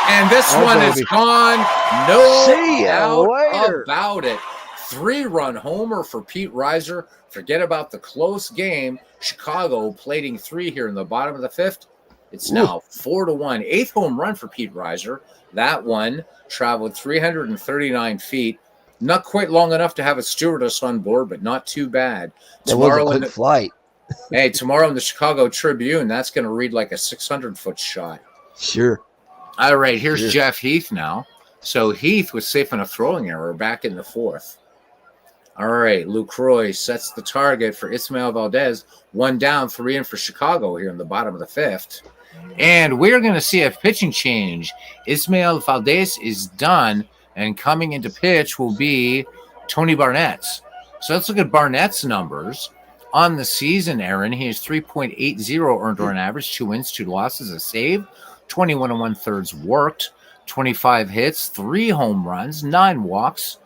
and this one is gone. No doubt about it. 3-run homer for Pete Reiser. Forget about the close game. Chicago plating 3 here in the bottom of the 5th. It's now 4-1. 8th home run for Pete Reiser. That one traveled 339 feet. Not quite long enough to have a stewardess on board, but not too bad. That was a quick flight. Hey, tomorrow in the Chicago Tribune, that's going to read like a 600-foot shot. Sure. All right, here's Jeff Heath now. So Heath was safe on a throwing error back in the 4th. All right, Lucroy sets the target for Ismael Valdez. 1 down, 3 in for Chicago here in the bottom of the 5th. And we're going to see a pitching change. Ismael Valdez is done, and coming into pitch will be Tony Barnett. So let's look at Barnett's numbers. On the season, Aaron, he has 3.80 earned run average, 2 wins, 2 losses, a save, 21 1/3 worked, 25 hits, 3 home runs, 9 walks,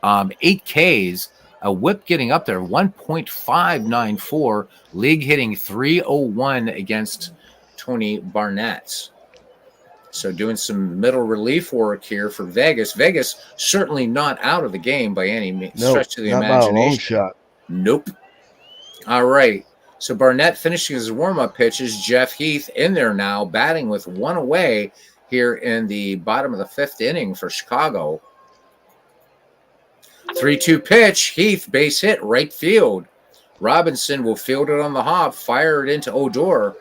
8 Ks, a whip getting up there, 1.594, league hitting 301 against Tony Barnett. So doing some middle relief work here for Vegas. Vegas certainly not out of the game by any stretch of the imagination. Not a long shot. Nope. All right. So Barnett finishing his warm-up pitches. Jeff Heath in there now, batting with 1 away here in the bottom of the 5th inning for Chicago. 3-2 pitch. Heath, base hit, right field. Robinson will field it on the hop, fire it into Odor.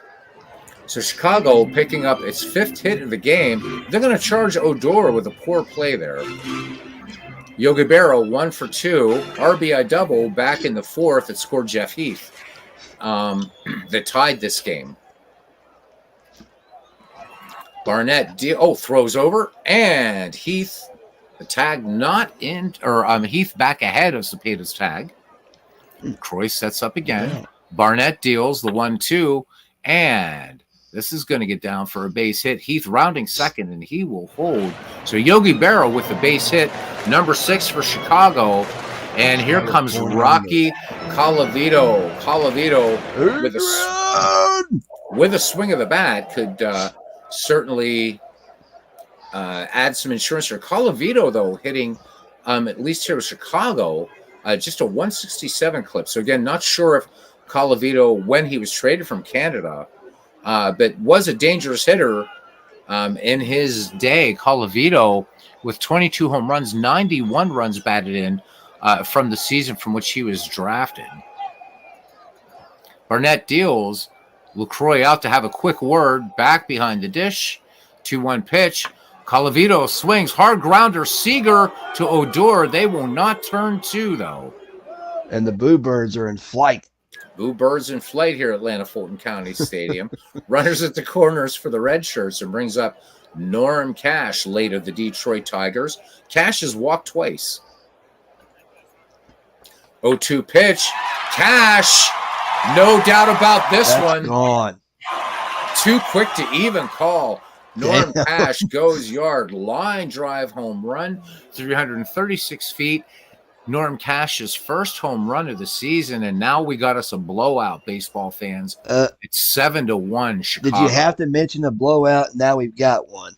So Chicago picking up its 5th hit of the game. They're going to charge Odor with a poor play there. Yogi Berra 1 for 2. RBI double back in the 4th. It scored Jeff Heath. That tied this game. Barnett throws over, and Heath, the tag not in, or Heath back ahead of Cepeda's tag. Croy sets up again. Yeah. Barnett deals the 1-2, and this is going to get down for a base hit. Heath rounding second, and he will hold. So Yogi Berra with the base hit, number 6 for Chicago. And here comes Rocky Colavito. Colavito with a swing of the bat could certainly add some insurance here. Colavito, though, hitting at least here with Chicago, just a 167 clip. So again, not sure if Colavito, when he was traded from Canada, but was a dangerous hitter in his day. Colavito with 22 home runs, 91 runs batted in from the season from which he was drafted. Barnett deals. LaCroix out to have a quick word. Back behind the dish. 2-1 pitch. Colavito swings. Hard grounder. Seager to Odor. They will not turn 2, though. And the Boo Birds are in flight. Boo Birds in flight here at Atlanta Fulton County Stadium. Runners at the corners for the red shirts, and brings up Norm Cash, late of the Detroit Tigers. Cash has walked twice. 0-2 pitch. Cash, no doubt about this one. Gone. Too quick to even call. Norm Cash goes yard. Line drive home run, 336 feet. Norm Cash's first home run of the season, and now we got us a blowout, baseball fans. It's 7-1 Chicago. Did you have to mention the blowout? Now we've got one.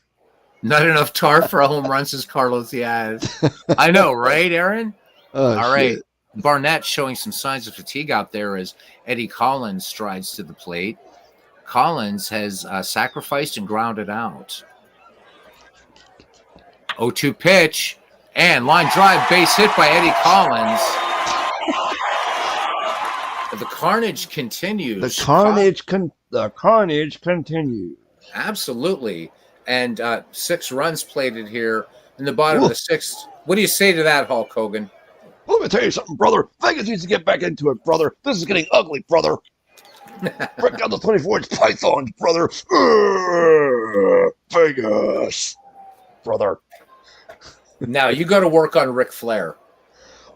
Not enough tar for a home run, says Carlos Diaz. I know, right, Aaron? All right. Barnett showing some signs of fatigue out there as Eddie Collins strides to the plate. Collins has sacrificed and grounded out. 0-2 pitch. And line drive, base hit by Eddie Collins. The carnage continues. The carnage continues. Absolutely. And 6 runs plated here in the bottom of the 6th. What do you say to that, Hulk Hogan? Let me tell you something, brother. Vegas needs to get back into it, brother. This is getting ugly, brother. Break out the 24-inch pythons, brother. Vegas, brother. Now you go to work on Ric Flair.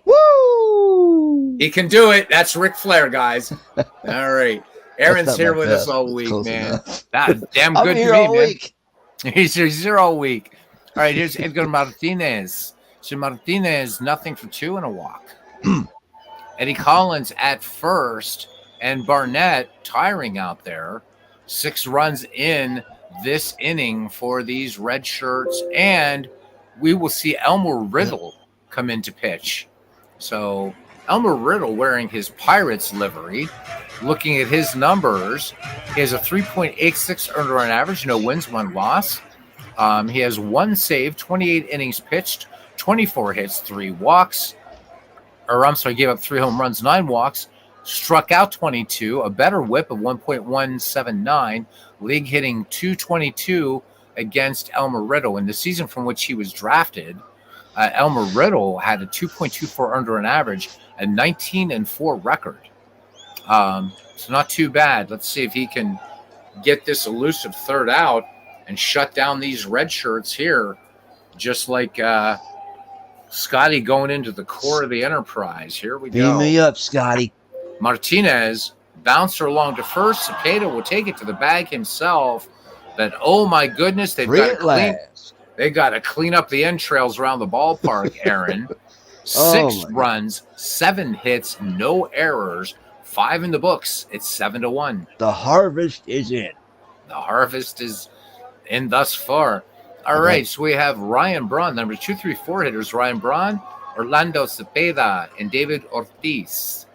Woo! He can do it. That's Ric Flair, guys. All right. Aaron's here with us all week, man. That's damn good to me, man. He's here all week. All right, here's Edgar Martinez. So Martinez, nothing for 2 and a walk. Eddie Collins at first, and Barnett tiring out there. 6 runs in this inning for these red shirts, and we will see Elmer Riddle come into pitch. So Elmer Riddle wearing his Pirates livery. Looking at his numbers, he has a 3.86 earned run average, no wins, 1 loss. He has 1 save, 28 innings pitched, 24 hits, 3 walks. Gave up 3 home runs, 9 walks. Struck out 22, a better whip of 1.179, league hitting 222 against Elmer Riddle. In the season from which he was drafted, Elmer Riddle had a 2.24 earned run average, a 19-4 record. So not too bad. Let's see if he can get this elusive third out and shut down these red shirts here, just like Scotty going into the core of the Enterprise. Here we go. Beam me up, Scotty. Martinez bouncer along to first. Cepeda will take it to the bag himself. But oh my goodness, they've got to clean up the entrails around the ballpark, Aaron. 6 runs, 7 hits, no errors, 5 in the books. It's 7-1. The harvest is in. The harvest is in thus far. All right, so we have Ryan Braun, number 2, 3, 4 hitters. Ryan Braun, Orlando Cepeda, and David Ortiz.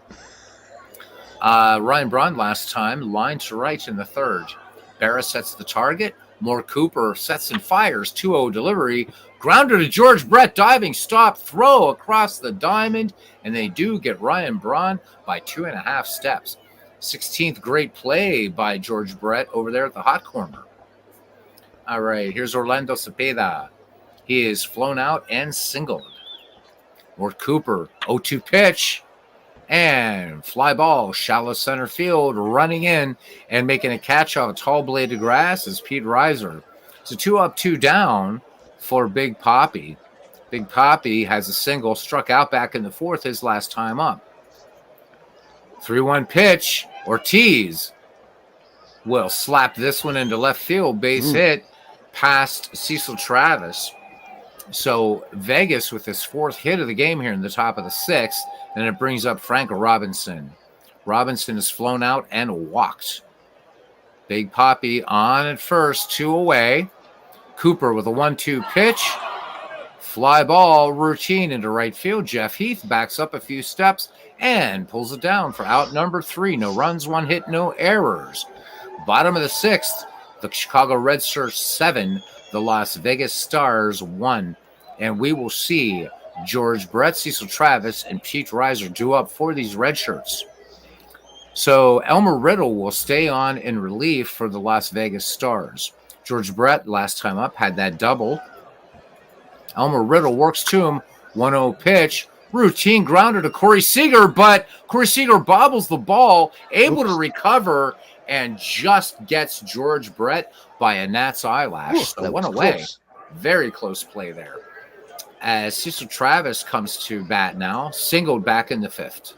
Ryan Braun last time, line to right in the 3rd. Berra sets the target. Moore Cooper sets and fires. 2-0 delivery. Grounder to George Brett. Diving stop. Throw across the diamond. And they do get Ryan Braun by 2.5 steps. 16th great play by George Brett over there at the hot corner. All right, here's Orlando Cepeda. He is flown out and singled. Moore Cooper, 0-2 pitch. And fly ball, shallow center field, running in and making a catch off a tall blade of grass is Pete Reiser. So 2 up, 2 down for Big Papi. Big Papi has a single, struck out back in the 4th his last time up. 3-1 pitch. Ortiz will slap this one into left field, base hit past Cecil Travis. So Vegas with his 4th hit of the game here in the top of the 6th, and it brings up Frank Robinson. Robinson is flown out and walked. Big Papi on at first, 2 away. Cooper with a 1-2 pitch. Fly ball routine into right field. Jeff Heath backs up a few steps and pulls it down for out number 3. No runs, 1 hit, no errors. Bottom of the 6th, the Chicago Red Sox 7, the Las Vegas Stars 1. And we will see George Brett, Cecil Travis, and Pete Reiser do up for these red shirts. So Elmer Riddle will stay on in relief for the Las Vegas Stars. George Brett, last time up, had that double. Elmer Riddle works to him. 1-0 pitch. Routine grounder to Corey Seager, but Corey Seager bobbles the ball, able to recover, and just gets George Brett by a gnat's eyelash. So 1 away. Close. Very close play there. As Cecil Travis comes to bat now, singled back in the 5th.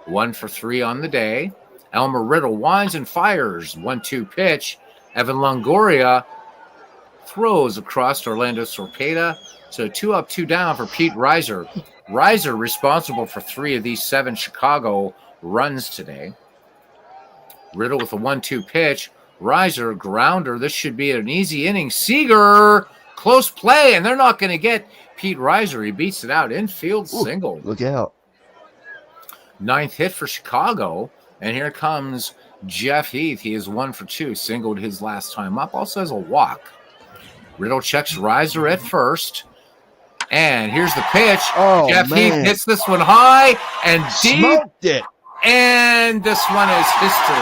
1 for 3 on the day. Elmer Riddle winds and fires. 1-2 pitch. Evan Longoria throws across Orlando Cepeda. So 2 up, 2 down for Pete Reiser. Reiser responsible for 3 of these 7 Chicago runs today. Riddle with a 1-2 pitch. Reiser, grounder. This should be an easy inning. Seager, close play, and they're not going to get Pete Reiser. He beats it out. Infield single. Look out. 9th hit for Chicago. And here comes Jeff Heath. He is 1 for 2. Singled his last time up. Also has a walk. Riddle checks Reiser at first. And here's the pitch. Oh, Jeff man. Heath hits this one high and deep. Smoked it. And this one is history.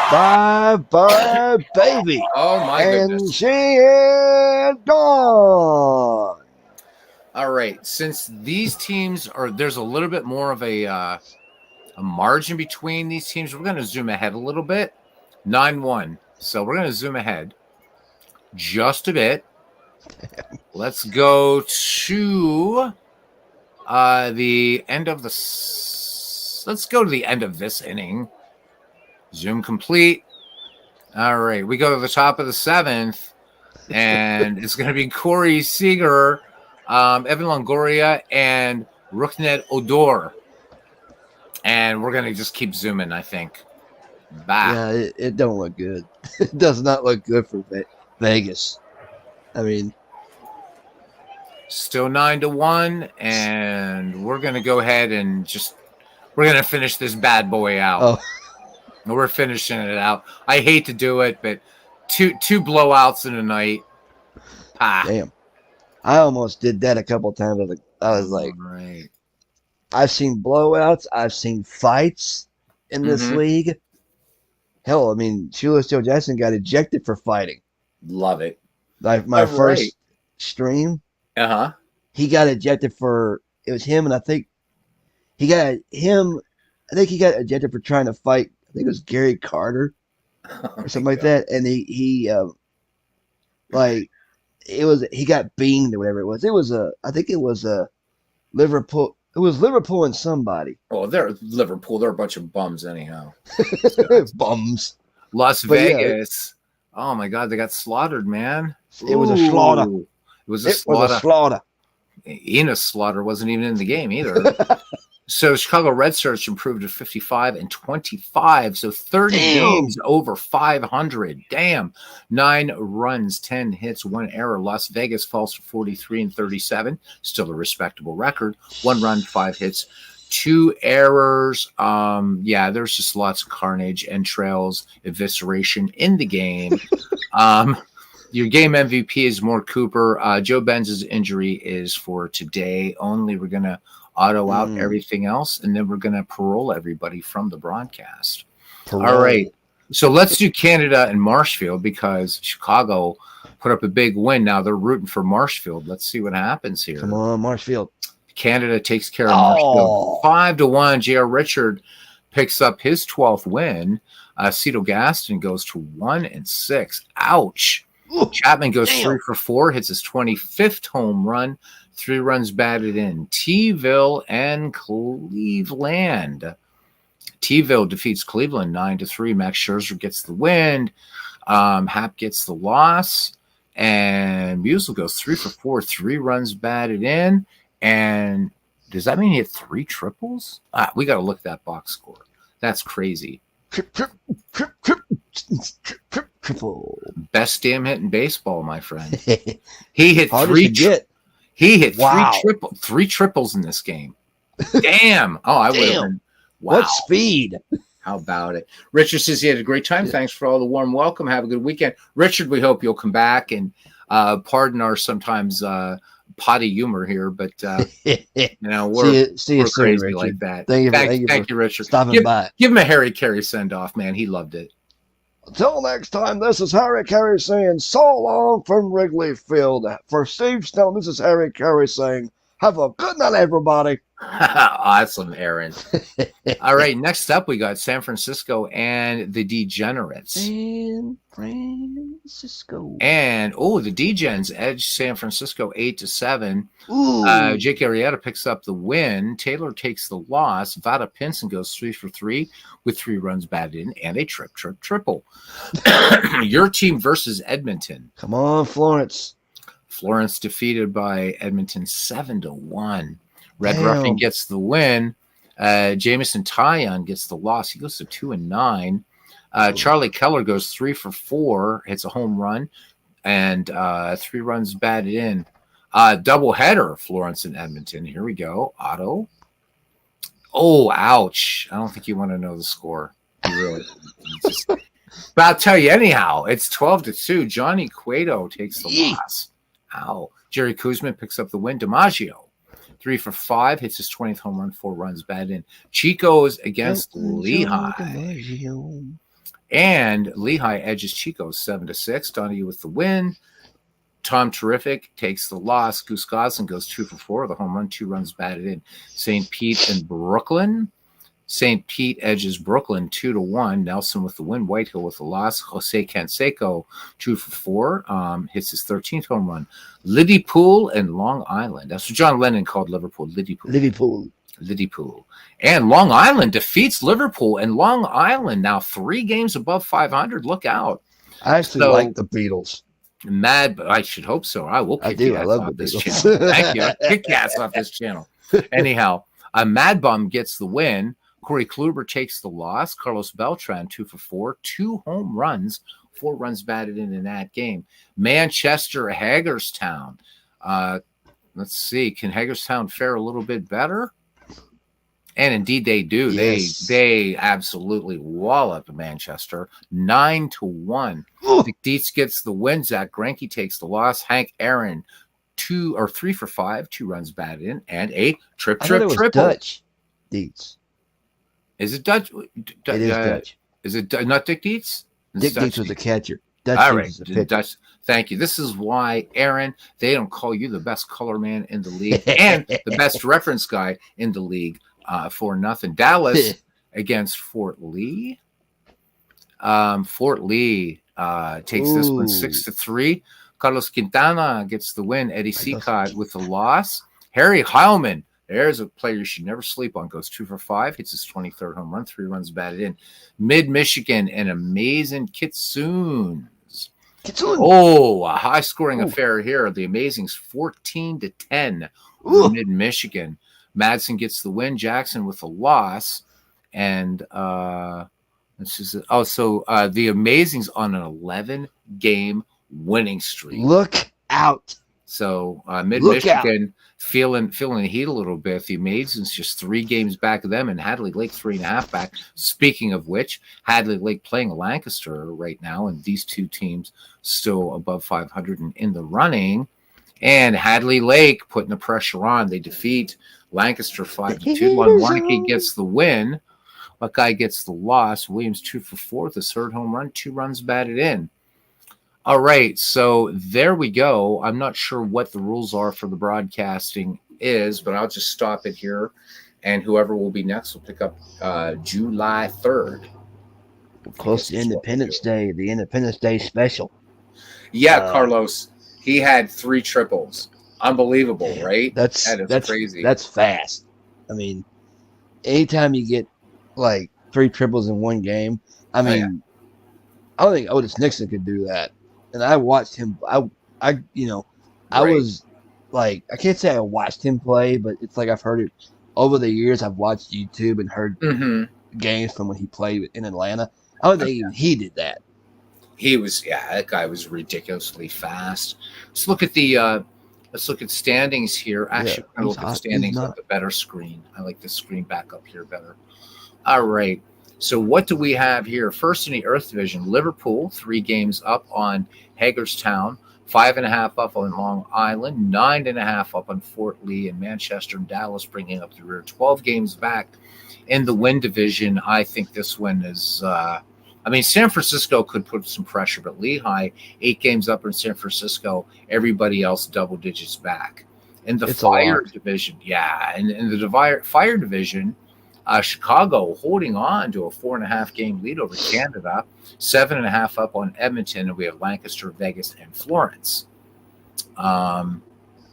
Bye, baby. Oh, my And goodness. she is gone. All right. Since these teams are, there's a little bit more of a margin between these teams, we're going to zoom ahead a little bit. 9-1. So we're going to zoom ahead just a bit. Let's go to the end of the. Let's go to the end of this inning. Zoom complete. All right, we go to the top of the 7th, and it's going to be Corey Seager, Evan Longoria, and Rougned Odor. And we're going to just keep zooming, I think. Bye. Yeah, it don't look good. It does not look good for Vegas. I mean, still 9-1, and we're going to go ahead and we're going to finish this bad boy out. Oh. We're finishing it out. I hate to do it, but two blowouts in a night. Damn. I almost did that a couple times. I was like, right. I've seen blowouts. I've seen fights in this league. Hell, I mean, Shoeless Joe Jackson got ejected for fighting. Love it. Like my first stream. He got ejected for, it was him, and I think he got ejected for trying to fight, I think it was Gary Carter or something like that. And he got beamed or whatever it was. I think it was Liverpool. It was Liverpool and somebody. Oh, they're Liverpool. They're a bunch of bums anyhow. Bums. Las Vegas. Yeah. Oh my God, they got slaughtered, man. It was a slaughter. It was a slaughter. Enos Slaughter wasn't even in the game either. So Chicago Red Sox improved to 55-25. So 30 games over 500. Damn. 9 runs, 10 hits, 1 error. Las Vegas falls to 43-37. Still a respectable record. 1 run, 5 hits, 2 errors. Yeah, there's just lots of carnage, entrails, evisceration in the game. Your game MVP is Moore Cooper. Joe Benz's injury is for today only. We're going to auto out everything else, and then we're going to parole everybody from the broadcast. All right. So let's do Canada and Marshfield because Chicago put up a big win. Now they're rooting for Marshfield. Let's see what happens here. Come on, Marshfield. Canada takes care of Marshfield. 5-1. J.R. Richard picks up his 12th win. Cito Gaston goes to 1-6. Ouch. Ooh, Chapman goes 3 for 4, hits his 25th home run. 3 runs batted in. T-ville and Cleveland. T-ville defeats Cleveland 9-3. Max Scherzer gets the win. Hap gets the loss. And Musial goes 3 for 4, 3 runs batted in. And does that mean he hit 3 triples? We got to look at that box score. That's crazy. Triple. Best damn hit in baseball, my friend. He hit Hard 3 He hit wow. 3 triples in this game. Damn. Oh, I would have been. Wow. What speed. How about it? Richard says he had a great time. Yeah. Thanks for all the warm welcome. Have a good weekend. Richard, we hope you'll come back and pardon our sometimes potty humor here, but we're see you soon, crazy Richard. like that. Thank you, Richard. Stopping by. Give him a Harry Carey send-off, man. He loved it. Until next time, this is Harry Carey saying so long from Wrigley Field. For Steve Stone, this is Harry Carey saying, have a good night, everybody. Awesome, Aaron. All right, next up, we got San Francisco and the Degenerates. San Francisco. And, the Degens edge San Francisco 8-7. Jake Arrieta picks up the win. Taylor takes the loss. Vada Pinson goes 3 for 3 with 3 runs batted in and a triple. Your team versus Edmonton. Come on, Florence. Florence defeated by Edmonton 7-1. Red Ruffin gets the win. Jamison Taillon gets the loss. He goes to 2-9. Charlie Keller goes 3 for 4, hits a home run, and 3 runs batted in. Doubleheader, Florence and Edmonton. Here we go. Otto. Oh, ouch. I don't think you want to know the score. You really. But I'll tell you anyhow. It's 12-2. Johnny Cueto takes the loss. Ow. Jerry Kuzman picks up the win. DiMaggio, 3 for 5, hits his 20th home run, 4 runs batted in. Chico's against Lehigh. And Lehigh edges Chico 7-6. Donahue with the win. Tom Terrific takes the loss. Goose Goslin goes 2 for 4 with a home run, 2 runs batted in. St. Pete and Brooklyn. St. Pete edges Brooklyn 2-1. Nelson with the win. Whitehill with the loss. Jose Canseco 2 for 4. Hits his 13th home run. Liverpool and Long Island. That's what John Lennon called Liverpool. Liverpool. And Long Island defeats Liverpool. And Long Island now 3 games above 500. Look out. I actually like the Beatles. I should hope so. I will kick your ass off this Beatles. channel. Thank you. I'll kick your ass off this channel. Anyhow, Mad Bum gets the win. Corey Kluber takes the loss. Carlos Beltran 2 for 4, 2 home runs, 4 runs batted in that game. Manchester Hagerstown. Let's see. Can Hagerstown fare a little bit better? And indeed they do. Yes. They absolutely wallop Manchester 9-1. Dick Dietz gets the win. Zach Greinke takes the loss. Hank Aaron 3 for 5, 2 runs batted in, and a triple. Dutch Dietz. Is it Dutch? It is Dutch. Is it not Dick Dietz? Dick Dietz was the catcher. Dutch All right, was the pitcher. Dutch. Thank you. This is why, Aaron, they don't call you the best color man in the league and the best reference guy in the league for nothing. Dallas against Fort Lee. Fort Lee takes this one 6-3. Carlos Quintana gets the win. Eddie Seacott with the loss. Harry Heilman, there's a player you should never sleep on, goes 2 for 5, hits his 23rd home run, 3 runs batted in. Mid-Michigan, an amazing Kitsoons. Oh, a high-scoring affair here. The Amazings 14-10 over Mid-Michigan. Madsen gets the win. Jackson with the loss. And the Amazings on an 11-game winning streak. Look out. So Mid-Michigan feeling the heat a little bit. The Amazings just 3 games back of them, and Hadley Lake 3.5 back. Speaking of which, Hadley Lake playing Lancaster right now, and these 2 teams still above 500 and in the running. And Hadley Lake putting the pressure on. They defeat Lancaster 5-2. Warnicki gets the win. Buckeye gets the loss. Williams 2 for 4, the 3rd home run, 2 runs batted in. All right, so there we go. I'm not sure what the rules are for the broadcasting is, but I'll just stop it here, and whoever will be next will pick up July 3rd. Close to Independence Day, the Independence Day special. Yeah, Carlos, he had 3 triples. Unbelievable, right? That's crazy. That's fast. I mean, anytime you get like 3 triples in one game, I mean, I don't think Otis Nixon could do that. And I watched him. I was like, I can't say I watched him play, but it's like I've heard it over the years. I've watched YouTube and heard games from when he played in Atlanta. I don't think even he did that. That guy was ridiculously fast. Let's look at standings here. Actually, I'm going to look at standings with the better screen. I like the screen back up here better. All right. So what do we have here? First in the Earth Division, Liverpool, 3 games up on Hagerstown, 5.5 up on Long Island, 9.5 up on Fort Lee, and Manchester and Dallas bringing up the rear. 12 games back in the Win Division. I think this one is San Francisco could put some pressure, but Lehigh, 8 games up in San Francisco, everybody else double digits back. In the Fire Division, in the Fire Division, Chicago holding on to a 4.5 game lead over Canada, 7.5 up on Edmonton, and we have Lancaster, Vegas, and Florence.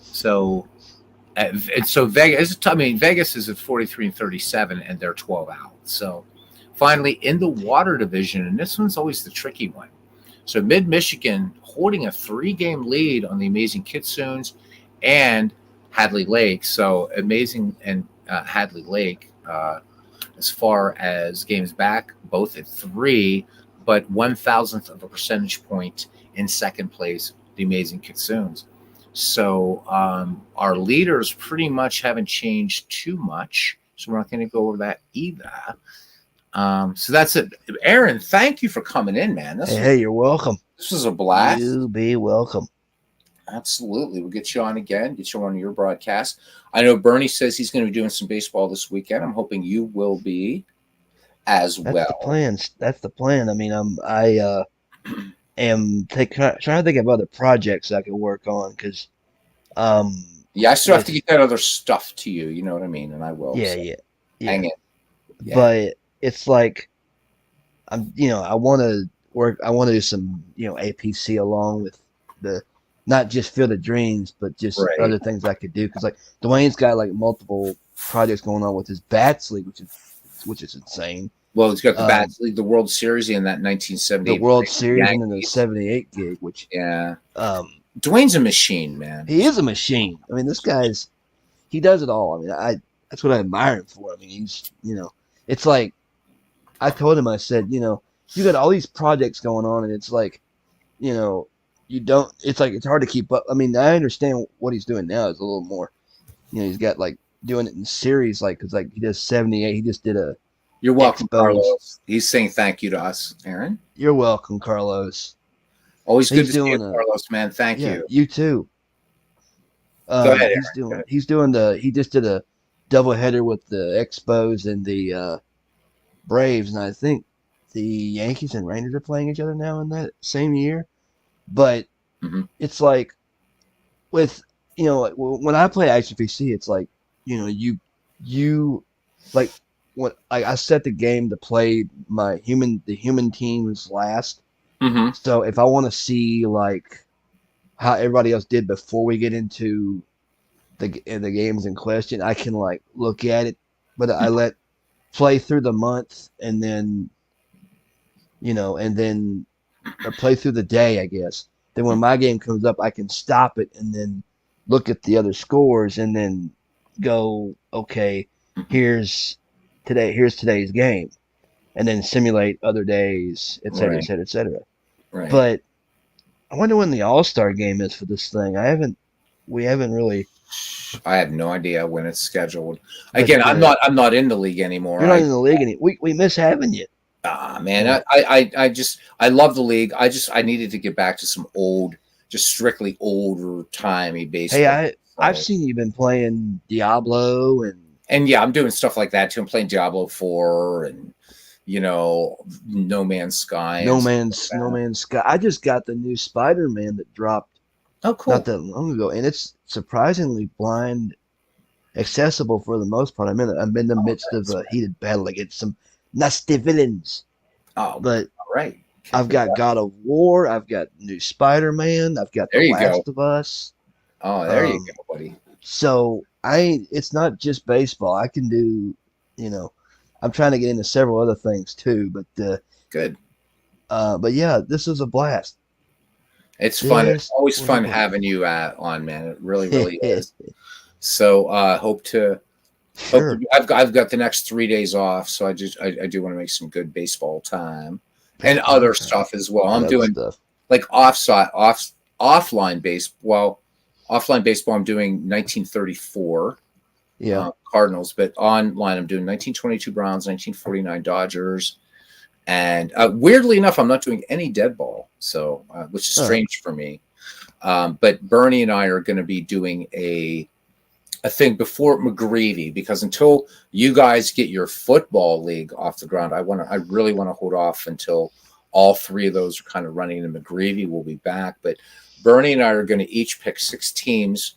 So Vegas. Vegas is at 43-37, and they're 12 out. So finally, in the Water Division, and this one's always the tricky one. So Mid-Michigan holding a 3-game lead on the Amazing Kitsoons and Hadley Lake. So Amazing and Hadley Lake. As far as games back, both at 3, but 1,000th of a percentage point in second place, the Amazing Kitsoons. So our leaders pretty much haven't changed too much, so we're not going to go over that either. So that's it. Aaron, thank you for coming in, man. Hey, you're welcome. This was a blast. You be welcome. Absolutely. We'll get you on again, get you on your broadcast. I know Bernie says he's going to be doing some baseball this weekend. I'm hoping you will be as That's the well. plan. That's the plan. I mean, I am trying to think of other projects I can work on because, Yeah, I still have to with get that other stuff to you. You know what I mean? And I will. yeah, So yeah, hang yeah. in. Yeah. But it's like I want to work. I want to do some, APC along with the not just Field of Dreams, but just Right. other things I could do. Because like Dwayne's got like multiple projects going on with his Bats League, which is insane. Well, he's got the Bats League, the World Series, and that 1978. The World Series, and then the Yankees. 78 gig, which Yeah. Dwayne's a machine, man. he is a machine. I mean, he does it all. I mean, that's what I admire him for. I mean, he's, it's like I told him, I said, you got all these projects going on, and it's like, you don't. It's like it's hard to keep up. I mean, I understand what he's doing now is a little more. He's got like doing it in series, like because like he does 78. He just did a. You're welcome, Expos. Carlos. He's saying thank you to us, Aaron. You're welcome, Carlos. Always good He's to see you, doing Carlos, man. Thank Yeah, you. you too. Go ahead, Aaron. He's doing he just did a doubleheader with the Expos and the Braves, and I think the Yankees and Rangers are playing each other now in that same year. But it's like with when I play Action PC, it's like you like when I set the game to play the human teams last. Mm-hmm. So if I want to see like how everybody else did before we get into the games in question, I can like look at it, but I let play through the month and then or play through the day, I guess. Then when my game comes up, I can stop it and then look at the other scores and then go, okay, here's today's game, and then simulate other days, et cetera, Right. et cetera, et cetera. Right. But I wonder when the All-Star game is for this thing. We haven't really. I have no idea when it's scheduled. But, Again, I'm not in the league anymore. You're not in the league anymore. We miss having you. Man, I love the league. I needed to get back to some just strictly older timey baseball. Hey, I've seen you've been playing Diablo and yeah, I'm doing stuff like that too. I'm playing Diablo 4 and No Man's Sky. No Man's Sky. I just got the new Spider-Man that dropped Oh, cool. not that long ago, and it's surprisingly blind accessible for the most part. I'm in the midst of a heated battle against some nasty villains. Oh, But all right. I've got God of War. I've got new Spider-Man. I've got There The you Last go. of Us. Oh, there you go, buddy. So it's not just baseball. I can do, I'm trying to get into several other things too. But Good. but yeah, this is a blast. It's fun. It's This always was fun a blast. having you on, man. It really, really is. So hope to. Sure. I've got the next 3 days off, so I do want to make some good baseball time and other stuff as well. I'm Other doing stuff. like offline baseball. Offline baseball, I'm doing 1934 Yeah. Cardinals, but online I'm doing 1922 Browns, 1949 Dodgers, and weirdly enough, I'm not doing any dead ball, so which is strange for me. But Bernie and I are going to be doing a thing before McGreevy, because until you guys get your football league off the ground, I really want to hold off until all three of those are kind of running, and McGreevy will be back. But Bernie and I are going to each pick 6 teams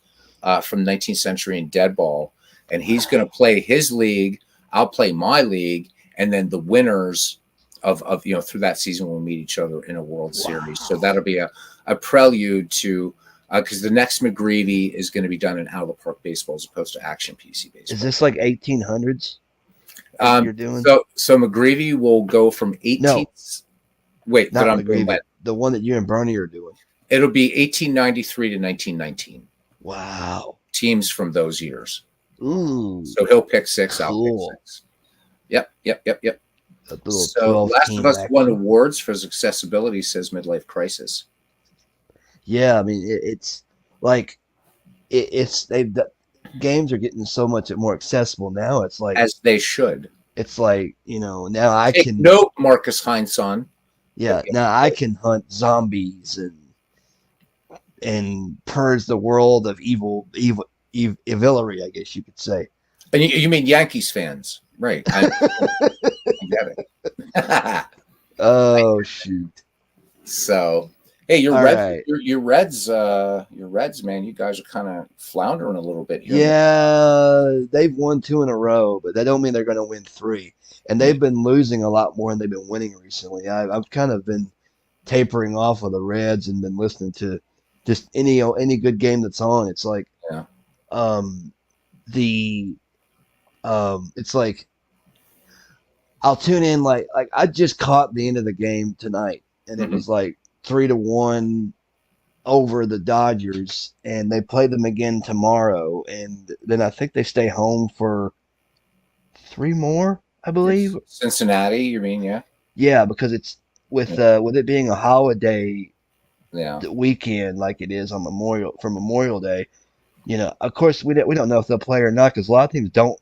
from 19th century and dead ball, and he's going to play his league. I'll play my league, and then the winners of through that season will meet each other in a World Series. So that'll be a prelude to because the next McGreevy is going to be done in out of the park baseball as opposed to action PC baseball. Is this like 1800s? You're doing So McGreevy will go from 18. No. Wait, not but I'm McGreevy, doing the one that you and Bernie are doing. It'll be 1893 to 1919 Wow. teams from those years. Ooh. So he'll pick 6. I'll Cool. pick 6. Yep. A little So 12 Last team of Us action. won awards for its accessibility, says Midlife Crisis. Yeah, I mean it's like the games are getting so much more accessible now. It's like As they should. it's like now I Take can note, Marcus Heinsohn. now I can hunt zombies and and purge the world of evilry, I guess you could say. And you mean Yankees fans, right? I get it. Oh shoot! So, hey, your All Reds, right. your Reds, man. You guys are kind of floundering a little bit here. Yeah, they've won 2 in a row, but that don't mean they're going to win 3. And they've been losing a lot more than they've been winning recently. I've kind of been tapering off of the Reds and been listening to just any good game that's on. It's like Yeah. the it's like I'll tune in like I just caught the end of the game tonight, and it Mhm. was like 3-1 over the Dodgers, and they play them again tomorrow, and then I think they stay home for 3 more, I believe. Cincinnati, you mean? Yeah. Yeah, because it's with it being a holiday Yeah. weekend like it is on Memorial Day. Of course we don't know if they'll play or not because a lot of teams don't.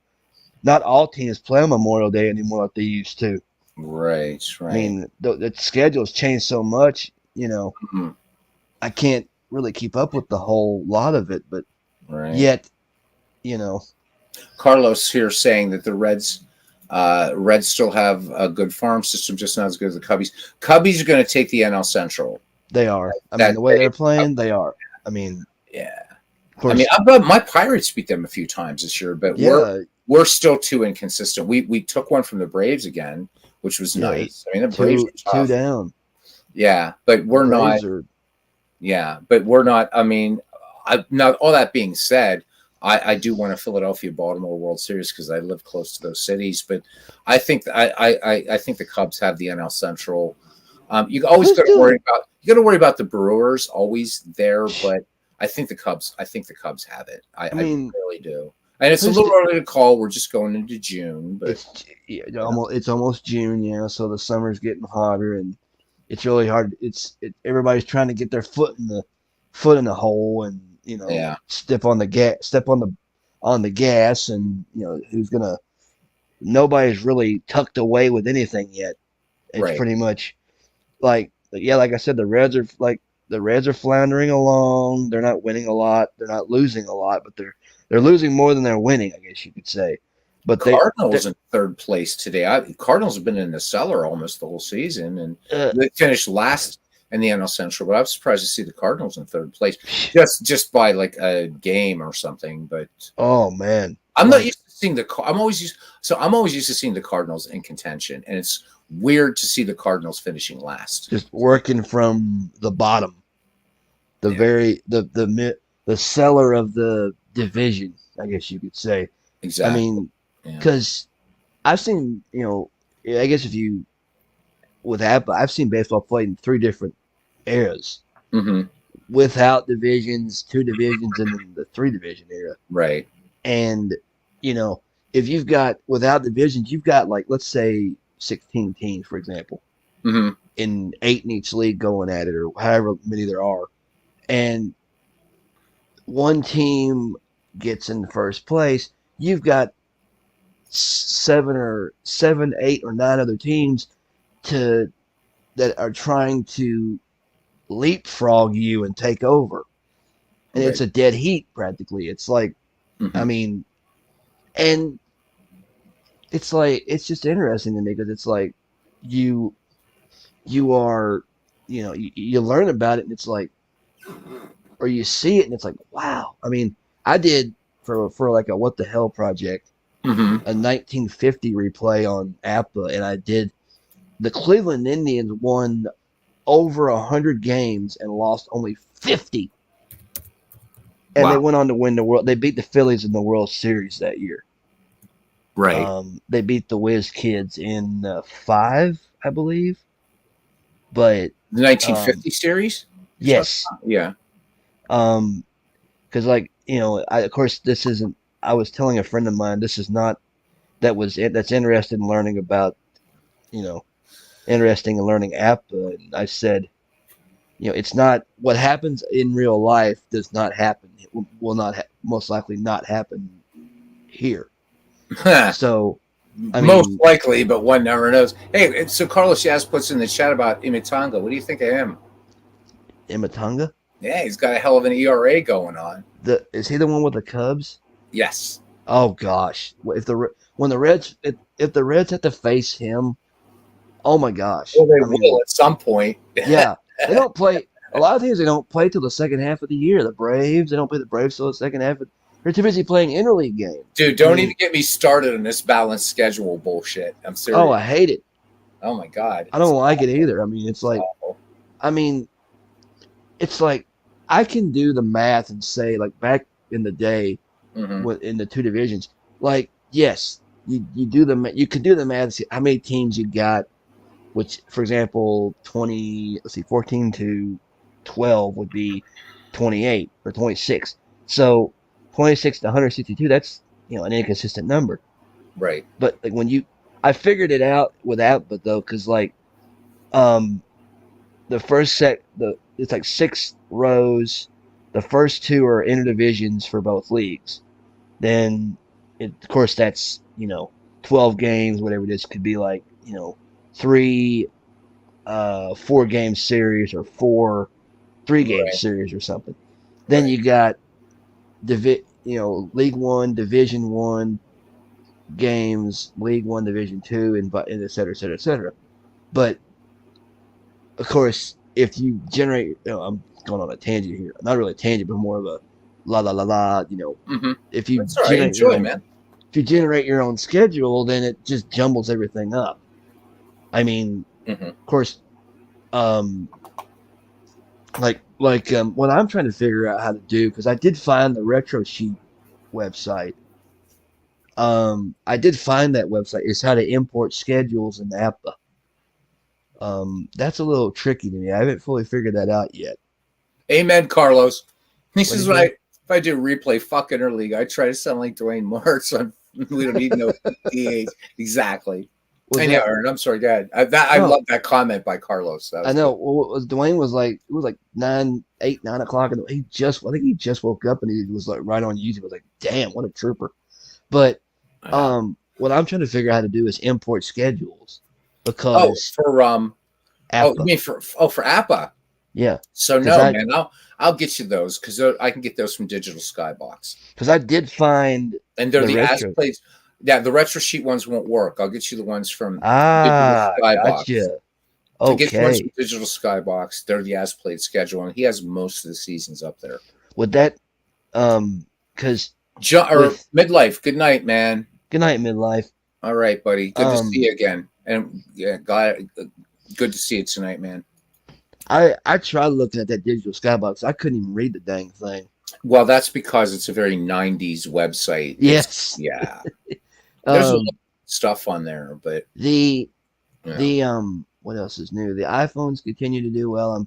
Not all teams play on Memorial Day anymore like they used to. Right. I mean, the schedule's changed so much. Mhm. I can't really keep up with the whole lot of it, but Right. yet, Carlos here saying that the Reds still have a good farm system, just not as good as the Cubbies. Cubbies are going to take the NL Central. they are. I mean, the way they're playing, they are. I mean, Yeah. of course, I mean, my Pirates beat them a few times this year, but yeah, we're still too inconsistent. We took one from the Braves again, which was Yeah, nice. I mean, the Braves two are tough. down. Yeah, but we're not. Braves are- Yeah, but we're not. I mean, now all that being said, I do want a Philadelphia Baltimore World Series because I live close to those cities. But I think I think the Cubs have the NL Central. You always got to worry about the Brewers always there, but I think the Cubs have it. I mean, really do. And it's a little early to call. We're just going into June, but it's almost June, yeah. So the summer's getting hotter, and it's really hard. Everybody's trying to get their foot in the hole, and Yeah. step on the gas, and nobody's really tucked away with anything yet. It's Right. pretty much like I said, the Reds are floundering along. They're not winning a lot. They're not losing a lot, but they're losing more than they're winning, I guess you could say. But Cardinals in third place today. Cardinals have been in the cellar almost the whole season, and they finished last in the NL Central. But I was surprised to see the Cardinals in third place, just by like a game or something. But oh man, I'm not used to seeing I'm always used to seeing the Cardinals in contention, and it's weird to see the Cardinals finishing last. Just working from the bottom, the cellar of the division, I guess you could say. Exactly. I mean, because I've seen, I guess I've seen baseball played in 3 different eras. Mm-hmm. Without divisions, 2 divisions, and then the 3 division era. Right. And, if you've got without divisions, you've got like, let's say 16 teams, for example, Mm-hmm. in 8 in each league going at it, or however many there are. And one team gets in first place, you've got 7, 8, or 9 other teams that are trying to leapfrog you and take over. And it's a dead heat practically. It's like, I mean, and it's like, it's just interesting to me because it's like you are, you learn about it and it's like, or you see it and it's like, wow. I mean, I did for like a What the Hell project, a 1950 replay on APA, and I did the Cleveland Indians won over 100 games and lost only 50. And they went on to win the world. They beat the Phillies in the World Series that year. Right. They beat the Whiz Kids in 5, I believe. But the 1950 series. Yes. Yeah. Because of course this isn't. I was telling a friend of mine this is not that's interested in learning about, interesting in learning APA, and I said, it's not what happens in real life does not happen. It will not most likely not happen here. So, I mean, most likely, but one never knows. Hey, so Carlos Yaz puts in the chat about Imitanga. What do you think of him? Imatonga? Yeah, he's got a hell of an ERA going on. Is he the one with the Cubs? Yes. Oh gosh, when the Reds if the Reds have to face him, oh my gosh. Well, they I mean, will at some point. yeah, they don't play. A lot of teams they don't play till the second half of the year. The Braves, they don't play the Braves till the second half. They're too busy playing interleague games. Dude, don't even get me started on this balanced schedule bullshit. I'm serious. Oh, I hate it. Oh my god. I don't like it either. I mean, it's like, awful. I mean, it's like I can do the math and say like back in the day, Mhm. in the two divisions, like yes, you can do the math and see how many teams you got. Which, for example, 14 to 12 would be 28 or 26. So 26 to 162, that's an inconsistent number. Right. But like I figured it out without, but though, because like the first it's like 6 rows. The first 2 are interdivisions for both leagues. Then, of course, that's 12 games, whatever it is. Could be like 3 4-game series or 4 3-game Right. series or something. Then Right. you got League One, Division One games, League One, Division Two, and et cetera, et cetera, et cetera. But of course, if you generate, I'm going on a tangent here. Not really a tangent, but more of a la la la la. Mhm. If you That's all right. generate Enjoy, your own, man. if you generate your own schedule, then it just jumbles everything up. I mean, Mhm. of course, what I'm trying to figure out how to do, because I did find the Retro Sheet website. I did find that website is how to import schedules in APA. That's a little tricky to me. I haven't fully figured that out yet. Amen, Carlos. This What is do what you I if I do replay fuck interleague, I try to sound like Dwayne Moore, so we don't need no DH. Exactly. Was And yeah, that? Aaron, I'm sorry, go ahead. I No, love that comment by Carlos. That I was know. good. Well, Dwayne was like, it was like 9 o'clock, and I think he just woke up, and he was like right on YouTube. I was like, damn, what a trooper. But Yeah. what I'm trying to figure out how to do is import schedules Oh, because for you APA, mean for APA? yeah, So because no, man, I'll get you those because I can get those from Digital Skybox, I did find and they're the the as retro. plays. Yeah, the retro sheet ones won't work. I'll get you the ones from Digital Skybox. Gotcha. I get the ones from Okay. Digital Skybox. They're the as played schedule, and he has most of the seasons up there. Would that because Or with midlife. Good night, man. good night midlife. All right, buddy. Good to see Um you again. And yeah, good to see you tonight, man. I tried looking at that digital skybox. I couldn't even read the dang thing. Well, that's because it's a very '90s website. Yes. Yeah. There's a lot Um of stuff on there, but the yeah. the what else is new? The iPhones continue to do well. I'm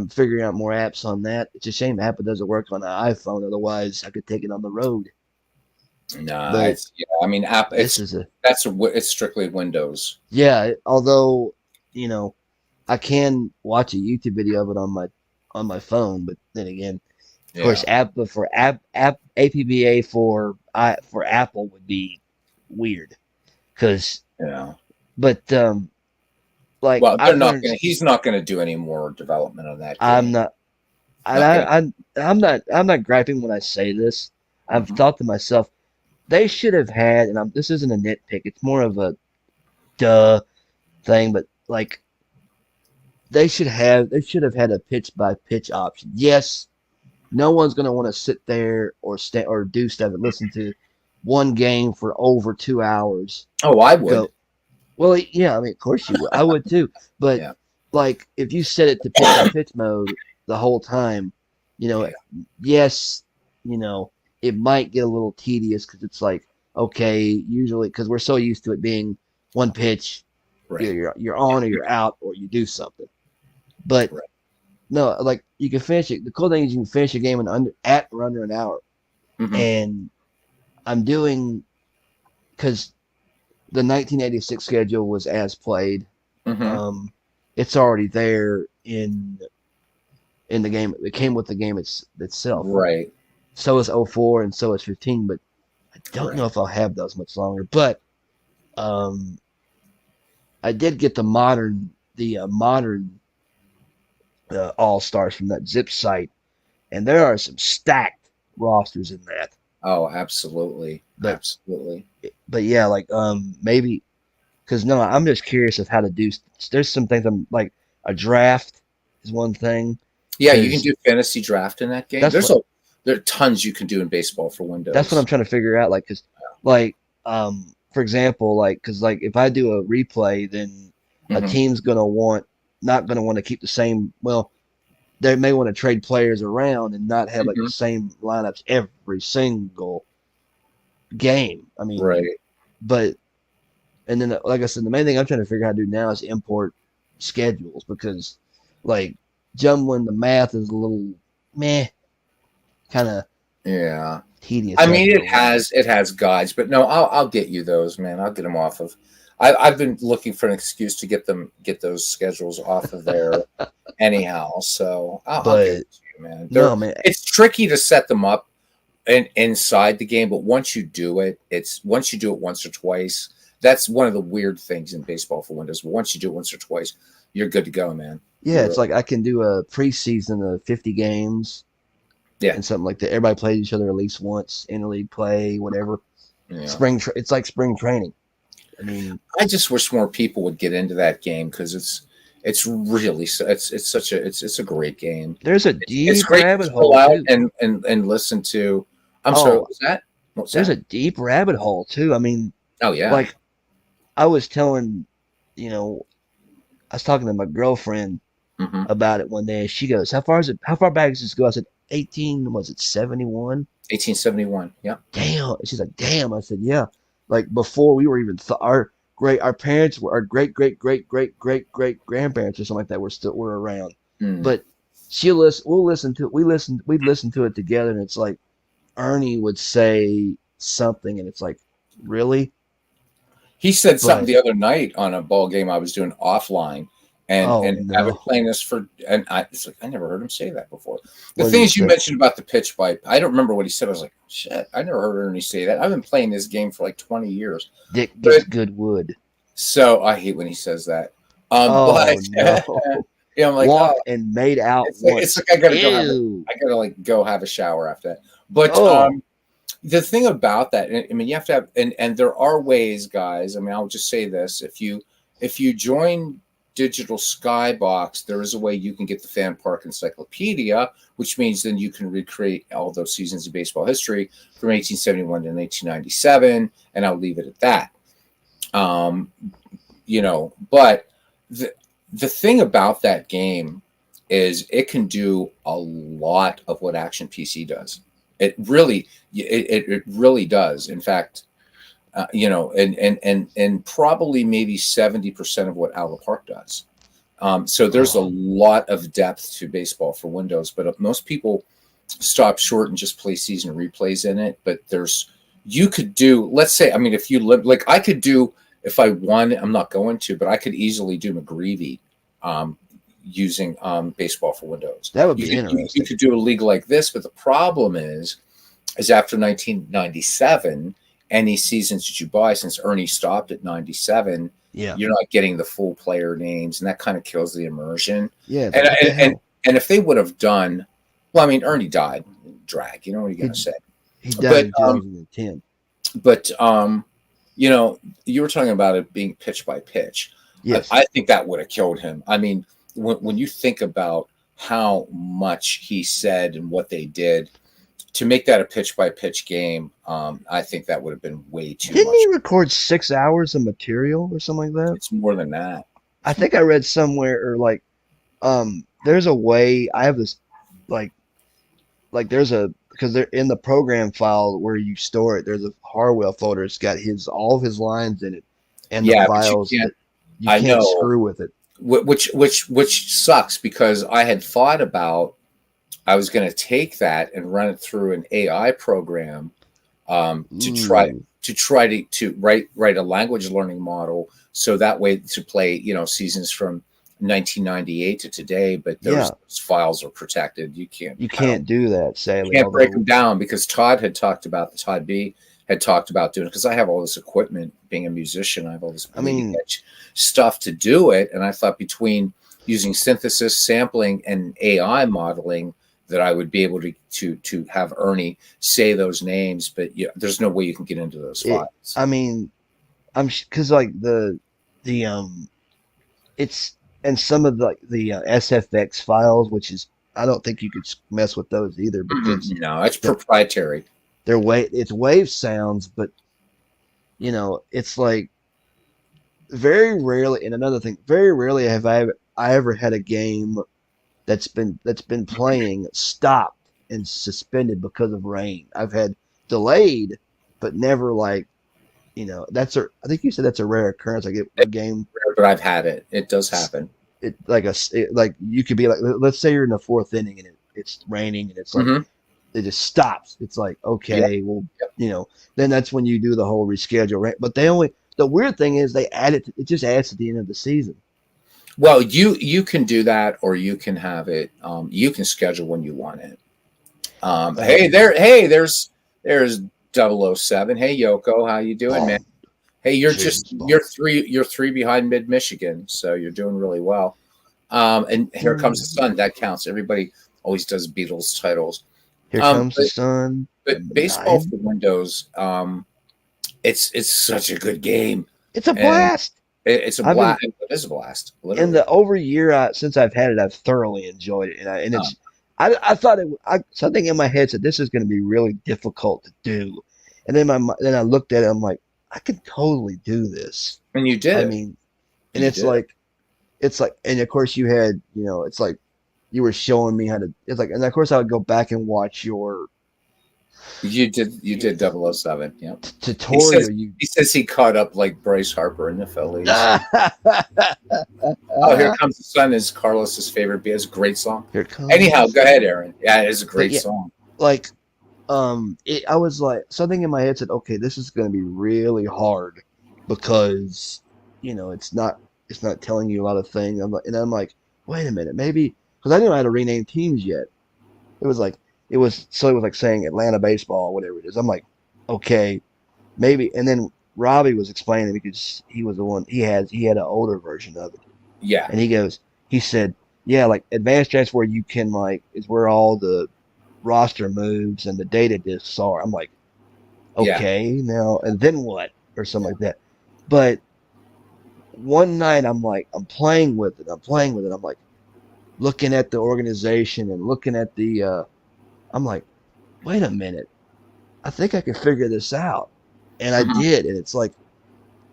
figuring out more apps on that. It's a shame Apple doesn't work on the iPhone, otherwise I could take it on the road. Nah, But I mean, app. this is It's strictly Windows. although, you know, I can watch a YouTube video of it on my phone, but then again, of Yeah, course, APBA for Apple would be weird, because yeah. but like Well, I've learned, He's not gonna do any more development on that I'm game. not, and Not I'm not griping when I say this. I've Mhm. thought to myself, they should have had, and this isn't a nitpick, it's more of a duh thing, but like they should have had a pitch by pitch option. Yes, no one's gonna want to sit there or stay or do stuff and listen to one game for over 2 hours. Oh, I would. Go, well, yeah, I mean, of course you would. I would too. But Yeah. like, if you set it to pitch by pitch mode the whole time, Yeah. yes, it might get a little tedious because it's like, okay, usually because we're so used to it being one pitch, Right. you're on or you're out or you do something. But Right. no, like you can finish it. The cool thing is you can finish a game in under an hour. Mhm. And I'm doing, because the 1986 schedule was as played. Mhm. It's already there in the game. It came with the game itself. Right. So is 04 and so is 15, but I don't know Right. if I'll have those much longer. But I did get the modern All Stars from that Zip site, and there are some stacked rosters in that. Oh, absolutely, But absolutely. yeah, like maybe because no, I'm just curious of how to do. There's some things I'm like a draft is one thing Yeah, you can because do fantasy draft in that game. that's what There are tons you can do in baseball for that's what I'm Windows. trying to figure out. Like, cause like for example, like because like if I do a replay, then a Hmm. team's gonna want not gonna want to keep the same. Well, they may want to trade players around and not have like the Hmm. same lineups every single game. I mean, Right. but and then like I said, the main thing I'm trying to figure out how to do now is import schedules because like jumbling the math is a little meh, kind of Yeah. tedious I mean, after a while. it has guides, but no, I'll get you those, man. I'll get them off of. I've been looking for an excuse to get those schedules off of there anyhow. So I'll give But it to you, man. no, man, It's tricky to set them up inside the game, but once you do it once or twice, that's one of the weird things in baseball for Windows. But once you do it once or twice, you're good to go, man. yeah, You're it's like I can do a preseason of 50 games Yeah, and something like that. Everybody plays each other at least once, interleague play, whatever. yeah. It's like spring training. I mean, I just wish more people would get into that game because it's really it's such a it's a great game. there's a It's deep great to rabbit chill hole out too. and listen to. I'm sorry, Oh, what was that? What's there's that? a deep rabbit hole too. I mean, Oh yeah. like I was telling, you know, I was talking to my girlfriend Mm-hmm. about it one day, and she goes, "How far is it? How far back does this go?" I said, "18." Was it 71? 1871. Yeah. Damn. She's like, "Damn." I said, "Yeah." Like before we were even our parents were our great grandparents or something like that were around. Mm. But we'll listen to it. We'd listen to it together, and it's like Ernie would say something, and it's like, really? He said something But the other night on a ball game I was doing offline, oh and I've been no, playing this for, and it's like I never heard him say that before. The what did thing he is, you say? mentioned about the pitch bite. I don't remember what he said. I was like, shit, I never heard Ernie say that. I've been playing this game for like 20 years, Dick but gets good wood. so I hate when he says that. Oh But no. yeah, I'm like, oh, Walked and made out it's once. like Ew. I gotta like go have a shower after that. But Oh, the thing about that, I mean, you have to have, and there are ways, guys. I mean, I'll just say this: if you join Digital Skybox, there is a way you can get the Fan Park Encyclopedia, which means then you can recreate all those seasons of baseball history from 1871 to 1897, and I'll leave it at that. Um, but the thing about that game is it can do a lot of what Action PC does. It really does. In fact, and probably maybe 70% of what Out of the Park does. So there's a oh, lot of depth to baseball for Windows, but most people stop short and just play season replays in it. But you could do, let's say, I mean, if you live, like I could do, if I won, I'm not going to, but I could easily do McGreevy using baseball for Windows. that would You be you interesting. could do a league like this, but the problem is after 1997, any seasons that you buy, since Ernie stopped at 97, Yeah, you're not getting the full player names, and that kind of kills the immersion. yeah. It's And like what the hell? and if they would have done, well, I mean, Ernie died, drag. You know what are you He gonna say? he died But in 2010. but you were talking about it being pitch by pitch. Yes. I think that would have killed him. I mean, when you think about how much he said and what they did to make that a pitch by pitch game, I think that would have been way too Didn't much. he record 6 hours of material or something like that? It's more than that. I think I read somewhere or like there's a way I have this like there's a because they're in the program file where you store it. There's a Harwell folder. It's got all of his lines in it and the Yeah, but you files can't. that you I can't know, screw with it. which sucks because I had thought about I was going to take that and run it through an AI program to try Ooh. to write a language learning model so that way to play seasons from 1998 to today, but Yeah, those files are protected. You can't. you I don't. can't do that, You sadly. can't break them Although, down because Todd B had talked about doing it because I have all this equipment being a musician. I have all this I bleeding mean, edge stuff to do it. And I thought between using synthesis, sampling, and AI modeling that I would be able to have Ernie say those names. But yeah, there's no way you can get into those files. I mean, because like the it's and some of the SFX files, which is I don't think you could mess with those either because No, it's they're, proprietary. it's wave sounds, but it's like very rarely. And another thing, very rarely have I ever had a game that's been playing stopped and suspended because of rain. I've had delayed, but never like that's a. I think you said that's a rare occurrence. Like a game, But I've had it. It does happen. like you could be like, let's say you're in the fourth inning and it's raining and it's like Mhm. it just stops. It's like okay, well, Yep. then that's when you do the whole reschedule. Right? But the weird thing is they add it. It just adds to the end of the season. Well, you can do that, or you can have it. You can schedule when you want it. Hey, there's 007. Hey, Yoko, how you doing, man? Hey, you're three behind Mid Michigan, so you're doing really well. And Here Comes the Sun, that counts. Everybody always does Beatles titles. Here comes the sun. But baseball for Windows, it's such a good game. It's a blast. It's a blast. It is a blast. Literally. In the over year since I've had it, I've thoroughly enjoyed it, and it's. I thought something in my head said this is going to be really difficult to do, and then I looked at it. I'm like, I can totally do this. And you did. I mean, and it's like, and of course you had, it's like you were showing me how to. It's like, and of course I would go back and watch your. You did 007. Yeah. Tutorial. He says he caught up like Bryce Harper in the Phillies. Here Comes the Sun is Carlos's favorite. It's a great song. Anyhow, go ahead, Aaron. Yeah, it is a great song. Like, I was like, something in my head said, okay, this is going to be really hard because, it's not telling you a lot of things. I'm like, wait a minute, maybe because I didn't know how to rename teams yet. It was like saying Atlanta baseball or whatever it is. I'm like, okay, maybe. And then Robbie was explaining because he was the one he had an older version of it. Yeah. And he said, yeah, like advanced drafts where you can is where all the roster moves and the data disks are. I'm like, okay, now and then what? Or something like that. But one night I'm playing with it. I'm like looking at the organization and looking at the I'm like, wait a minute. I think I can figure this out. And I did. And it's like,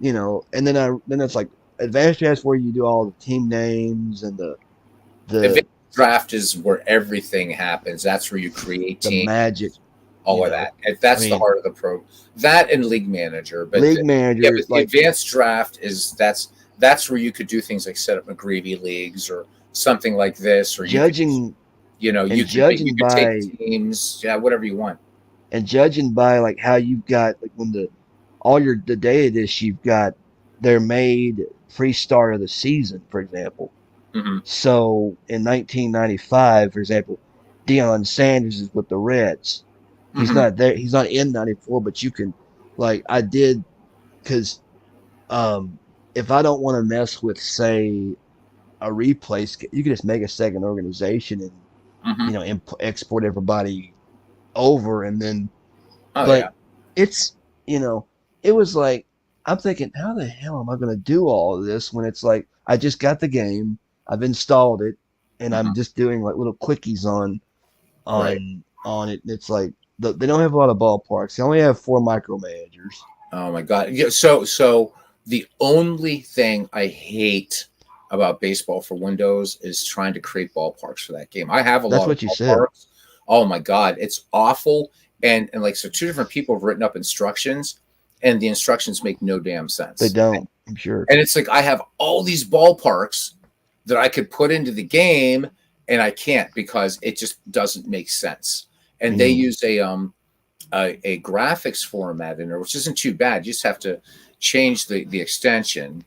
and then it's like advanced drafts where you do all the team names and the advanced draft is where everything happens. That's where you create teams. The magic. All of that. That's the heart of the pro. That and league manager. But league manager. Yeah, but the advanced draft is that's where you could do things like set up McGreevy leagues or something like this, or judging. You could take teams, whatever you want. And judging by like how you've got like when the data dish you've got, they're made pre-start of the season, for example. Mm-hmm. So in 1995, for example, Deion Sanders is with the Reds. He's not there. He's not in 94, but you can, like I did, because if I don't want to mess with, say, a replay, you can just make a second organization and export everybody over, and then. It's it was like I'm thinking, how the hell am I going to do all of this when it's like I just got the game, I've installed it, and I'm just doing like little quickies on it. And it's like they don't have a lot of ballparks. They only have 4 micromanagers. Oh my god! Yeah, so the only thing I hate about baseball for Windows is trying to create ballparks for that game. I have a lot of ballparks. Said. Oh my god, it's awful. And like, so 2 different people have written up instructions, and the instructions make no damn sense. They don't, I'm sure. And it's like I have all these ballparks that I could put into the game, and I can't because it just doesn't make sense. And they use a graphics format in there, which isn't too bad. You just have to change the extension.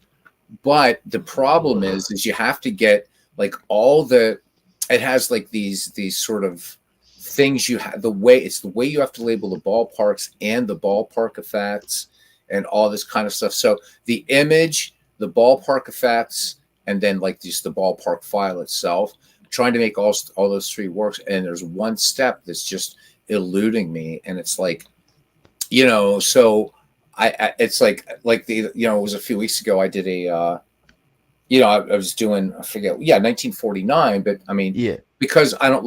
But the problem is you have to get like it has like these sort of things you have, the way you have to label the ballparks and the ballpark effects and all this kind of stuff. So the image, the ballpark effects, and then like just the ballpark file itself, trying to make all those three works. And there's one step that's just eluding me. And it's like, so I it's like the, it was a few weeks ago, I did a, I was doing, I forget, 1949, but I mean, Yeah. because I don't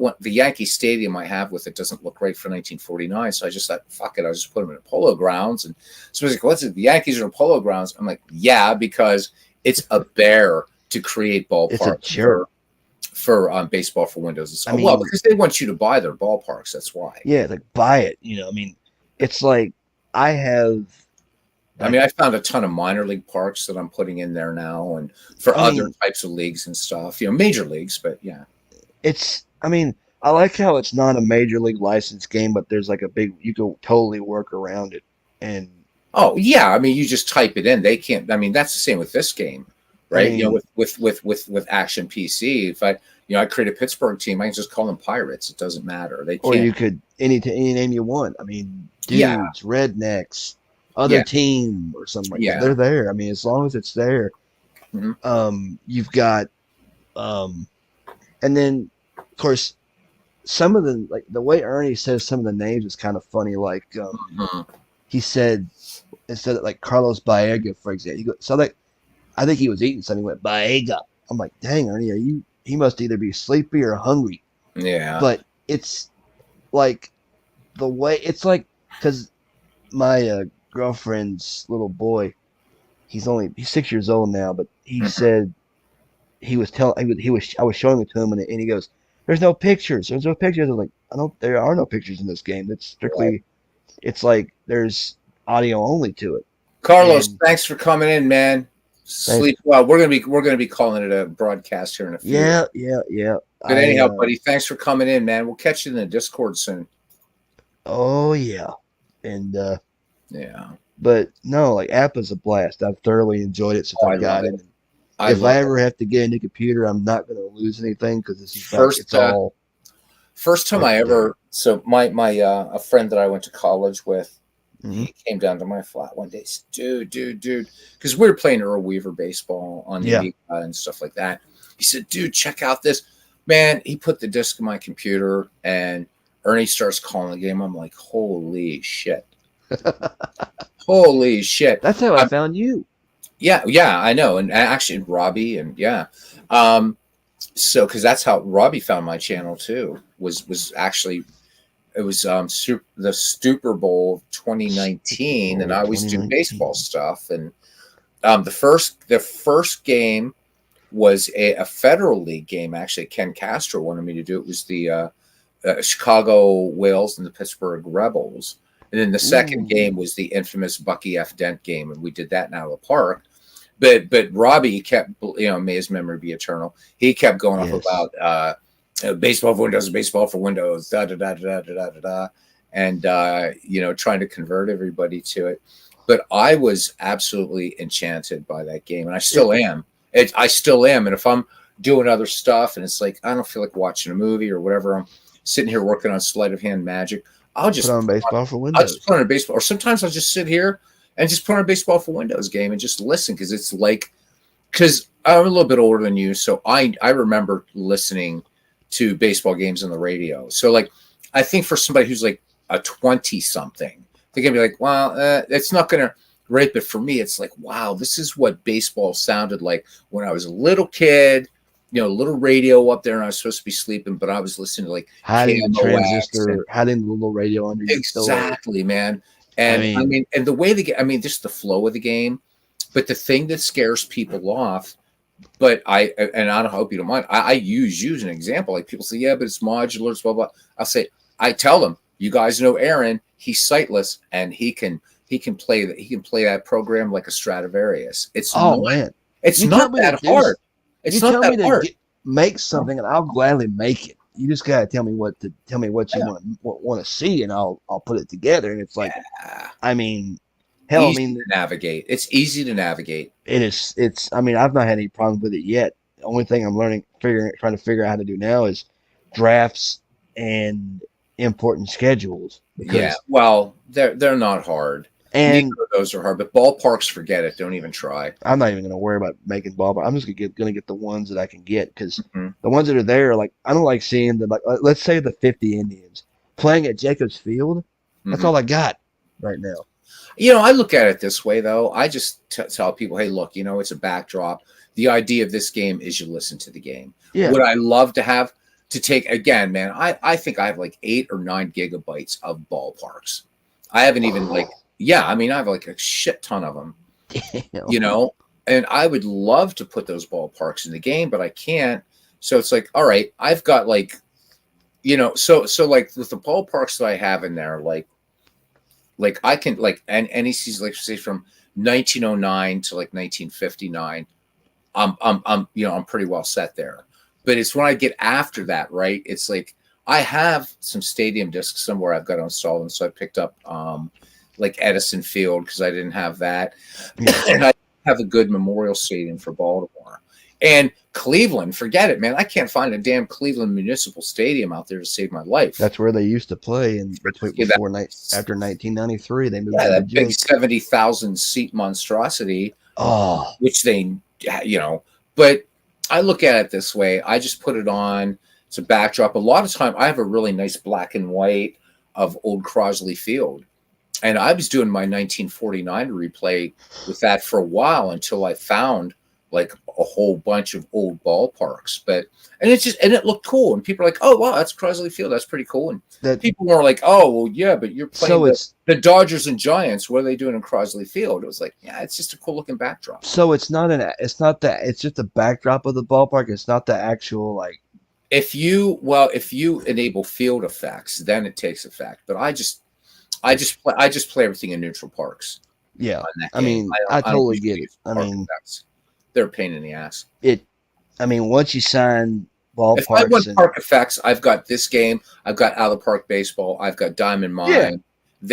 want the Yankee Stadium I have with it doesn't look right for 1949. So I just thought, fuck it, I'll just put them in a Polo Grounds. And so I was like, what's it? The Yankees are in Polo Grounds. I'm like, yeah, because it's a bear to create ballparks for baseball for Windows and stuff. Well, because they want you to buy their ballparks. That's why. Yeah, like buy it. I mean, it's like I have. I found a ton of minor league parks that I'm putting in there now, and for other types of leagues and stuff. Major leagues, but yeah. I like how it's not a major league license game, but there's like you can totally work around it. And oh yeah, you just type it in. They can't. That's the same with this game, right? With Action PC. If I create a Pittsburgh team, I can just call them Pirates. It doesn't matter. They can't. Or you could any name you want. Dudes, rednecks, other team, or something like that. They're there. As long as it's there. Mm-hmm. You've got, and then of course, some of the the way Ernie says some of the names is kind of funny. Like he said, instead of like Carlos Baega, for example, I think he was eating something. He went Baega. I'm like, dang, Ernie, he must either be sleepy or hungry. Yeah. But it's like the way it's like, because my girlfriend's little boy, he's 6 years old now, but he said I was showing it to him, and he goes, "There's no pictures. There's no pictures." I was like, there are no pictures in this game. It's strictly, it's like there's audio only to it. Carlos, thanks for coming in, man. Sleep well. We're gonna be calling it a broadcast here in a few. Yeah. But anyhow, buddy, thanks for coming in, man. We'll catch you in the Discord soon. Oh yeah, and yeah. But no, like Appa's a blast. I've thoroughly enjoyed it since I got it. If I ever have to get a new computer, I'm not going to lose anything because this is first time I ever. So my a friend that I went to college with, he came down to my flat one day. Said, dude, because we were playing Earl Weaver baseball on the Amiga and stuff like that. He said, dude, check out this, man. He put the disc in my computer, and Ernie starts calling the game. I'm like, holy shit. Holy shit. That's how I found you. Yeah, I know. And actually Robbie, and so because that's how Robbie found my channel too, was actually it was the Super Bowl 2019, and I always do baseball stuff. And the first game was a Federal League game. Actually, Ken Castro wanted me to do it. Was the Chicago Whales and the Pittsburgh Rebels. And then the second game was the infamous Bucky F. Dent game, and we did that now at the park. But Robbie kept, may his memory be eternal. He kept going off about baseball for Windows, da da da da da da da, and trying to convert everybody to it. But I was absolutely enchanted by that game, and I still am. I still am. And if I'm doing other stuff, and it's like I don't feel like watching a movie or whatever, I'm sitting here working on sleight of hand magic. I'll just put on Baseball for Windows. I'll just put on a baseball, or sometimes I'll just sit here and just put on a Baseball for Windows game and just listen, because I'm a little bit older than you, so I remember listening to baseball games on the radio. So like, I think for somebody who's like a 20-something, they're gonna be like, well, it's not gonna rate, but for me, it's like, wow, this is what baseball sounded like when I was a little kid. Little radio up there, and I was supposed to be sleeping, but I was listening to like hiding the transistor, hiding the little radio under your exactly, man. And I mean, and the way just the flow of the game, but the thing that scares people off. But I hope you don't mind. I use you as an example. Like people say, yeah, but it's modular, it's blah blah. I tell them, you guys know Aaron. He's sightless, and he can play that program like a Stradivarius. It's not that hard. It's not that hard. Make something, and I'll gladly make it. You just gotta tell me what you want to see, and I'll put it together. And it's like, to navigate. It's easy to navigate. It is. I've not had any problems with it yet. The only thing I'm trying to figure out how to do now is drafts and importing schedules. Yeah, well, they're not hard. And neither of those are hard, but ballparks, forget it. Don't even try. I'm not even going to worry about making ballpark. I'm just going to get the ones that I can get because Mhm. the ones that are there, like I don't like seeing the like. Let's say the 50 Indians playing at Jacobs Field. That's Mhm. all I got right now. I look at it this way, though. I just tell people, hey, look, it's a backdrop. The idea of this game is you listen to the game. Yeah. Would I love to have to take, again, man, I think I have like 8 or 9 gigabytes of ballparks. I haven't even I have like a shit ton of them, Damn. and I would love to put those ballparks in the game, but I can't. So it's like, all right, I've got like, so like with the ballparks that I have in there, like I can like and NEC's like say from 1909 to like 1959. I'm pretty well set there. But it's when I get after that, right? It's like I have some stadium discs somewhere I've got to install them. So I picked up like Edison Field because I didn't have that. Yeah. And I have a good Memorial Stadium for Baltimore. And Cleveland, forget it, man. I can't find a damn Cleveland Municipal Stadium out there to save my life. That's where they used to play, and after 1993, they moved to the that big Jake. 70,000 seat monstrosity, Oh, which they, but I look at it this way. I just put it on. It's a backdrop. A lot of time, I have a really nice black and white of old Crosley Field. And I was doing my 1949 replay with that for a while until I found like a whole bunch of old ballparks. And it looked cool. And people are like, oh, wow, that's Crosley Field. That's pretty cool. And that people were like, oh, well, yeah, but you're playing so it's the Dodgers and Giants. What are they doing in Crosley Field? It was like, yeah, it's just a cool looking backdrop. so it's not it's just the backdrop of the ballpark. It's not the actual like. If you enable field effects, then it takes effect. But I just play everything in neutral parks. Yeah, on that I game. mean, don't I totally usually get it. use I park mean, effects. They're a pain in the ass. once you sign If I ballparks want and park effects, I've got this game. I've got Out of the Park Baseball. I've got Diamond Mine.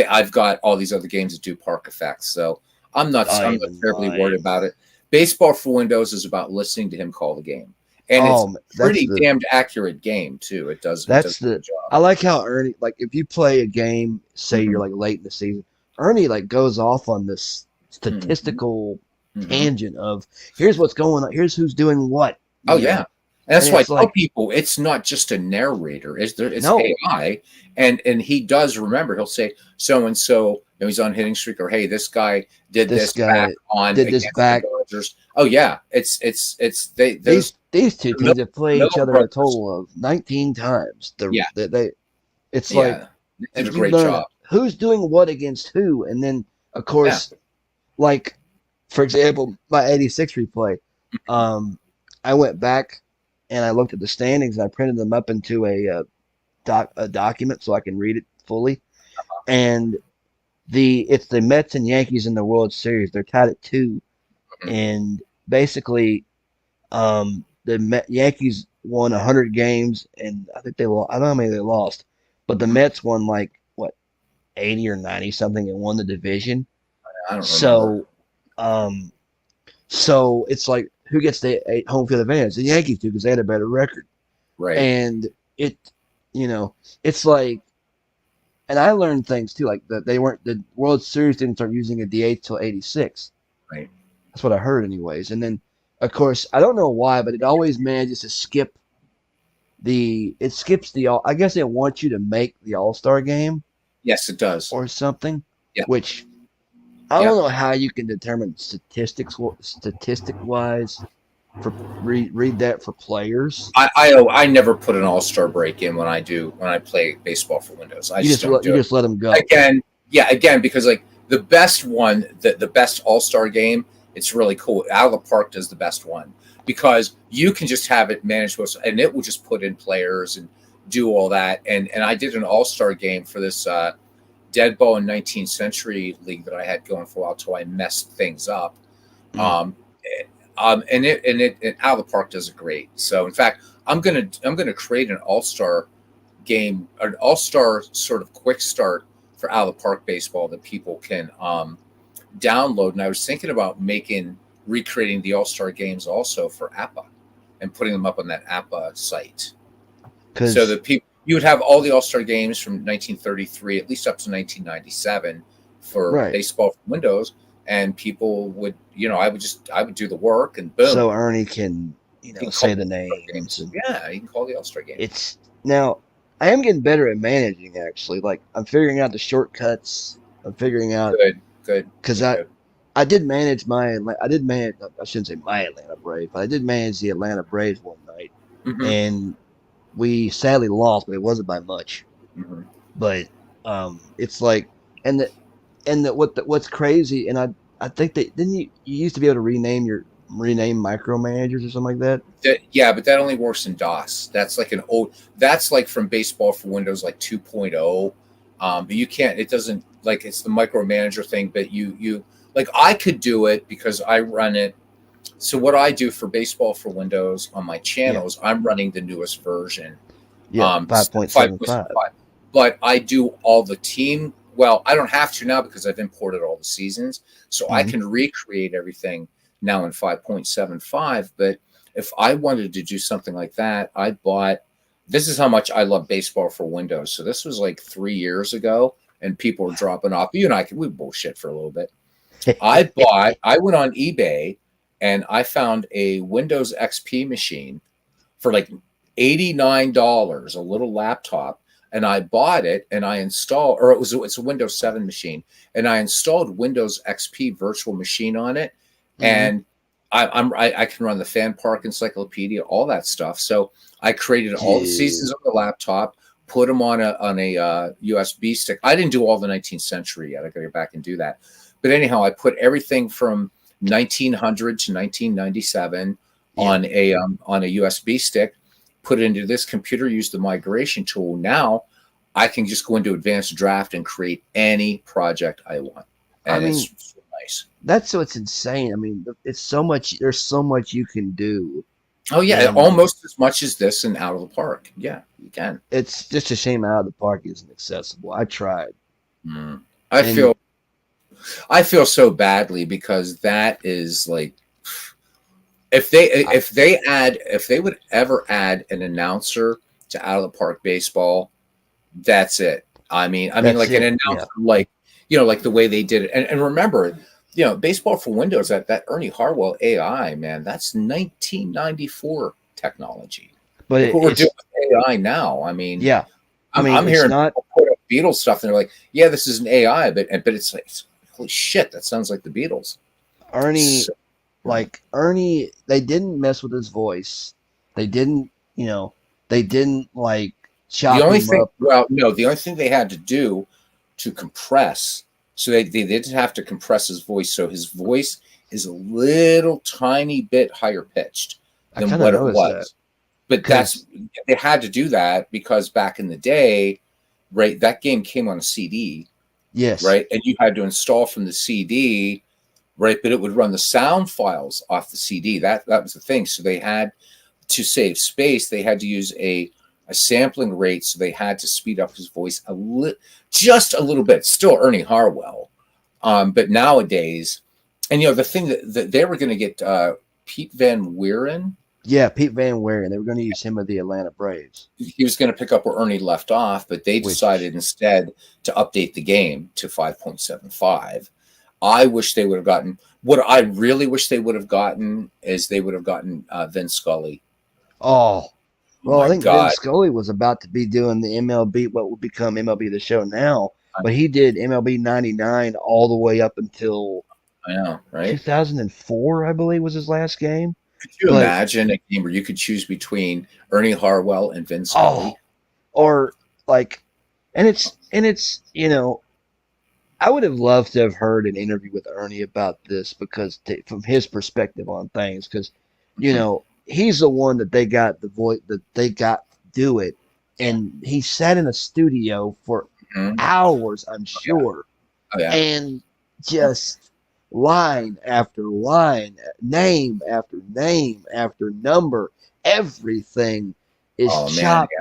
I've got all these other games that do park effects. So I'm not terribly worried about it. Baseball for Windows is about listening to him call the game, and it's a pretty damned accurate game too. It does. That's a good job. I like how Ernie, like if you play a game, say Mhm. you're like late in the season, Ernie like goes off on this statistical Mhm. tangent of here's what's going on, here's who's doing what. Oh you know? yeah. And that's And why I it's tell like- people it's not just a narrator. It's No. AI, and he does remember. He'll say so and so. He's on hitting streak, or hey, this guy did This this guy back on did this against back. the Dodgers. Oh yeah, it's These two teams have played each Miller other brothers. a total of 19 times. Yeah. It's like they did a you great learn job. who's doing what against who, and then of course, like for example, my '86 replay. I went back and I looked at the standings and I printed them up into a document so I can read it fully. And it's the Mets and Yankees in the World Series. They're tied at 2, and basically, the Yankees won 100 games, and I think they lost. I don't know how many they lost, but the Mets won like what 80 or 90 something and won the division. I don't remember. So it's like who gets the home field advantage? The Yankees do because they had a better record. Right. And it's like, and I learned things too, like that the World Series didn't start using a DH till '86. Right. That's what I heard, anyways. And then, of course, I don't know why, but it always manages to skip it skips I guess it wants you to make the All-Star game Yes, it does. or something. Yeah. Which I don't know how you can determine statistic wise for read that for players. I never put an All-Star break in when I play baseball for Windows. I You just don't do it. just let them go. Again, because like the best one, the best All-Star game, it's really cool. Out of the Park does the best one because you can just have it managed and it will just put in players and do all that. And I did an All-Star game for this Dead Ball and 19th Century League that I had going for a while till I messed things up. And Out of the Park does it great. So in fact, I'm gonna create an All-Star game, an All-Star sort of quick start for Out of the Park baseball that people can download. And I was thinking about recreating the All-Star games also for APA and putting them up on that APA site. So that you would have all the All-Star games from 1933, at least up to 1997, for Right. baseball for Windows, and people would, I would do the work, and boom, So Ernie can, you can call say the the All-Star names, games. and Yeah, you can call the All-Star game. it's now I am getting better at managing. Actually, like I'm figuring out the shortcuts. I'm figuring out Good. because I did manage I shouldn't say my Atlanta Braves, but I did manage the Atlanta Braves one night, Mm-hmm. and we sadly lost, but it wasn't by much. Mm-hmm. But it's like, what's crazy, and I think that didn't you used to be able to rename micromanagers or something like that. Yeah, but that only works in DOS. That's like that's like from Baseball for Windows, like 2.0. But you can't. It doesn't, like, it's the micromanager thing. But you like, I could do it because I run it. So what I do for Baseball for Windows on my channels, I'm running the newest version. Yeah, 5.75. But I do all the team. Well, I don't have to now because I've imported all the seasons, so I can recreate everything now in 5.75. But if I wanted to do something like that, this is how much I love Baseball for Windows. So this was like 3 years ago, and people were dropping off. You and I we bullshit for a little bit. I went on eBay and I found a Windows XP machine for like $89, a little laptop. And I bought it and I installed, or it's a Windows 7 machine, and I installed Windows XP Virtual Machine on it. And I can run the Fan Park Encyclopedia, all that stuff. So I created all the seasons on the laptop, put them on a USB stick. I didn't do all the 19th century yet. I got to go back and do that. But anyhow, I put everything from 1900 to 1997 on a USB stick, put it into this computer, use the migration tool. Now I can just go into Advanced Draft and create any project I want. And it's so nice. That's what's insane. I mean, it's so much. There's so much you can do. Oh yeah, almost as much as this in Out of the Park. Yeah, you can. It's just a shame Out of the Park isn't accessible. I tried. I feel so badly because that is like, if they would ever add an announcer to Out of the Park Baseball, that's it. I mean, an announcer, like the way they did it. And remember, Baseball for Windows, that Ernie Harwell AI, man, that's 1994 technology. But we're doing AI now. I mean, I'm hearing people put up Beatles stuff, and they're like, "Yeah, this is an AI," but it's like, holy shit, that sounds like the Beatles. Ernie, they didn't mess with his voice. They didn't, like chop him up. Well, no, the only thing they had to do to compress, so they didn't have to compress his voice, so his voice is a little tiny bit higher pitched than what it was. But they had to do that because back in the day, right, that game came on a CD. Yes. Right. And you had to install from the CD, right? But it would run the sound files off the CD. That was the thing. So they had to save space. They had to use a sampling rate. So they had to speed up his voice just a little bit. Still Ernie Harwell. But nowadays, and the thing that they were going to get Pete Van Wieren. Yeah, Pete Van Wieren. They were going to use him of the Atlanta Braves. He was going to pick up where Ernie left off, but they decided instead to update the game to 5.75. I wish they would have gotten, what I really wish they would have gotten is they would have gotten Vin Scully. Oh, well, I think Vin Scully was about to be doing the MLB, what will become MLB The Show now, but he did MLB 99 all the way up until 2004, I believe, was his last game. Could you imagine a game where you could choose between Ernie Harwell and Vin Scully? Or like, and it's I would have loved to have heard an interview with Ernie about this because from his perspective on things, because he's the one that they got the voice that they got to do it, and he sat in a studio for hours, I'm sure, and just line after line, name after name after number, everything is chopped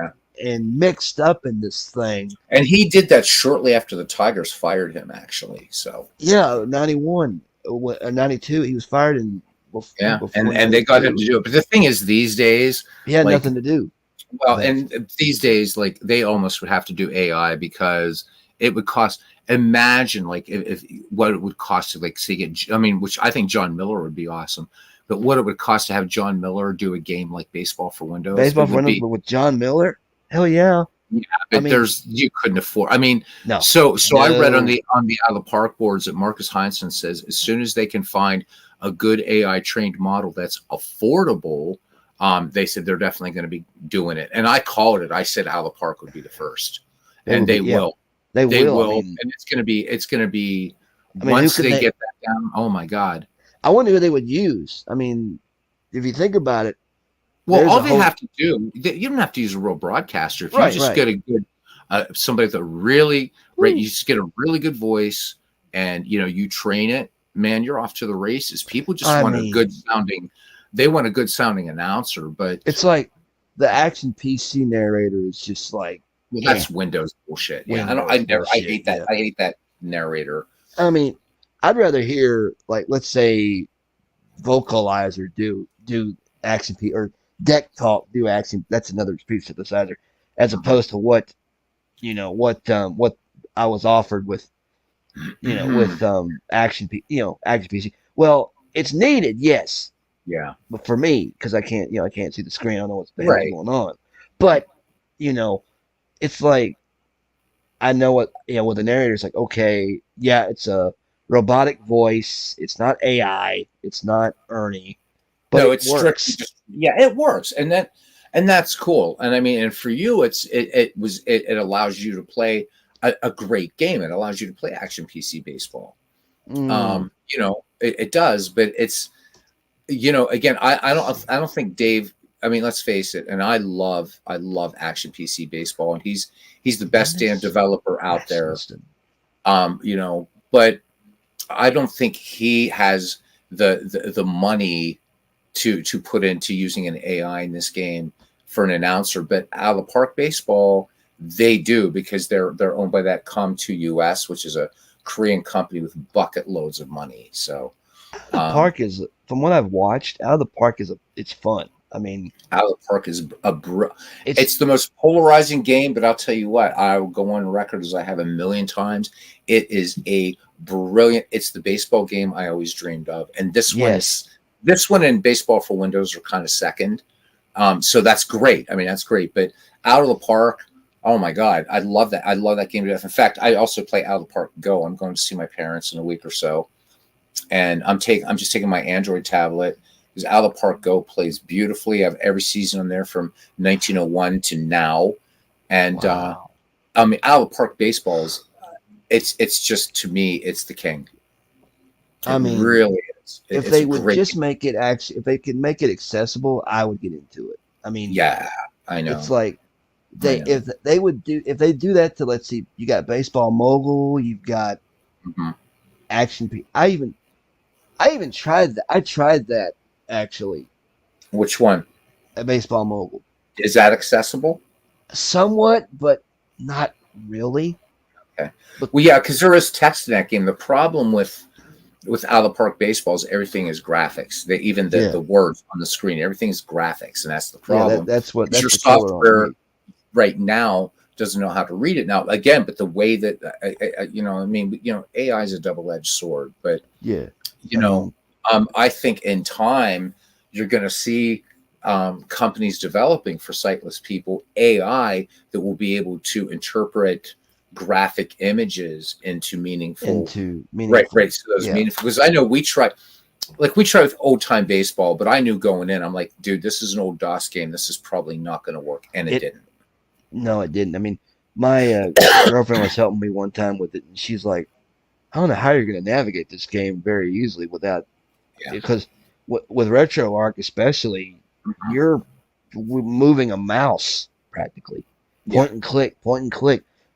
and mixed up in this thing. And he did that shortly after the Tigers fired him, actually. So 91, 92, he was fired in. And they got him to do it. But the thing is, these days he had nothing to do. Well, and these days, like, they almost would have to do AI because it would cost. imagine like if what it would cost to like say get. I mean, which I think John Miller would be awesome, but what it would cost to have John Miller do a game like Baseball for Windows. Baseball for Windows, but with John Miller, hell yeah. Yeah, but I mean, you couldn't afford. I mean, no. So I read No. on the out of the park boards that Marcus Heinsohn says as soon as they can find a good AI trained model that's affordable, they said they're definitely going to be doing it. And I called it. I said out of the park would be the first, and they will. They will. I mean, and it's going to be I mean, once they get that down. Oh my God! I wonder who they would use. I mean, if you think about it. Well, all they have to do, you don't have to use a real broadcaster. If you just get a good somebody with a really you just get a really good voice, and you train it, man, you're off to the races. People just want a good sounding. They want a good sounding announcer, but it's like the Action PC narrator is just like that's Windows bullshit. Yeah, I hate that. I hate that narrator. I mean, I'd rather hear like let's say Vocalizer do Action P or Deck Talk do Action. That's another speech synthesizer, as opposed to what I was offered with with Action PC. Well, it's needed, yes. Yeah. But for me, because I can't see the screen, I don't know what's going on. But it's like I know what with the narrator's like, okay, yeah, it's a robotic voice, it's not AI, it's not Ernie. But no, it works. It works, and that's cool. And I mean, and for you, it allows you to play a great game. It allows you to play Action PC baseball. It does, but it's again, I don't think Dave. I mean, let's face it, and I love Action PC baseball, and he's the best damn developer out there. But I don't think he has the money to put into using an AI in this game for an announcer. But out of the park baseball, they do, because they're owned by that Com2US, which is a Korean company with bucket loads of money. So Park is, from what I've watched, Out of the Park it's fun. I mean, Out of the Park is it's the most polarizing game, but I'll tell you what, I will go on record as I have a million times. It is a brilliant. It's the baseball game I always dreamed of, and this one and Baseball for Windows are kind of second. So that's great. I mean, that's great. But Out of the Park, oh my God, I love that. I love that game to death. In fact, I also play Out of the Park Go. I'm going to see my parents in a week or so, and I'm just taking my Android tablet, because Out of the Park Go plays beautifully. I have every season on there from 1901 to now, and I mean, Out of the Park Baseball is it's just, to me, it's the king. I mean, really is. If they would just make it if they could make it accessible, I would get into it. I mean, yeah, I know. It's like if they do that to, let's see, you got Baseball Mogul, you've got Action P. I even tried that. I tried that actually. Which one? A Baseball Mogul. Is that accessible? Somewhat, but not really. Okay. Well, yeah, because there is text in that game. The problem with Out of the Park Baseball is everything is graphics. The words on the screen, everything is graphics, and that's the problem. Yeah, that's your software right now doesn't know how to read it now. Again, but the way that AI is a double-edged sword. But I think in time you're going to see companies developing for sightless people AI that will be able to interpret graphic images into meaningful. Right. So those meaningful, because I know we tried with old time baseball, but I knew going in, I'm like, dude, this is an old DOS game. This is probably not going to work, and it didn't. No, it didn't. I mean, my girlfriend was helping me one time with it, and she's like, I don't know how you're going to navigate this game very easily without, because with RetroArch especially, you're moving a mouse practically, point and click.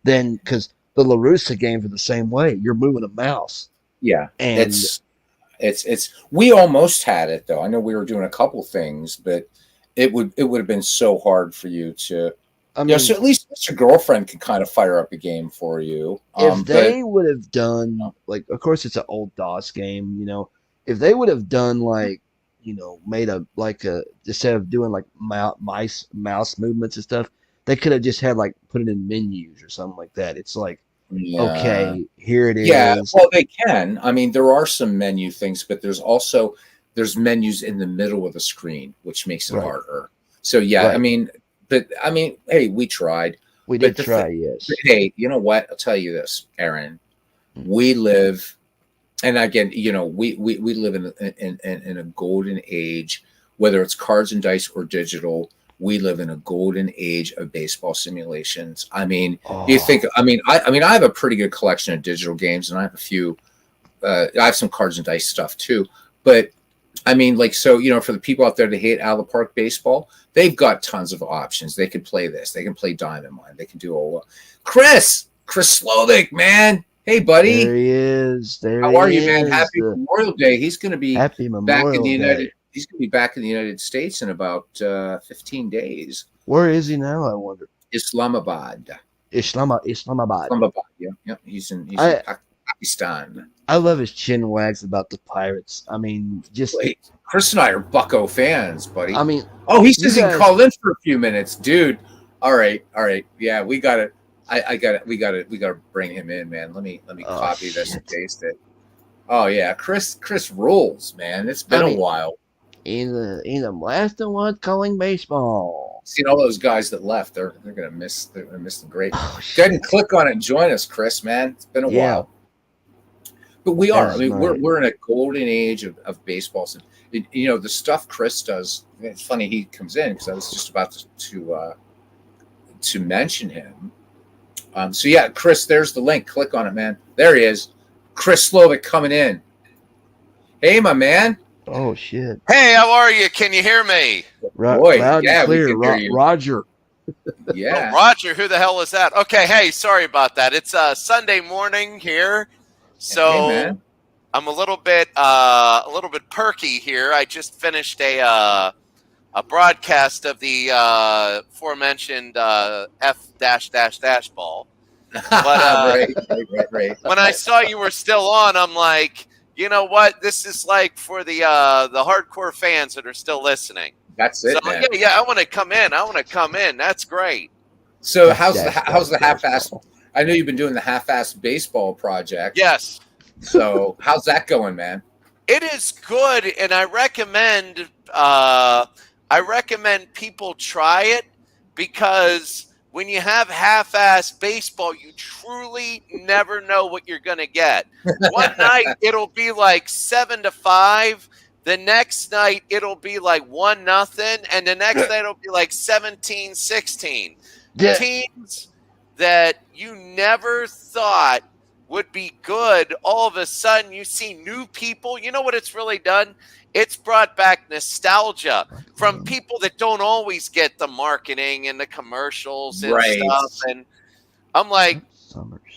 Then, because the LaRussa games are the same way, you're moving a mouse. Yeah, and it's we almost had it though. I know we were doing a couple things, but it would have been so hard for you to. I mean, so at least your girlfriend could kind of fire up a game for you. If they would have done, like, of course it's an old DOS game, if they would have done made instead of doing like mouse movements and stuff, they could have just had put it in menus or something like that. It's like, Yeah. okay, here it is. Yeah, well, they can. I mean, there are some menu things, but there's menus in the middle of the screen, which makes it Right. harder. So yeah, Right. I mean, hey, we tried. We But did try, yes. hey, you know what? I'll tell you this, Aaron. Hmm. We live, and again, we live in a golden age, whether it's cards and dice or digital. We live in a golden age of baseball simulations. I mean, you think? Oh, I mean, I have a pretty good collection of digital games, and I have a few. I have some cards and dice stuff too. But I mean, like, so for the people out there that hate out of the park baseball, they've got tons of options. They can play this. They can play Diamond Mine. They can do all. Chris Slovic, man. Hey, buddy. there he is. There How he are you, man? is. Happy Memorial Day. He's going to be Happy back in Memorial the United. Day. He's going to be back in the United States in about 15 days. Where is he now, I wonder? Islamabad. Islamabad. Yeah. He's in Pakistan. I love his chin wags about the Pirates. I mean, just Wait, Chris and I are Bucko fans, buddy. I mean, oh, he says he guys- can call in for a few minutes, dude. All right. Yeah, we got it. I got it. We got to bring him in, man. Let me copy this and paste it. Oh yeah, Chris rules, man. It's been a while. he's a last one calling baseball. Seen all those guys that left. They're gonna miss the great. Oh, Go ahead and click on it and join us, Chris. Man, it's been a while. But we are. I mean, we're in a golden age of baseball. So, the stuff Chris does. It's funny he comes in because I was just about to mention him. So yeah, Chris, there's the link. Click on it, man. There he is. Chris Slovic coming in. Hey, my man. Oh shit! Hey, how are you? Can you hear me? Boy, Loud yeah, and we clear. can hear you. Roger. Yeah. Oh, Roger, who the hell is that? Okay, hey, sorry about that. It's Sunday morning here, so Hey, man. I'm a little bit perky here. I just finished a broadcast of the aforementioned F dash ball. But Right. when I saw you were still on, I'm like, you know what? This is like for the hardcore fans that are still listening. That's it, So man. yeah, I want to come in. That's great. So how's the half-ass? I know you've been doing the half-ass baseball project. Yes, So how's that going, man? it is good, and I recommend people try it because when you have half-ass baseball, you truly never know what you're going to get. One night it'll be like 7-5. The next night it'll be like 1-0, and the next night it'll be like 17-16. Yeah. Teams that you never thought would be good, all of a sudden you see new people. You know what it's really done? It's brought back nostalgia from people that don't always get the marketing and the commercials and stuff. And I'm like,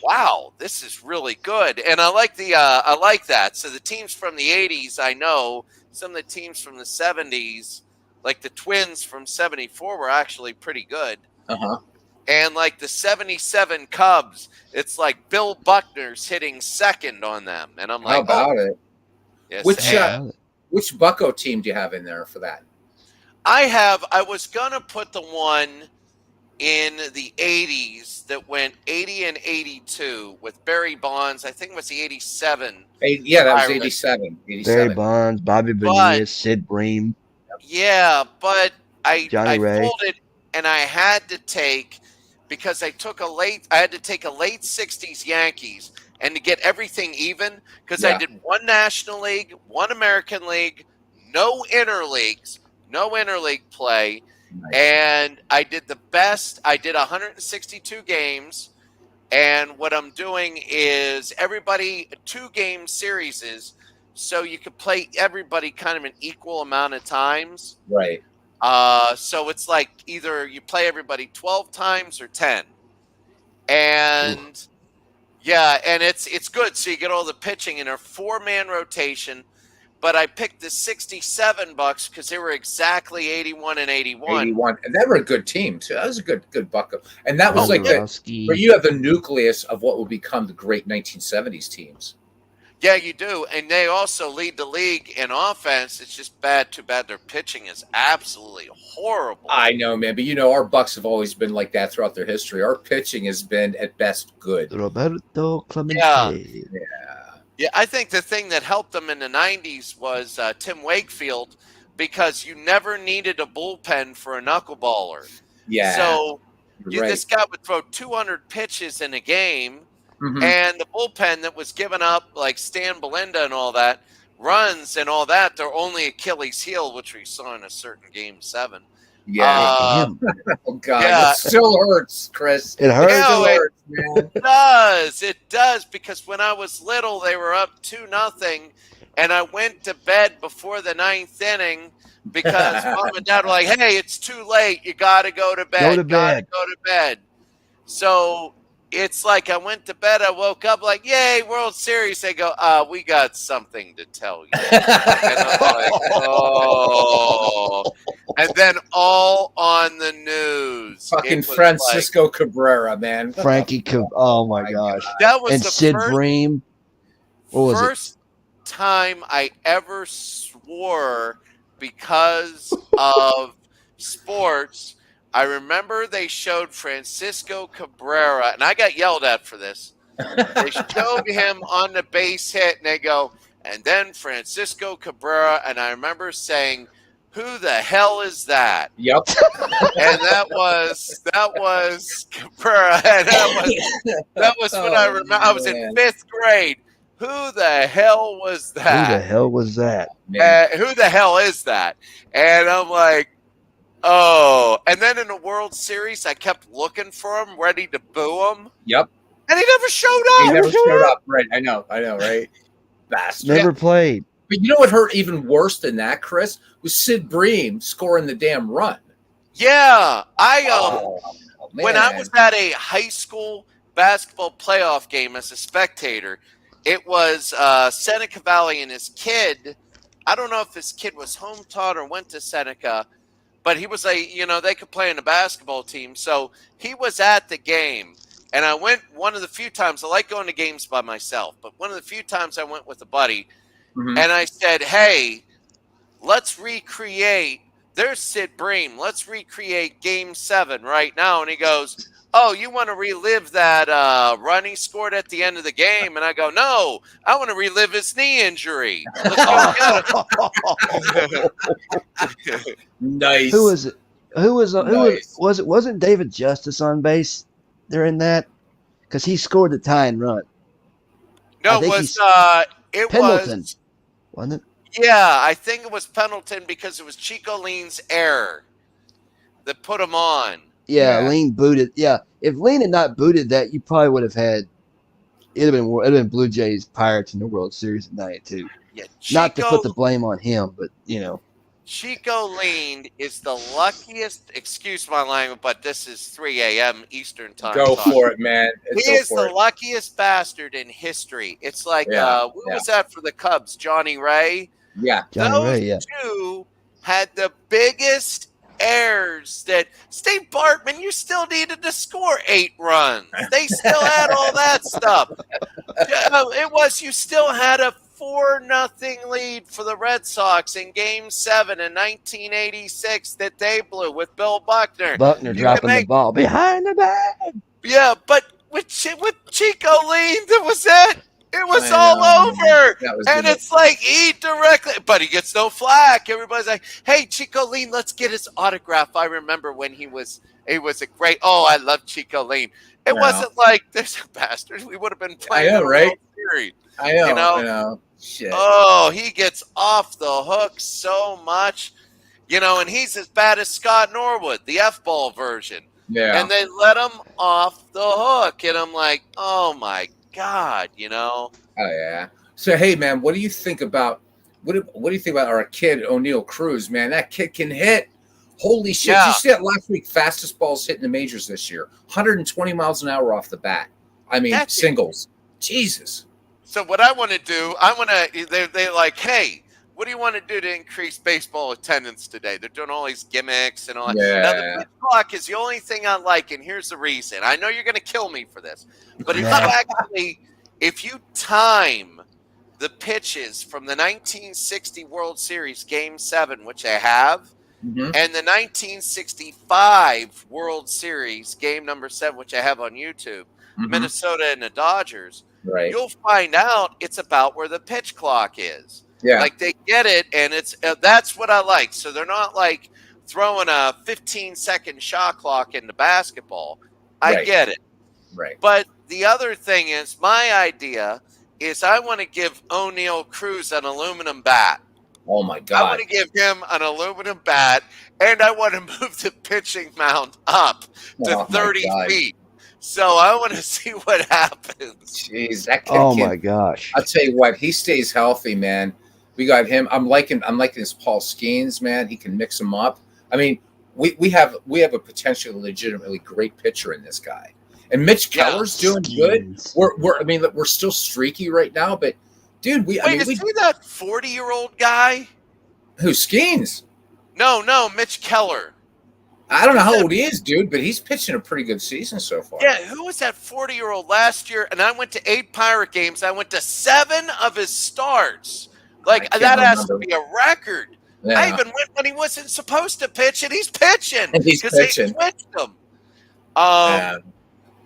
wow, this is really good. And I like that. So the teams from the 80s, I know some of the teams from the 70s, like the Twins from 74 were actually pretty good. Uh-huh. And like the 77 Cubs, it's like Bill Buckner's hitting second on them. And I'm like, How about it? Yes, Which Bucko team do you have in there for that? I was going to put the one in the 80s that went 80 and 82 with Barry Bonds. I think it was the 87. Yeah, that was Ireland. 87. Barry Bonds, Bobby Bonilla, Sid Bream. Yeah, but I Ray. folded and I had to take because I had to take a late 60s Yankees and to get everything even because I did one National League, one American League, no interleague play. Nice. And I did the best. I did 162 games. And what I'm doing is everybody 2-game series, so you could play everybody kind of an equal amount of times. Right. So it's like either you play everybody 12 times or 10. And yeah, and it's good. So you get all the pitching in a 4-man rotation. But I picked the 67 Bucks because they were exactly 81 and 81. 81. And they were a good team, too. That was a good Bucko. And that was like Ozarowski. where you have the nucleus of what will become the great 1970s teams. Yeah, you do. And they also lead the league in offense. It's just too bad their pitching is absolutely horrible. I know, man, but our Bucks have always been like that throughout their history. Our pitching has been at best good. Roberto Clemente. Yeah, I think the thing that helped them in the 90s was Tim Wakefield, because you never needed a bullpen for a knuckleballer. Yeah. So right. This guy would throw 200 pitches in a game, Mhm. and the bullpen that was giving up, like Stan Belinda and all that, runs and all that, their only Achilles heel, which we saw in a certain Game 7. Yeah. Oh, God. Yeah. It still hurts, Chris. It hurts. Yeah, Still hurts, man. It does, because when I was little, they were up 2-0, and I went to bed before the 9th inning because Mom and Dad were like, "Hey, it's too late. You got to go to bed. Go to bed. Go to bed." So it's like I went to bed. I woke up like, "Yay, World Series!" They go, "We got something to tell you." And I'm like, "Oh!" And then all on the news, Fucking Francisco Cabrera, man. Frankie, oh my gosh. That was And the Sid first, Bream. What was it? first time I ever swore because of sports. I remember they showed Francisco Cabrera, and I got yelled at for this. They showed him on the base hit, and they go, and then Francisco Cabrera, and I remember saying, "Who the hell is that?" Yep. And that was Cabrera, and that was when I remember. I was in man. 5th grade. Who the hell was that? Who the hell was that? Who the hell is that? And I'm like, oh. And then in the World Series, I kept looking for him, ready to boo him. Yep. And he never showed up. He never showed up. Right. I know, right? Bastard. Never played. But you know what hurt even worse than that, Chris? Was Sid Bream scoring the damn run. Yeah. When I man. was at a high school basketball playoff game as a spectator, it was Seneca Valley and his kid. I don't know if his kid was home taught or went to Seneca, but he was they could play in a basketball team. So he was at the game. And I went one of the few times, I like going to games by myself, but one of the few times I went with a buddy, Mhm. and I said, "Hey, let's recreate, there's Sid Bream, let's recreate Game 7 right now." And he goes, "Oh, you want to relive that run he scored at the end of the game?" And I go, "No, I want to relive his knee injury. Let's go get him." Nice. Who was it? Nice. Wasn't David Justice on base during that? Because he scored the tying run. No, I it think was Pendleton, wasn't it? Yeah, I think it was Pendleton, because it was Chico Lean's error that put him on. Yeah, Yeah. Lean booted. Yeah, if Lean had not booted that, you probably would have had. It'd have been Blue Jays Pirates in the World Series at '92. Yeah, Not to put the blame on him, but Chico Lean is the luckiest, excuse my language, but this is 3 a.m. Eastern time. Go talking. for it, man. He Go is for the it. luckiest bastard in history. It's like, Yeah, what was that for the Cubs? Johnny Ray? Yeah. Johnny Those Ray, yeah. two had the biggest errors that Steve Bartman, you still needed to score 8 runs. They still had all that stuff. You still had a 4-0 lead for the Red Sox in Game 7 in 1986 that they blew with Bill Buckner. Buckner You dropping can the make- ball behind the bag. Yeah, but with Chico Lean, that was it. It was I all know. over. That was And good. it's like he directly, but he gets no flack. Everybody's like, "Hey, Chico Lean, let's get his autograph." I remember when he was a great. Oh, I love Chico Lean. It Wow. wasn't like there's a bastard. We would have been playing know, in a right? World Series. I know. you know? I know. Shit. Oh, he gets off the hook so much, and he's as bad as Scott Norwood, the F-ball version. Yeah. And they let him off the hook, and I'm like, oh my God, Oh yeah. So hey, man, what do you think about what do you think about our kid O'Neal Cruz? Man, that kid can hit. Holy shit! Yeah. Did you see that last week? Fastest balls hit in the majors this year. 120 miles an hour off the bat. I mean, That's- singles. Jesus. So what I want to do, they're like, hey, what do you want to do to increase baseball attendance today? They're doing all these gimmicks and all that. Yeah. Now, the pitch clock is the only thing I like, and here's the reason. I know you're going to kill me for this, but Yeah. if you time the pitches from the 1960 World Series Game 7, which I have, Mhm. and the 1965 World Series Game number 7, which I have on YouTube, Mhm. Minnesota and the Dodgers, Right. you'll find out it's about where the pitch clock is. Yeah. Like they get it, and it's that's what I like. So they're not like throwing a 15-second shot clock into basketball. I Right. get it. Right. But the other thing is, my idea is I want to give O'Neal Cruz an aluminum bat. Oh my I God. want to give him an aluminum bat, and I want to move the pitching mound up to Oh my 30 God. feet. So I want to see what happens. Jeez, that kid Oh can- my gosh. I'll tell you what, he stays healthy, man. We got him. I'm liking this Paul Skeens, man. He can mix them up. I mean, we have a potentially legitimately great pitcher in this guy. And Mitch Yeah. Keller's doing good. We're still streaky right now, but dude, Wait, is he that 40-year-old guy? who Skeens? No, Mitch Keller. I don't know how old he is, dude, but he's pitching a pretty good season so far. Yeah, who was that 40-year-old last year? And I went to 8 Pirate games. I went to 7 of his starts. Like, I can't that has to remember. be a record. Yeah. I even went when he wasn't supposed to pitch, and he's pitching. And he's 'cause they pitching. switched him. Yeah.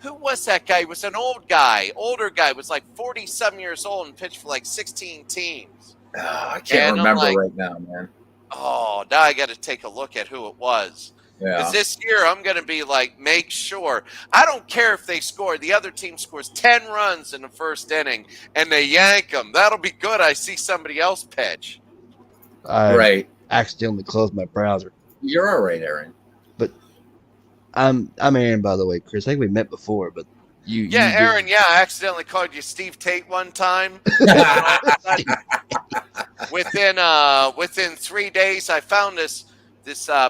Who was that guy? He was an older guy, was like 40-some years old and pitched for like 16 teams. Oh, I can't And I'm remember like- right now, man. Oh, now I got to take a look at who it was. Yeah. Because this year I'm going to be like, make sure. I don't care if they score. The other team scores 10 runs in the first inning and they yank them. That'll be good. I see somebody else pitch. I Right. accidentally closed my browser. You're all right, Aaron. I'm Aaron, by the way, Chris. I think we met before, but you. Yeah, you did- Aaron, yeah, I accidentally called you Steve Tate one time. Within 3 days, I found this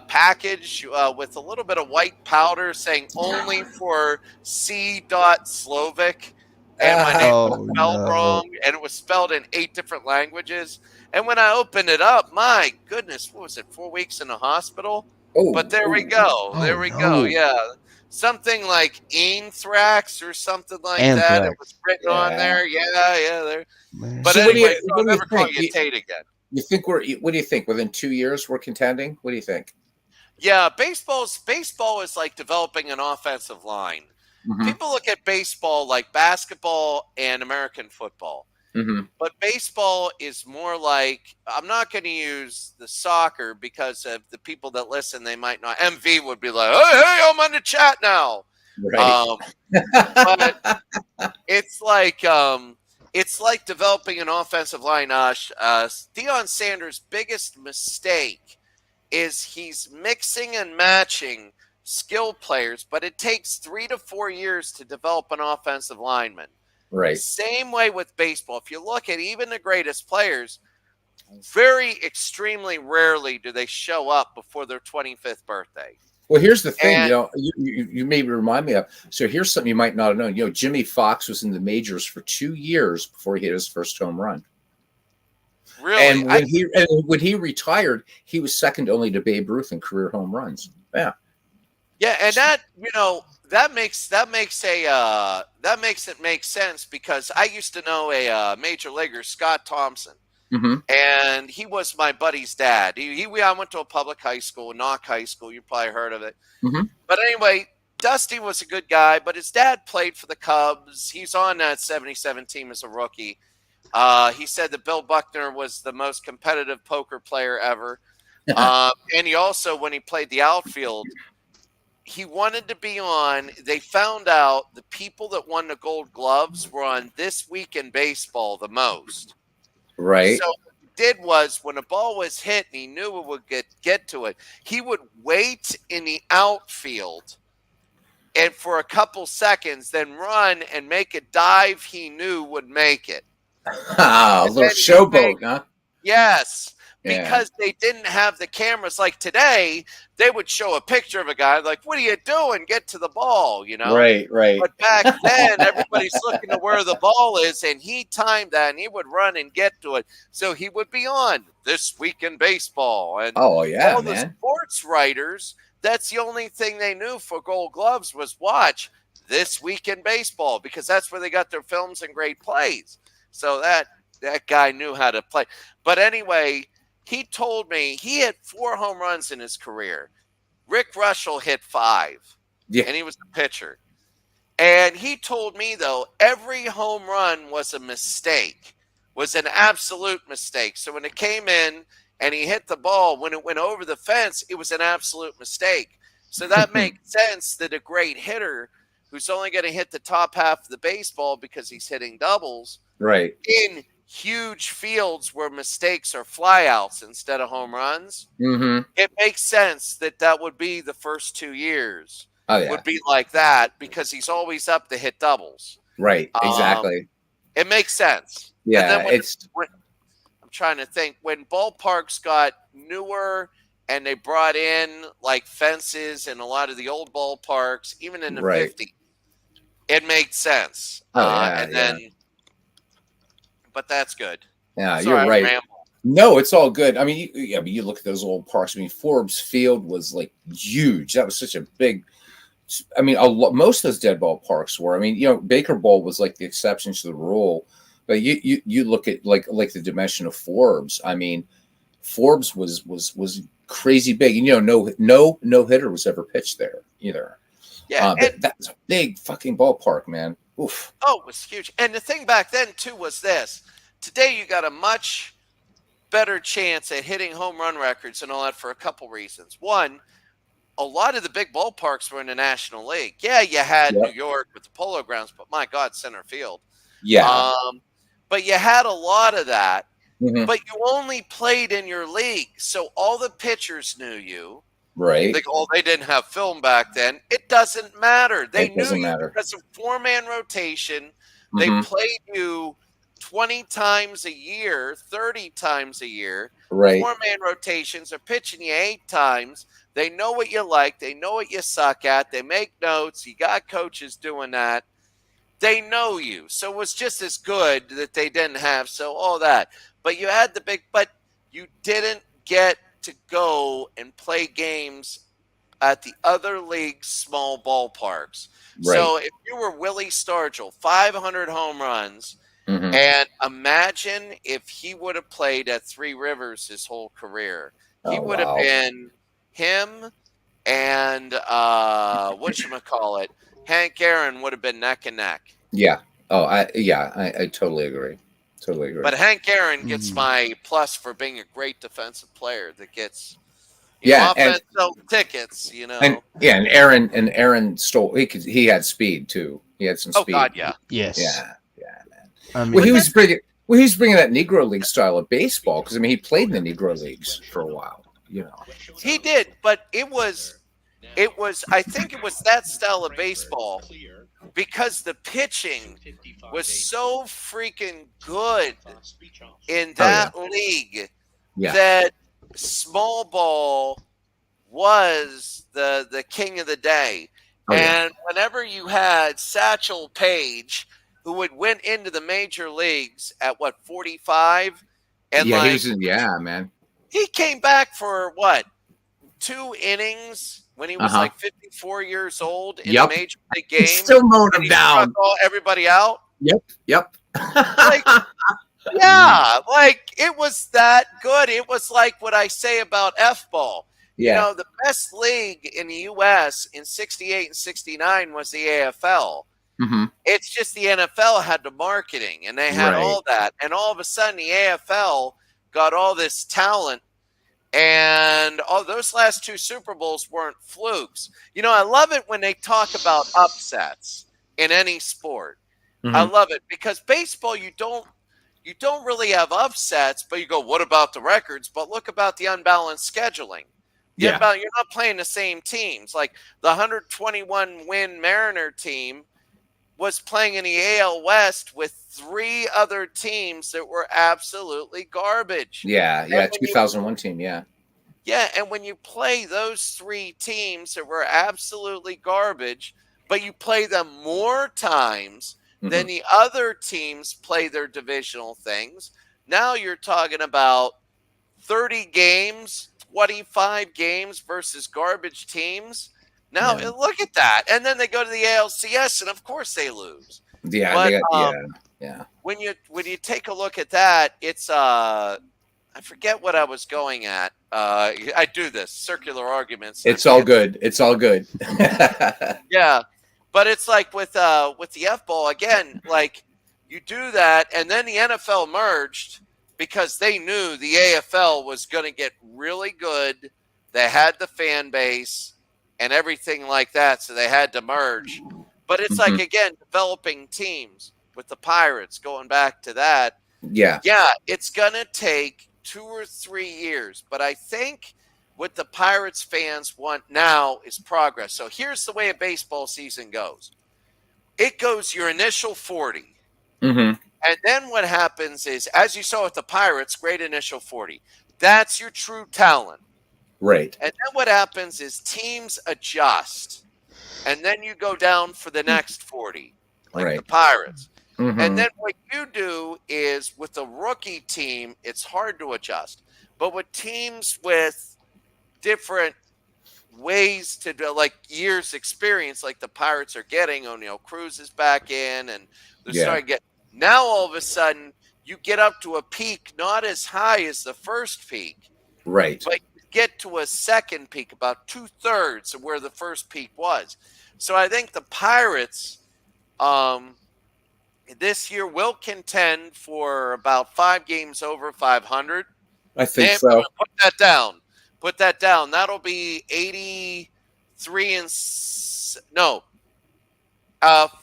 package with a little bit of white powder saying only for C. Slovic, and my name was Oh, spelled no. wrong, and it was spelled in 8 different languages. And when I opened it up, my goodness, what was it? 4 weeks in the hospital. Oh, But there we go. Oh, There we go. no. Yeah. Something like anthrax or something like that. It Anthrax. was written on Yeah. there. Yeah. There. Man. But So what do you- anyway, what I'll do you never call think? you Tate again. You think what do you think? Within 2 years we're contending? What do you think? Yeah, baseball is like developing an offensive line. Mhm. People look at baseball like basketball and American football. Mhm. But baseball is more like, I'm not going to use the soccer because of the people that listen, they might not. MV would be like, hey, I'm on the chat now. Right. But it's like developing an offensive line. Deion Sanders' biggest mistake is he's mixing and matching skill players, but it takes 3 to 4 years to develop an offensive lineman. Right. Same way with baseball. If you look at even the greatest players, very extremely rarely do they show up before their 25th birthday. Well, here's the thing, And- you maybe remind me of. So here's something you might not have known. Jimmy Fox was in the majors for 2 years before he hit his first home run. Really, And when he retired, he was second only to Babe Ruth in career home runs. Yeah. yeah, and that makes it make sense because I used to know a major leaguer, Scott Thompson, Mm-hmm. and he was my buddy's dad. I went to a public high school, Knock High School. You probably heard of it. Mhm. But anyway, Dusty was a good guy, but his dad played for the Cubs. He's on that 77 team as a rookie. He said that Bill Buckner was the most competitive poker player ever. And he also, when he played the outfield, he wanted to be on. They found out the people that won the Gold Gloves were on This Week in Baseball the most. Right. So what he did was when a ball was hit and he knew it would get to it, he would wait in the outfield and for a couple seconds, then run and make a dive he knew would make it. A little then he showboat, huh? Yes. Yeah. Because they didn't have the cameras like today, they would show a picture of a guy like, "What are you doing? Get to the ball," Right. But back then, everybody's looking to where the ball is, and he timed that, and he would run and get to it. So he would be on This Week in Baseball, and Oh yeah, all the man. sports writers. That's the only thing they knew for Gold Gloves was watch This Week in Baseball because that's where they got their films and great plays. So that that guy knew how to play. But anyway, he told me he had 4 home runs in his career. Rick Russell hit 5, and he was a pitcher. And he told me, though, every home run was a mistake, was an absolute mistake. So when it came in and he hit the ball, when it went over the fence, it was an absolute mistake. So that makes sense that a great hitter who's only going to hit the top half of the baseball because he's hitting doubles Right. in huge fields where mistakes are flyouts instead of home runs, Mm-hmm. it makes sense that that would be the first 2 years Oh yeah. would be like that because he's always up to hit doubles. Right. Exactly. It makes sense. And Yeah. then It's I'm trying to think when ballparks got newer and they brought in like fences and a lot of the old ballparks, even in the Right. 50s, it made sense. Oh, yeah, and then, but that's good. yeah. Sorry, You're right. I rambled. No, it's all good. I mean, you look at those old parks. I mean, Forbes Field was like huge. That was such a big. I mean, most of those dead ball parks were. I mean, Baker Bowl was like the exception to the rule. But you look at like the dimension of Forbes. I mean, Forbes was crazy big. And no hitter was ever pitched there either. Yeah, but that's a big fucking ballpark, man. Oof. Oh, it was huge. And the thing back then too was this: today you got a much better chance at hitting home run records and all that for a couple reasons. One, a lot of the big ballparks were in the National League. Yeah, you had New York with the Polo Grounds, but my God, center field. Yeah. But you had a lot of that. Mhm. But you only played in your league, so all the pitchers knew you. Right. They didn't have film back then. It doesn't matter. They It doesn't knew you matter. because of 4-man rotation. They Mhm. played you 20 times a year, 30 times a year. Right. 4-man rotations are pitching you 8 times. They know what you like. They know what you suck at. They make notes. You got coaches doing that. They know you. So it was just as good that they didn't have. So all that. But you had but you didn't get to go and play games at the other league's small ballparks. Right. So if you were Willie Stargell, 500 home runs, Mhm. and imagine if he would have played at Three Rivers his whole career. He Oh, would wow. have been him and whatchamacallit, Hank Aaron would have been neck and neck. Yeah. Oh, I totally agree. Totally agree. But Hank Aaron gets my plus for being a great defensive player that gets offense tickets, And Aaron stole. He had speed too. He had some Oh speed. God, yeah. Yes. Yeah, man. I mean, Well, he was bringing that Negro League style of baseball because I mean he played in the Negro Leagues for a while. He did, but it was I think it was that style of baseball because the pitching was so freaking good in that league Yeah. that small ball was the king of the day. Oh, yeah. And whenever you had Satchel Paige, who went into the major leagues at 45, and Yeah, man. he came back for 2 innings when he was Uh-huh. like 54 years old in Yep. a major league game. Still mowing and him he down. struck everybody out. Yep. Yeah, like it was that good. It was like what I say about F-ball. Yeah. The best league in the U.S. in 68 and 69 was the AFL. Mm-hmm. It's just the NFL had the marketing and they had Right. all that. And all of a sudden the AFL got all this talent. And all those last 2 Super Bowls weren't flukes. I love it when they talk about upsets in any sport. I love it because baseball, you don't really have upsets, but you go, what about the records? But look about the unbalanced scheduling. You're not playing the same teams. Like the 121 win Mariner team was playing in the AL West with 3 other teams that were absolutely garbage. Yeah. 2001 team. Yeah. Yeah, and when you play those 3 teams that were absolutely garbage, but you play them more times than the other teams play their divisional things, now you're talking about 30 games, 25 games versus garbage teams. Now, look at that. And then they go to the ALCS, and of course they lose. Yeah. But, Yeah. when you take a look at that, it's I forget what I was going at. I do this circular arguments. And I It's all forget. good. It's all good. Yeah, but it's like with the F ball again. Like you do that, and then the NFL merged because they knew the AFL was going to get really good. They had the fan base and everything like that, so they had to merge. But it's like again developing teams with the Pirates. Going back to that, Yeah. yeah, it's going to take 2 or 3 years, but I think what the Pirates fans want now is progress. So here's the way a baseball season goes. It goes your initial 40. Mm-hmm. And then what happens is, as you saw with the Pirates, great initial 40. That's your true talent. Right. And then what happens is teams adjust. And then you go down for the next 40, like the Right. Pirates. Mm-hmm. And then what you do is with a rookie team, it's hard to adjust. But with teams with different ways to do, like years experience, like the Pirates are getting, O'Neal Cruz is back in, and they're starting to get. Now all of a sudden, you get up to a peak not as high as the first peak, Right. but you get to a second peak, about 2/3 of where the first peak was. So I think the Pirates this year will contend for about 5 games over 500. I think And so. put that down. Put that down. That'll be 83 and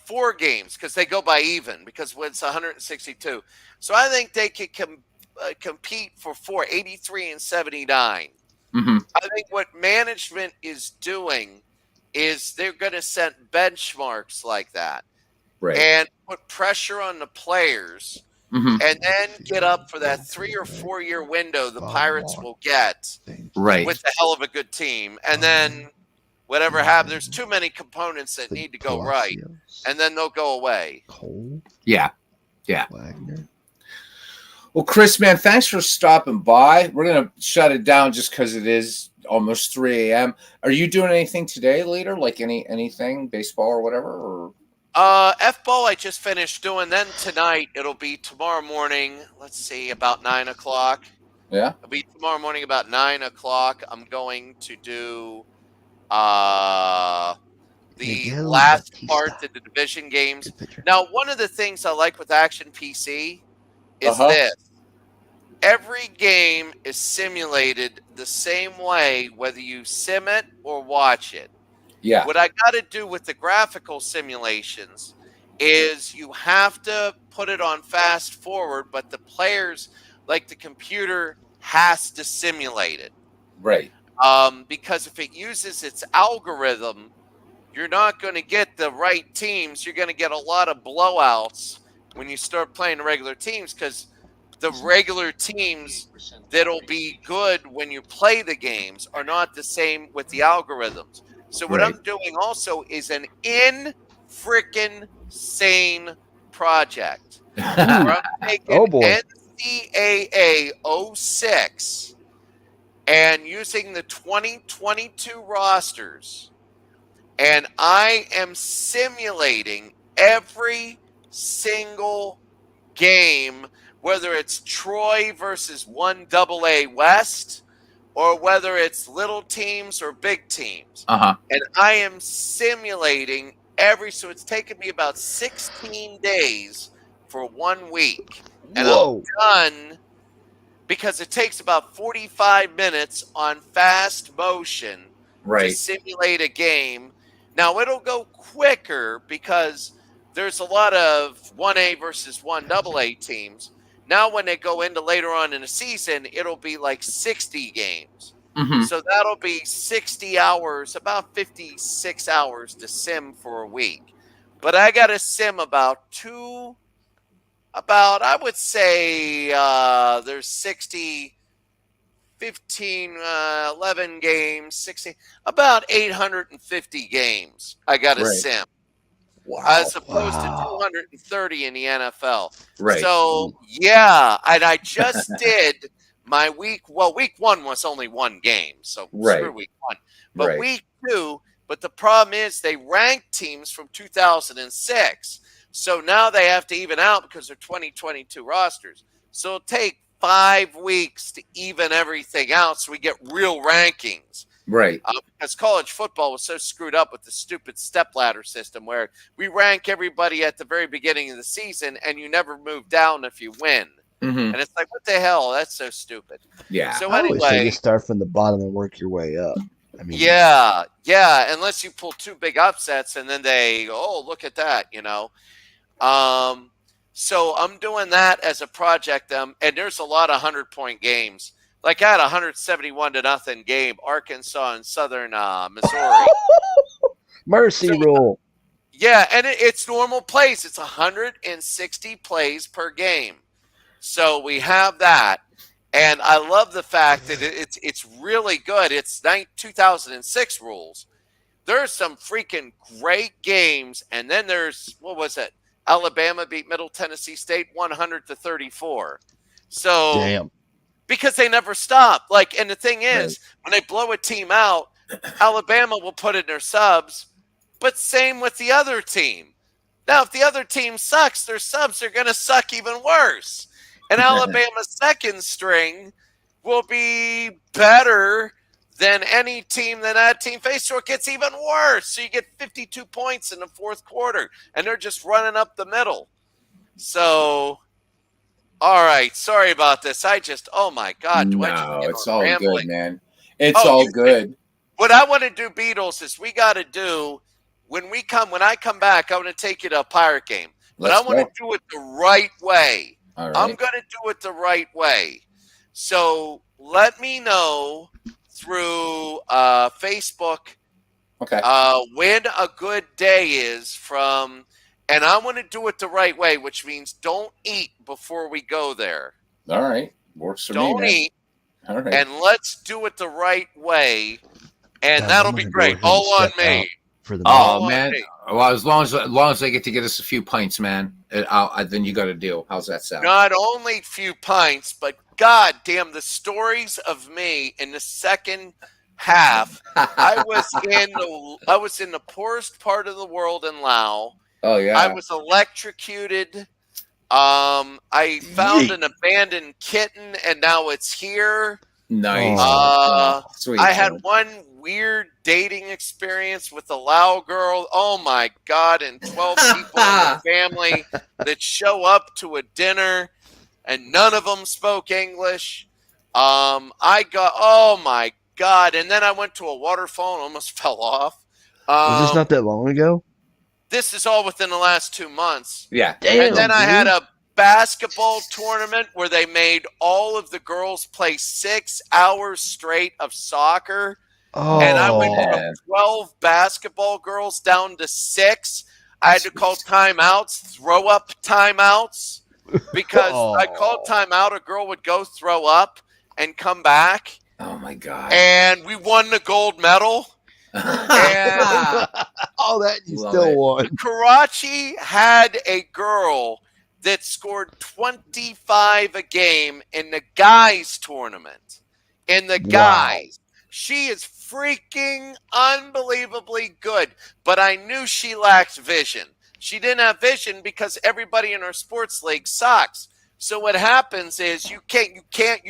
4 games because they go by even because it's 162. So I think they could compete for 83 and 79. Mm-hmm. I think what management is doing is they're going to set benchmarks like that Right. and put pressure on the players. Mm-hmm. And then get up for that 3 or 4 year window the Pirates will get Right. with a hell of a good team. And then whatever happens, there's too many components that need to go right. And then they'll go away. Cole, Yeah. Yeah. Wagner. Well, Chris, man, thanks for stopping by. We're going to shut it down just because it is almost 3 a.m. Are you doing anything today later? Like anything, baseball or whatever? Or F-ball I just finished doing. Then tonight, it'll be tomorrow morning, let's see, about 9 o'clock. yeah? It'll be tomorrow morning about 9 o'clock. I'm going to do the Miguel last Batista. part of the division games. Good pitcher. Now, one of the things I like with Action PC is Uh-huh. this. Every game is simulated the same way, whether you sim it or watch it. Yeah. What I got to do with the graphical simulations is you have to put it on fast forward, but the players, like the computer, has to simulate it. Right. Because if it uses its algorithm, you're not going to get the right teams. You're going to get a lot of blowouts when you start playing regular teams because the regular teams that'll be good when you play the games are not the same with the algorithms. So what Right. I'm doing also is an in-freaking-sane project. Where I'm taking Oh, boy. NCAA 06 and using the 2022 rosters, and I am simulating every single game, whether it's Troy versus 1AA West, or whether it's little teams or big teams. Uh-huh. And I am simulating so it's taken me about 16 days for 1 week. And Whoa. I'm done because it takes about 45 minutes on fast motion to Right. simulate a game. Now, it'll go quicker because there's a lot of 1A versus 1AA teams. Now, when they go into later on in the season, it'll be like 60 games. Mm-hmm. So that'll be 60 hours, about 56 hours to sim for a week. But I got to sim I would say there's 60, 15, 11 games, 16, about 850 games I got to Right. sim. Wow. As opposed Wow. to 230 in the NFL. Right. So, yeah, and I just did my week. Well, week 1 was only 1 game, so Right. screw week 1. But Right. week 2, but the problem is they ranked teams from 2006. So now they have to even out because they're 2022 rosters. So it'll take 5 weeks to even everything out so we get real rankings. Right. Because college football was so screwed up with the stupid stepladder system where we rank everybody at the very beginning of the season and you never move down if you win. Mm-hmm. And it's like, what the hell? That's so stupid. Yeah. So I always say anyway, you start from the bottom and work your way up. I mean, yeah, unless you pull 2 big upsets and then they, oh, look at that, you know. So I'm doing that as a project, and there's a lot of 100-point games. Like I had a 171-0 game, Arkansas and Southern Missouri. mercy rule. Yeah, and it's normal plays. It's 160 plays per game. So we have that. And I love the fact that it's really good. It's 2006 rules. There's some freaking great games. And then there's, what was it? Alabama beat Middle Tennessee State 100-34. So Damn. because they never stop. Like, and the thing is, when they blow a team out, Alabama will put in their subs, but same with the other team. Now, if the other team sucks, their subs are going to suck even worse. And Alabama's second string will be better than any team that team faced, so it gets even worse. So you get 52 points in the fourth quarter, and they're just running up the middle. So, all right, sorry about this. Oh my God. It's all rambling? good, man. It's all good. What I want to do, Beatles, is we got to do, when I come back, I want to take you to a Pirate game. But I want to do it the right way. All right. I'm going to do it the right way. So let me know through Facebook when a good day is from, and I want to do it the right way, which means don't eat before we go there. All right. Works for me. Don't eat. All right. And let's do it the right way. And Guys, that'll I'm be gonna go great. ahead and All on step me. out for the Oh on man! me. Well, as long as they get to get us a few pints, man, then you got a deal. How's that sound? Not only few pints, but God damn the stories of me in the second half. I was in the poorest part of the world in Laos. Oh yeah. I was electrocuted. I found an abandoned kitten, and now it's here. Nice. Sweet. I had one weird dating experience with a Lao girl. Oh my God. And 12 people in the family that show up to a dinner and none of them spoke English. Oh my God. And then I went to a waterfall and almost fell off. Was this not that long ago? This is all within the last 2 months. Yeah. Damn, And then I dude. had a basketball tournament where they made all of the girls play 6 hours straight of soccer. Oh, And I went from 12 basketball girls down to 6. I had to call timeouts, throw up timeouts, because I called timeout. A girl would go throw up and come back. Oh my God. And we won the gold medal. And all that you Love still it. won. Karachi had a girl that scored 25 a game in the guys tournament. Guys. She is freaking unbelievably good, but I knew she lacked vision. She didn't have vision because everybody in our sports league sucks. So what happens is you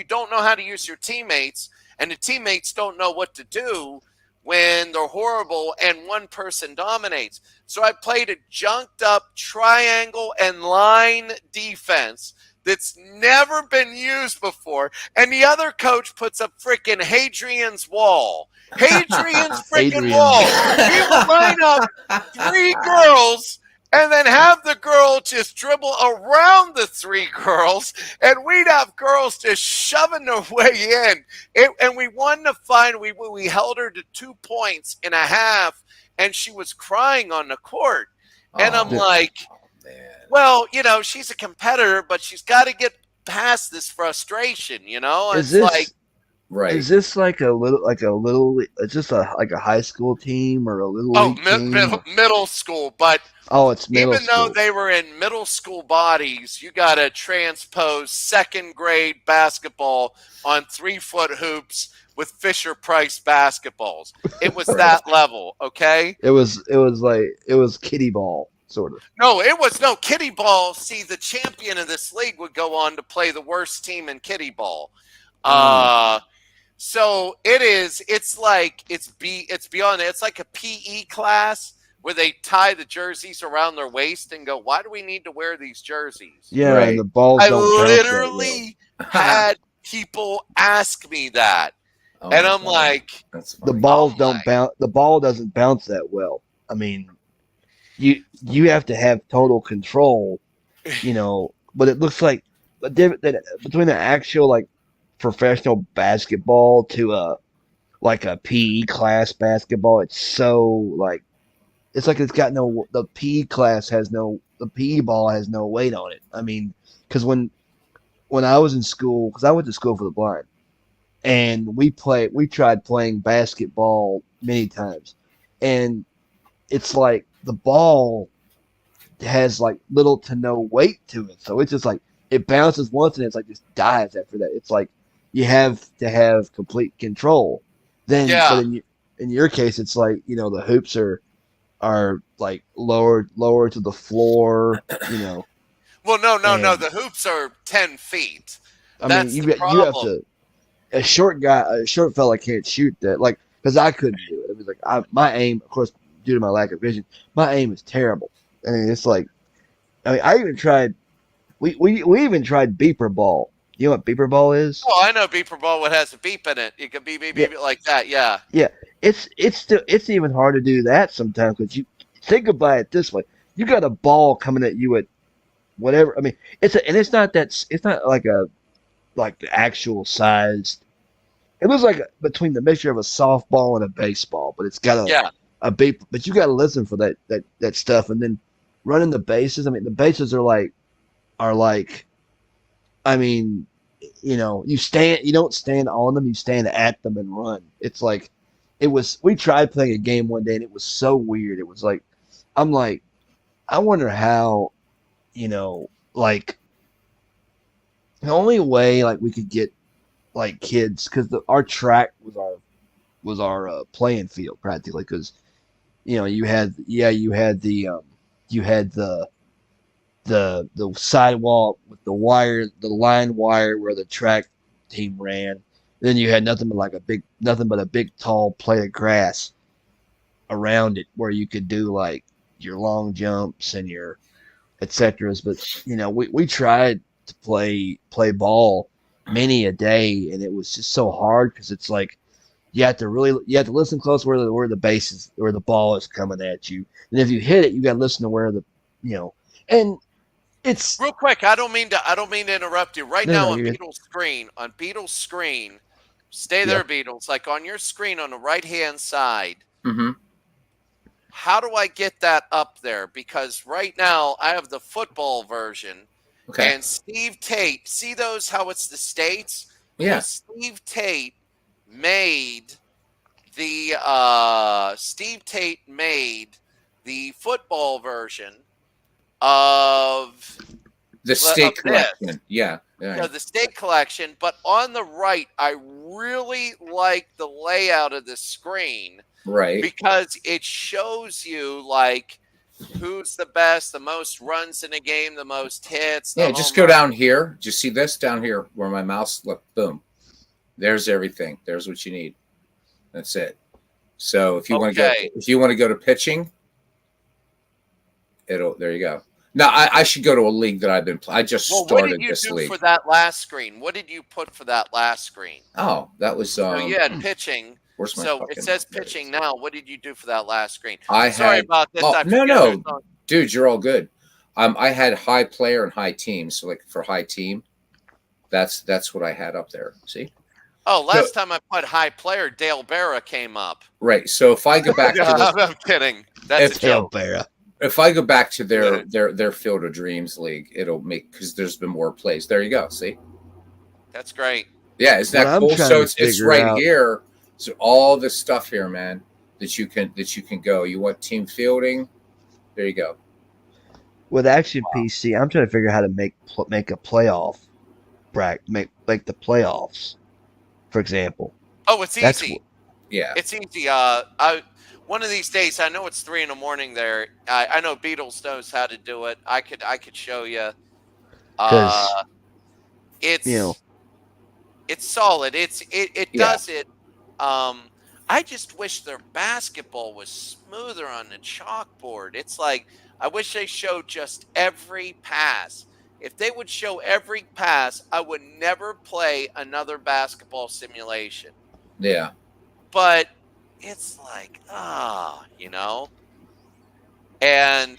don't know how to use your teammates, and the teammates don't know what to do when they're horrible and one person dominates. So I played a junked up triangle and line defense that's never been used before. And the other coach puts up freaking Hadrian's Wall. Hadrian's freaking wall. He would line up 3 girls and then have the girl just dribble around the 3 girls, and we'd have girls just shoving their way in. And we won the final. We held her to 2 points and a half, and she was crying on the court. And I'm like, man. well, she's a competitor, but she's got to get past this frustration, Is It's this like, Right. Is this like a little? It's just like a high school team or a little league team? middle school, but It's middle even school. though they were in middle school bodies, you got to transpose second grade basketball on 3-foot hoops with Fisher Price basketballs. It was that level, okay? It was kiddie ball. sort of. No, it was no kiddie ball. See, the champion of this league would go on to play the worst team in kiddie ball. So it's beyond it. It's like a PE class where they tie the jerseys around their waist and go, why do we need to wear these jerseys? Yeah, Right. and the balls I don't bounce that well. literally had people ask me that. Oh And my I'm God. like, That's The funny. balls Oh don't my. bounce. The ball doesn't bounce that well. I mean, you have to have total control, But it looks like between the actual like professional basketball to a PE class basketball, it's so like it's like it's got no. The PE class has no. The PE ball has no weight on it. I mean, because when I was in school, because I went to school for the blind, and we tried playing basketball many times, and it's like the ball has like little to no weight to it, so it's just like it bounces once and it's like just dives after that. It's like you have to have complete control. Then, Yeah. but in your case, it's like the hoops are like lower to the floor. well, no. And- The hoops are 10 feet. I That's mean, the you have problem. to. A short fella can't shoot that. Like, because I couldn't do it. It was like my aim, of course, due to my lack of vision, my aim is terrible. I mean, it's like, I even tried. We even tried beeper ball. You know what beeper ball is? Oh, I know beeper ball. What has a beep in it? It could be like that. Yeah. It's even hard to do that sometimes because you think about it this way: you got a ball coming at you at whatever. I mean, it's not like the actual sized. It was like between the mixture of a softball and a baseball, but it's got a beep. But you got to listen for that stuff, and then running the bases. I mean, the bases are like. I mean, you don't stand on them, you stand at them and run. It's like, we tried playing a game one day and it was so weird. It was like, I'm like, I wonder how, like, the only way like we could get like kids, because our track was our playing field practically, because you had the sidewalk with the line wire where the track team ran. Then you had nothing but a big tall plate of grass around it where you could do like your long jumps and your etc. But we tried to play ball many a day, and it was just so hard because it's like you have to listen close where the ball is coming at you, and if you hit it, you got to listen to where and it's Real quick, I don't mean to interrupt you. Right now No, on you're good. Beatles' screen, stay there, Beatles. Like on your screen on the right-hand side, Mm-hmm. how do I get that up there? Because right now I have the football version, Okay. and Steve Tate. See those? How it's the states? Yeah. Well, Steve Tate made the football version of The state this. collection. Yeah. the state collection. But on the right, I really like the layout of the screen Right. because it shows you like who's the best, the most runs in a game, the most hits. Yeah, just go down here. Do you see this down here where my mouse look? Boom. There's everything. There's what you need. That's it. So if you want to go to pitching, there you go. Now I should go to a league that I've been playing. I just What started did you this do league. for that last screen? What did you put for that last screen? Oh, that was So you had pitching. where's my So fucking- it says there it pitching is. now. What did you do for that last screen? I Sorry had about this. oh, I no, forget no. there's no- Dude, you're all good. I had high player and high team. So like for high team, that's what I had up there. See? Oh, last time I put high player, Dale Barra came up. Right. So if I go back to I'm kidding. That's a joke. if I go back to their Field of Dreams league, it'll make because there's been more plays. There you go. See? That's great. Yeah, isn't What that I'm cool? trying So to it's figure right out- here. So all this stuff here, man, that you can go. You want team fielding? There you go. With Action PC, I'm trying to figure out how to make a playoff bracket, make the playoffs, for example. Oh, it's That's easy. Yeah. It's easy. One of these days, I know it's 3 a.m. there. I know Beatles knows how to do it. I could show you. Because It's it's solid. It Yeah. does it. I just wish their basketball was smoother on the chalkboard. It's like I wish they showed just every pass. If they would show every pass, I would never play another basketball simulation. Yeah. But it's like, and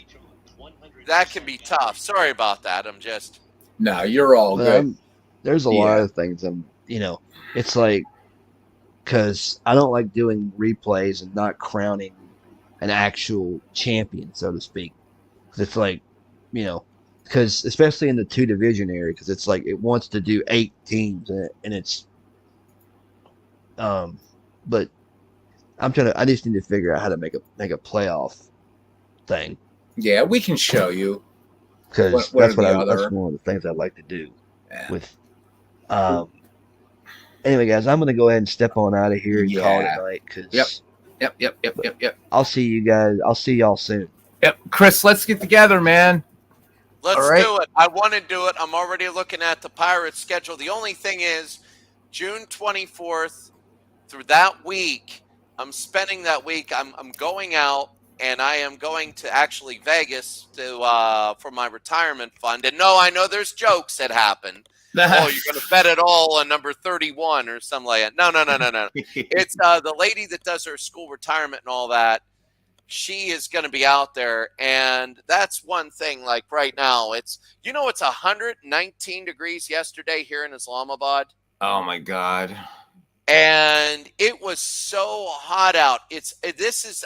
that can be tough. Sorry about that. I'm just. No, you're all good. there's a lot of things. It's like, because I don't like doing replays and not crowning an actual champion, so to speak. 'Cause it's like, because especially in the 2 division area, because it's like it wants to do 8 teams, and it's, but I just need to figure out how to make a playoff thing. Yeah, we can show you. Because What that's are one of the things I'd like to do Yeah. with. Anyway, guys, I'm gonna go ahead and step on out of here and call it Yeah. a night. Because Yep. I'll see you guys. I'll see y'all soon. Yep. Chris, let's get together, man. Let's All right. do it. I want to do it. I'm already looking at the Pirates schedule. The only thing is June 24th through that week, I'm spending that week. I'm going out, and I am going to actually Vegas for my retirement fund. And no, I know there's jokes that happen. Oh, you're going to bet it all on number 31 or something like that. No. It's the lady that does her school retirement and all that. She is going to be out there, and that's one thing. Like right now, it's 119 degrees yesterday here in Islamabad, Oh my God. and it was so hot out.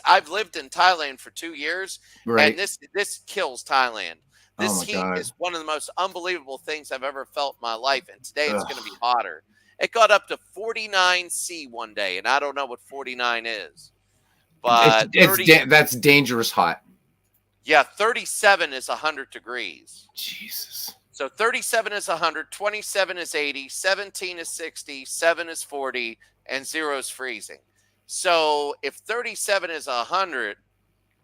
I've lived in Thailand for 2 years, Right. and this kills Thailand. This Oh my heat God. is one of the most unbelievable things I've ever felt in my life, and today it's Ugh. going to be hotter. It got up to 49 C one day, and I don't know what 49 is. But That's dangerous hot. 37 is 100 degrees. Jesus. So 37 is 100, 27 is 80, 17 is 60, 7 is 40, and 0 is freezing. So if 37 is 100,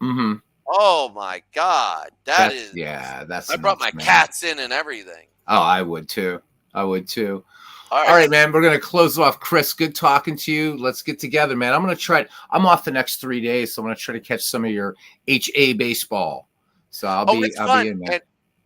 Mm-hmm. oh my God, that's I brought nuts, my man. cats in and everything. Oh, I would too. All All right, man. We're gonna close off. Chris, good talking to you. Let's get together, man. I'm off the next 3 days, so I'm gonna try to catch some of your HA baseball. So I'll be in, man.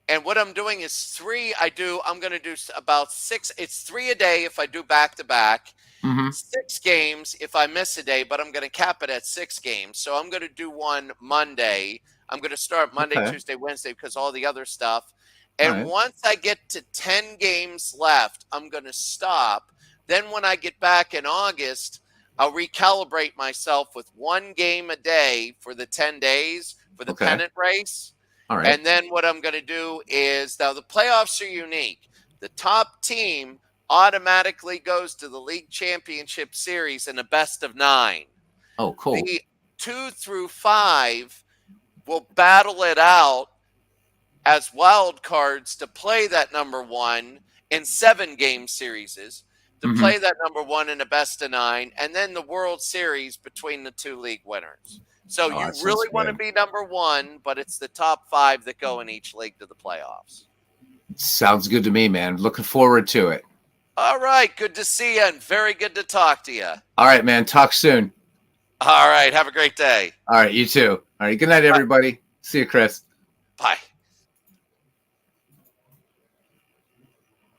And what I'm doing is 3. I'm going to do about 6. It's 3 a day if I do back to back. Mm-hmm. 6 games if I miss a day, but I'm going to cap it at 6 games. So I'm going to do one Monday. I'm going to start Monday, Okay. Tuesday, Wednesday because all the other stuff. And All right. once I get to 10 games left, I'm going to stop. Then when I get back in August, I'll recalibrate myself with 1 game a day for the 10 days for the pennant race. All right. And then what I'm going to do is, now the playoffs are unique. The top team automatically goes to the league championship series in a best of 9. Oh, cool. The 2 through 5 will battle it out as wild cards to play that number 1 in 7-game series, to play that number 1 in a best of 9, and then the World Series between the 2 league winners. So you really want to be number 1, but it's the top 5 that go in each league to the playoffs. Sounds good to me, man. Looking forward to it. All right. Good to see you and very good to talk to you. All right, man. Talk soon. All right. Have a great day. All right. You too. All right. Good night, everybody. See you, Chris. Bye.